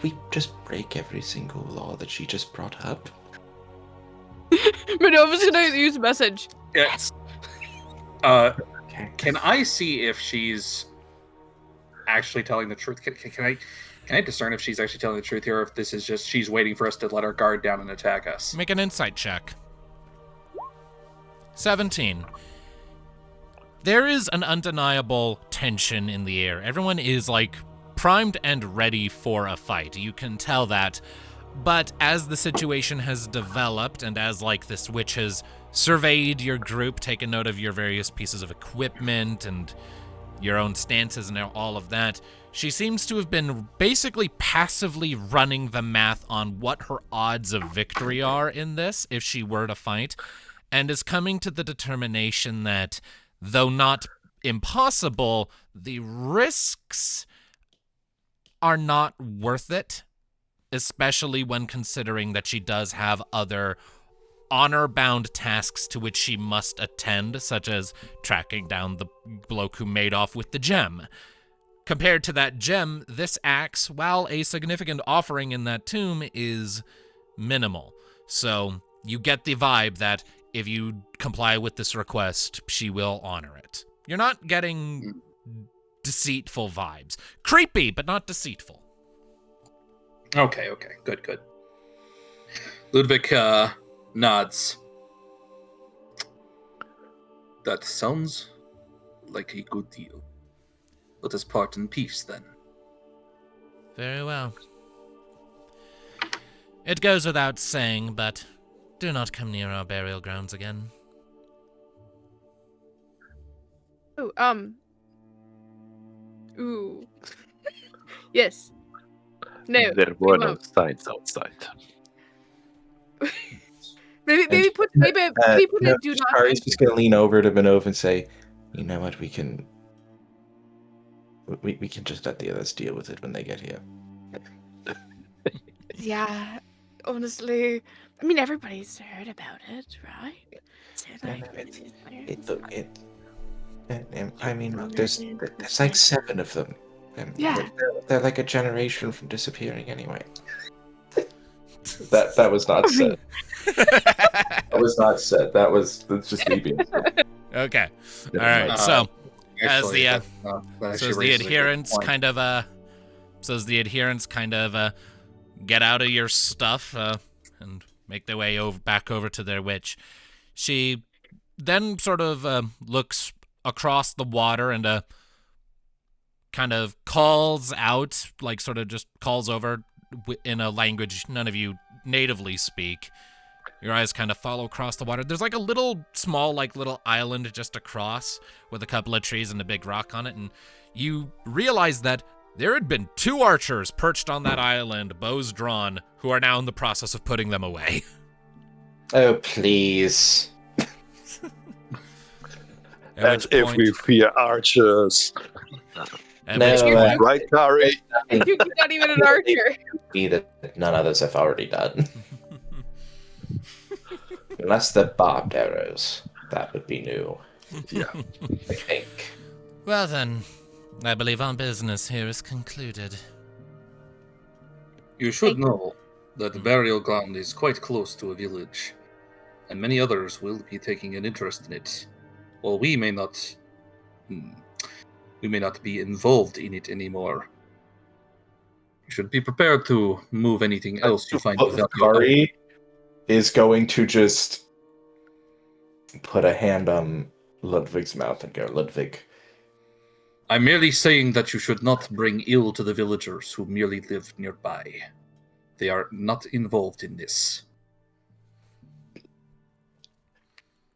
we just break every single law that she just brought up?" Minnove's gonna use a message. Yes. Okay. Can I see if she's actually telling the truth? Can I discern if she's actually telling the truth here, or if this is just she's waiting for us to let our guard down and attack us? Make an insight check. 17. There is an undeniable tension in the air. Everyone is, like, primed and ready for a fight. You can tell that. But as the situation has developed, and as, like, this witch has surveyed your group, taken note of your various pieces of equipment and your own stances and all of that, she seems to have been basically passively running the math on what her odds of victory are in this, if she were to fight, and is coming to the determination that, though not impossible, the risks are not worth it, especially when considering that she does have other honor-bound tasks to which she must attend, such as tracking down the bloke who made off with the gem. Compared to that gem, this axe, while a significant offering in that tomb, is minimal. So you get the vibe that if you comply with this request, she will honor it. You're not getting deceitful vibes. Creepy, but not deceitful. Okay, good. Ludviek nods. That sounds like a good deal. Let us part in peace, then. Very well. It goes without saying, but do not come near our burial grounds again. Ooh. Yes. No. There were no signs outside. maybe put a do not. Kari's just gonna lean over to Minnove and say, "You know what? We can just let the others deal with it when they get here." Yeah, honestly, I mean everybody's heard about it, right? I mean, look, there's like 7 of them. Yeah, they're like a generation from disappearing anyway. That was not said. That was not said. That's just me being said. Okay. All right. So, as the adherents kind of get out of your stuff and make their way back over to their witch, she then sort of looks across the water and kind of calls out, like sort of just calls over in a language none of you natively speak. Your eyes kind of follow across the water. There's like a little small, like little island just across with a couple of trees and a big rock on it. And you realize that there had been 2 archers perched on that island, bows drawn, who are now in the process of putting them away. Oh, please. As if we fear archers. No, right, Kari? You're not even an archer. Be that none others have already done. Unless they're barbed arrows. That would be new. Yeah. I think. Well then, I believe our business here is concluded. You should know that the burial ground is quite close to a village, and many others will be taking an interest in it. While we may not be involved in it anymore. You should be prepared to move anything else you find valuable. Kari is going to just put a hand on Ludwig's mouth and go, "Ludwig, I'm merely saying that you should not bring ill to the villagers who merely live nearby. They are not involved in this."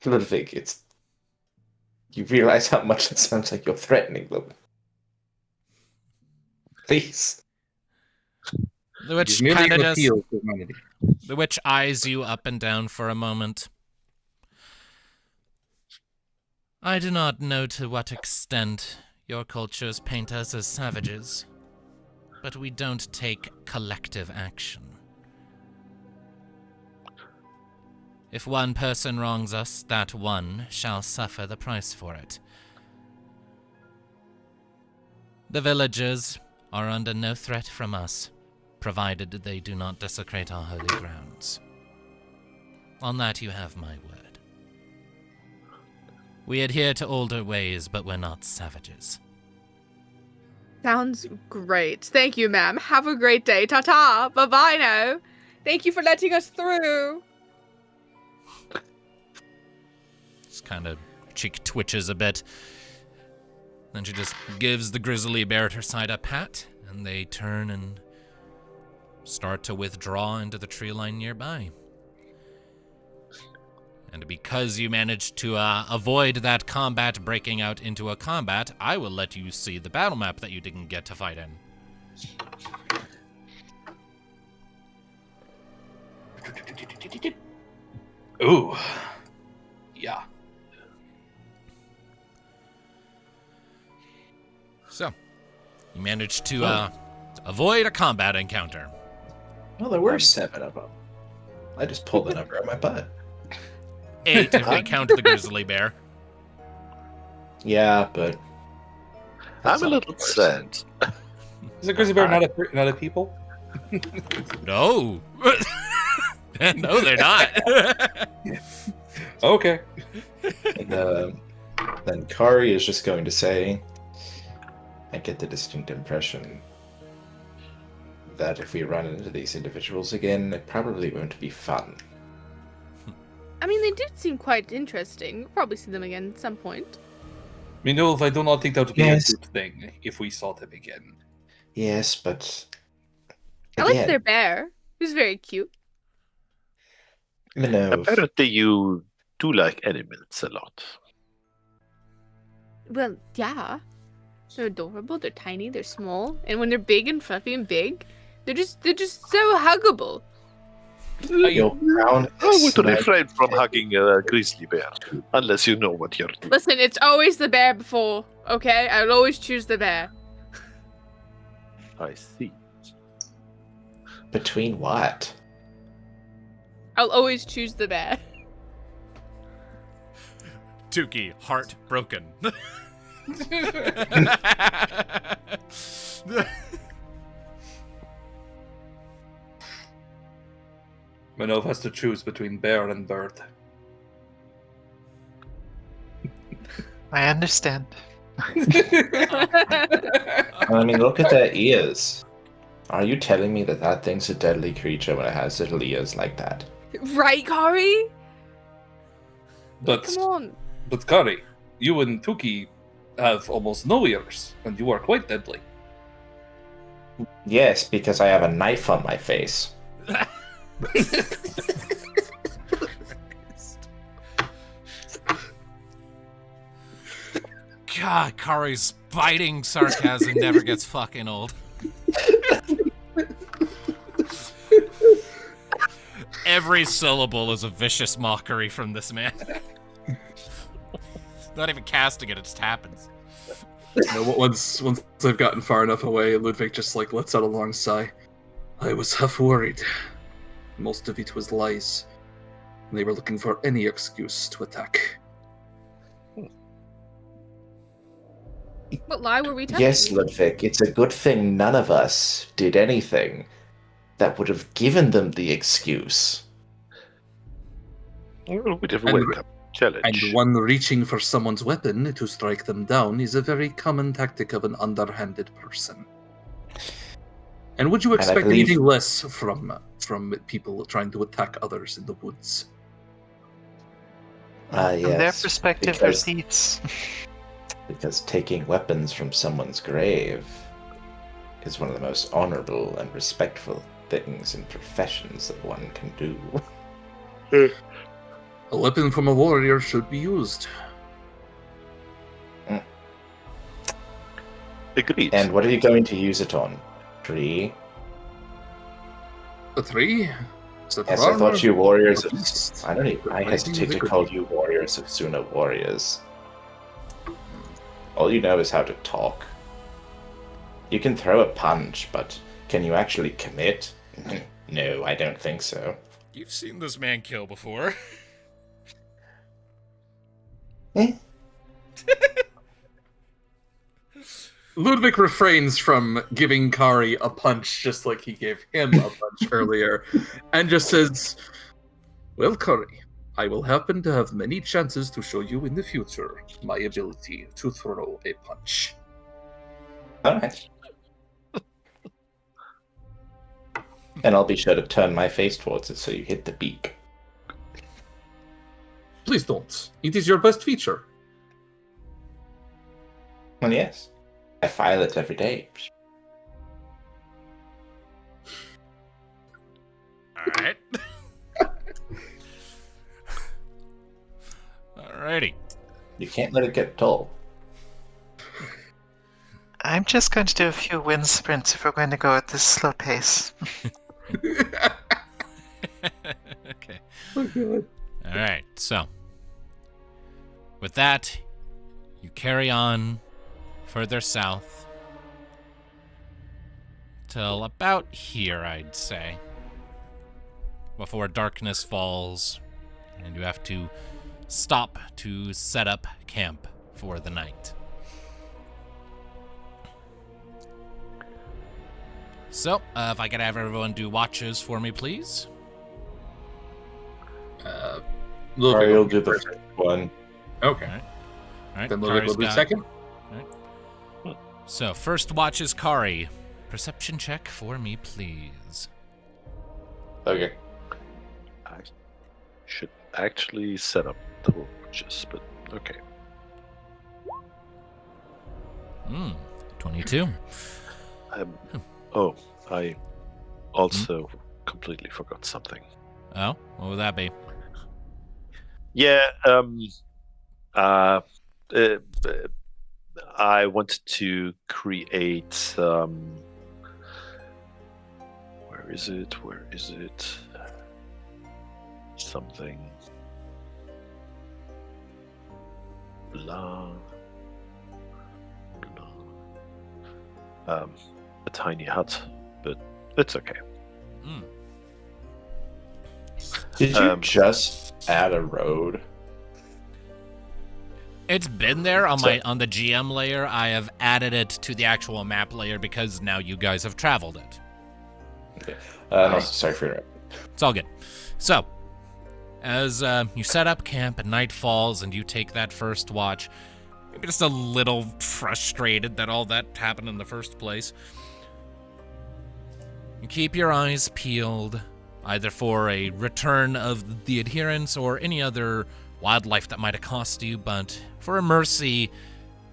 Ludwig, you realize how much it sounds like you're threatening them. Please. The witch kind of the witch eyes you up and down for a moment. I do not know to what extent your cultures paint us as savages, but we don't take collective action. If one person wrongs us, that one shall suffer the price for it. The villagers are under no threat from us, provided they do not desecrate our holy grounds. On that you have my word. We adhere to older ways, but we're not savages. Sounds great. Thank you, ma'am. Have a great day. Ta-ta. Bye-bye now. Thank you for letting us through. Just kind of cheek twitches a bit. Then she just gives the grizzly bear at her side a pat, and they turn and start to withdraw into the tree line nearby. And because you managed to avoid that combat breaking out into a combat, I will let you see the battle map that you didn't get to fight in. Ooh. Yeah. So, you managed to avoid a combat encounter. Well, there were 7 of them. I just pulled the number out of my butt. 8 if we count the grizzly bear. Yeah, but I'm a little sad. Is a grizzly bear not a people? No. No, they're not. Okay. And, then Kari is just going to say, I get the distinct impression that if we run into these individuals again, it probably won't be fun. I mean, they did seem quite interesting. We'll probably see them again at some point. Minnove, I do not think that would be a good thing if we saw them again. Yes, but I like their bear. He was very cute. Apparently you do like animals a lot. Well, yeah. They're adorable, they're tiny, they're small, and when they're big and fluffy and big, they're just so huggable. Your brown I would refrain from hugging a grizzly bear, unless you know what you're doing. Listen, it's always the bear before, okay? I'll always choose the bear. I see. Between what? I'll always choose the bear. Tuki, heart broken. Minnove has to choose between bear and bird. I understand. I mean, look at their ears. Are you telling me that that thing's a deadly creature when it has little ears like that? Right, Kari? But Come on. But Kari, you and Tuki have almost no ears, and you are quite deadly. Yes, because I have a knife on my face. God, Kari's biting sarcasm never gets fucking old. Every syllable is a vicious mockery from this man. Not even casting it, it just happens. Once I've gotten far enough away, Ludviek just lets out a long sigh. I was half worried. Most of it was lies. And they were looking for any excuse to attack. What lie were we telling? Yes, Ludviek, it's a good thing none of us did anything that would have given them the excuse. Well, we never welcome challenge. And one reaching for someone's weapon to strike them down is a very common tactic of an underhanded person. And would you expect anything less from people trying to attack others in the woods? From their perspective, they're thieves. Because taking weapons from someone's grave is one of the most honorable and respectful things and professions that one can do. A weapon from a warrior should be used. Agreed. And what are you going to use it on? Tree? A tree? Yes, I thought you warriors of... I hesitate to call you warriors of Suna warriors. All you know is how to talk. You can throw a punch, but can you actually commit? No, I don't think so. You've seen this man kill before. Ludviek refrains from giving Kari a punch just like he gave him a punch earlier, and just says, well, Kari, I will happen to have many chances to show you in the future my ability to throw a punch. Alright. And I'll be sure to turn my face towards it so you hit the beak. Please don't. It is your best feature. Well, yes. I file it every day. Alright. Alrighty. You can't let it get dull. I'm just going to do a few wind sprints if we're going to go at this slow pace. Okay. Oh, God. Alright, so. With that, you carry on further south till about here, I'd say, before darkness falls and you have to stop to set up camp for the night. So, if I could have everyone do watches for me, please. Kari will do the first one. Okay. All right. Then Ludviek will do second. So, first watch is Kari. Perception check for me, please. Okay. I should actually set up the watches, but okay. 22. Oh, I also completely forgot something. Oh, what would that be? Yeah, I wanted to create. Where is it? Where is it? Something. Blah. Blah. A tiny hut, but it's okay. Mm. Did you just add a road? It's been there on the GM layer. I have added it to the actual map layer because now you guys have traveled it. Okay. Also, sorry for interrupting. It's all good. So, as you set up camp and night falls and you take that first watch, maybe just a little frustrated that all that happened in the first place, you keep your eyes peeled, either for a return of the adherents or any other wildlife that might accost you, but for a mercy,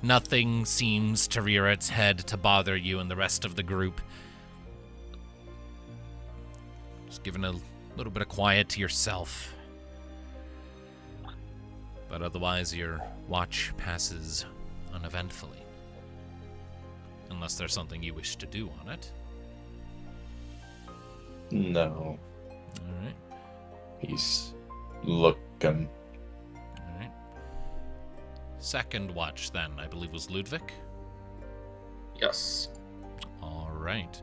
nothing seems to rear its head to bother you and the rest of the group. Just giving a little bit of quiet to yourself. But otherwise, your watch passes uneventfully. Unless there's something you wish to do on it. No. Alright. He's looking. Alright. Second watch, then, I believe was Ludviek? Yes. Alright.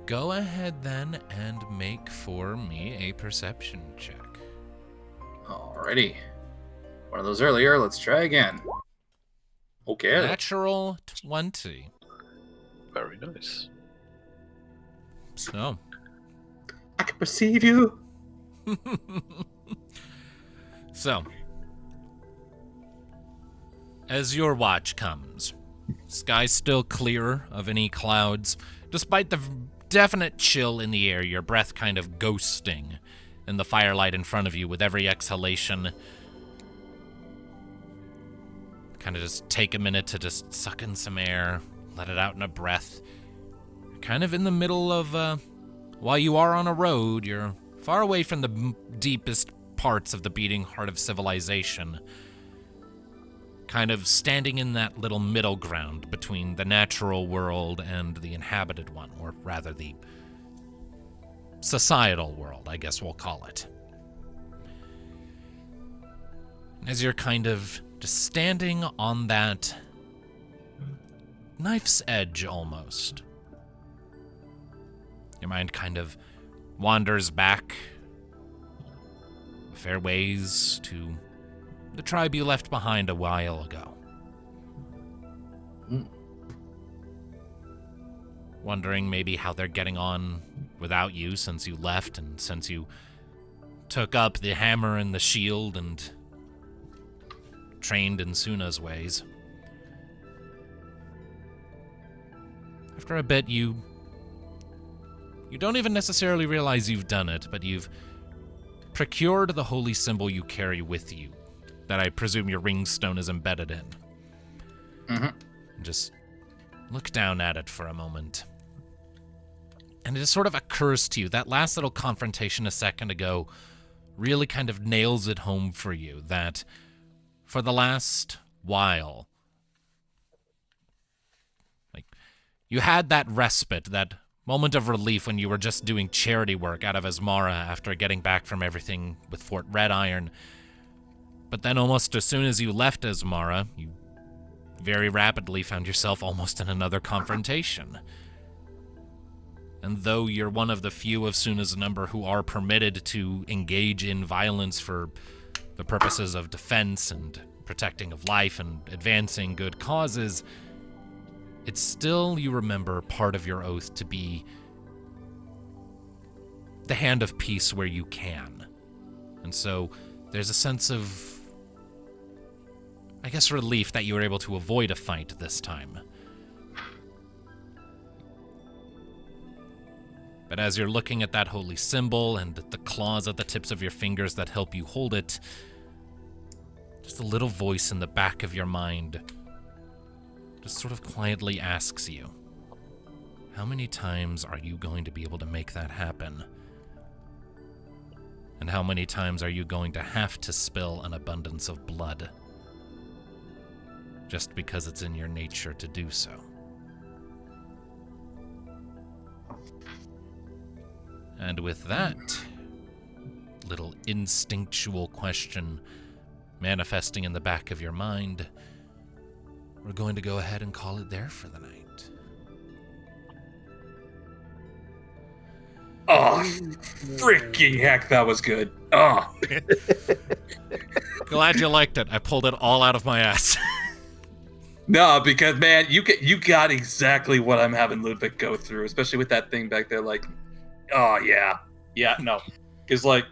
Go ahead, then, and make for me a perception check. Alrighty. One of those earlier, let's try again. Okay. Natural 20. Very nice. So. I can perceive you. So. As your watch comes, sky's still clear of any clouds. Despite the definite chill in the air, your breath kind of ghosting in the firelight in front of you with every exhalation. Kind of just take a minute to just suck in some air, let it out in a breath. You're kind of in the middle of, while you are on a road, you're far away from the deepest parts of the beating heart of civilization. Kind of standing in that little middle ground between the natural world and the inhabited one, or rather the societal world, I guess we'll call it. As you're kind of just standing on that knife's edge almost, your mind kind of wanders back a fair ways to the tribe you left behind a while ago. Wondering maybe how they're getting on without you since you left and since you took up the hammer and the shield and trained in Suna's ways. After a bit, you don't even necessarily realize you've done it, but you've procured the holy symbol you carry with you, that I presume your ring stone is embedded in. Mm-hmm. And just look down at it for a moment. And it just sort of occurs to you, that last little confrontation a second ago really kind of nails it home for you, that for the last while, like, you had that respite, that moment of relief when you were just doing charity work out of Asmara after getting back from everything with Fort Red Iron. But then almost as soon as you left Asmara, you very rapidly found yourself almost in another confrontation. And though you're one of the few of Suna's number who are permitted to engage in violence for the purposes of defense and protecting of life and advancing good causes, it's still, you remember, part of your oath to be the hand of peace where you can. And so there's a sense of, I guess, relief that you were able to avoid a fight this time. But as you're looking at that holy symbol and the claws at the tips of your fingers that help you hold it, just a little voice in the back of your mind just sort of quietly asks you, how many times are you going to be able to make that happen? And how many times are you going to have to spill an abundance of blood? just because it's in your nature to do so. And with that little instinctual question manifesting in the back of your mind, we're going to go ahead and call it there for the night. Oh, freaking heck, that was good. Oh. Glad you liked it. I pulled it all out of my ass. No, because, man, you got exactly what I'm having Ludviek go through, especially with that thing back there, like, oh, yeah. Yeah, no. Because, like,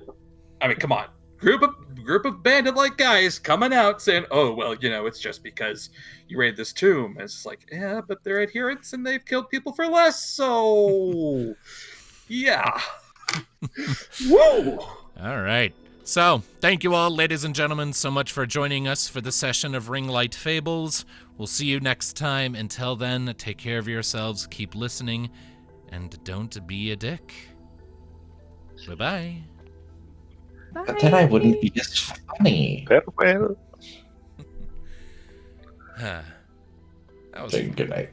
I mean, come on. Group of bandit-like guys coming out saying, oh, well, you know, it's just because you raided this tomb. And it's like, yeah, but they're adherents and they've killed people for less, so... Yeah. Woo! All right. So, thank you all, ladies and gentlemen, so much for joining us for the session of Ringlight Fables. We'll see you next time. Until then, take care of yourselves, keep listening, and don't be a dick. Bye-bye. But then I wouldn't be as funny. Farewell. That was Good night.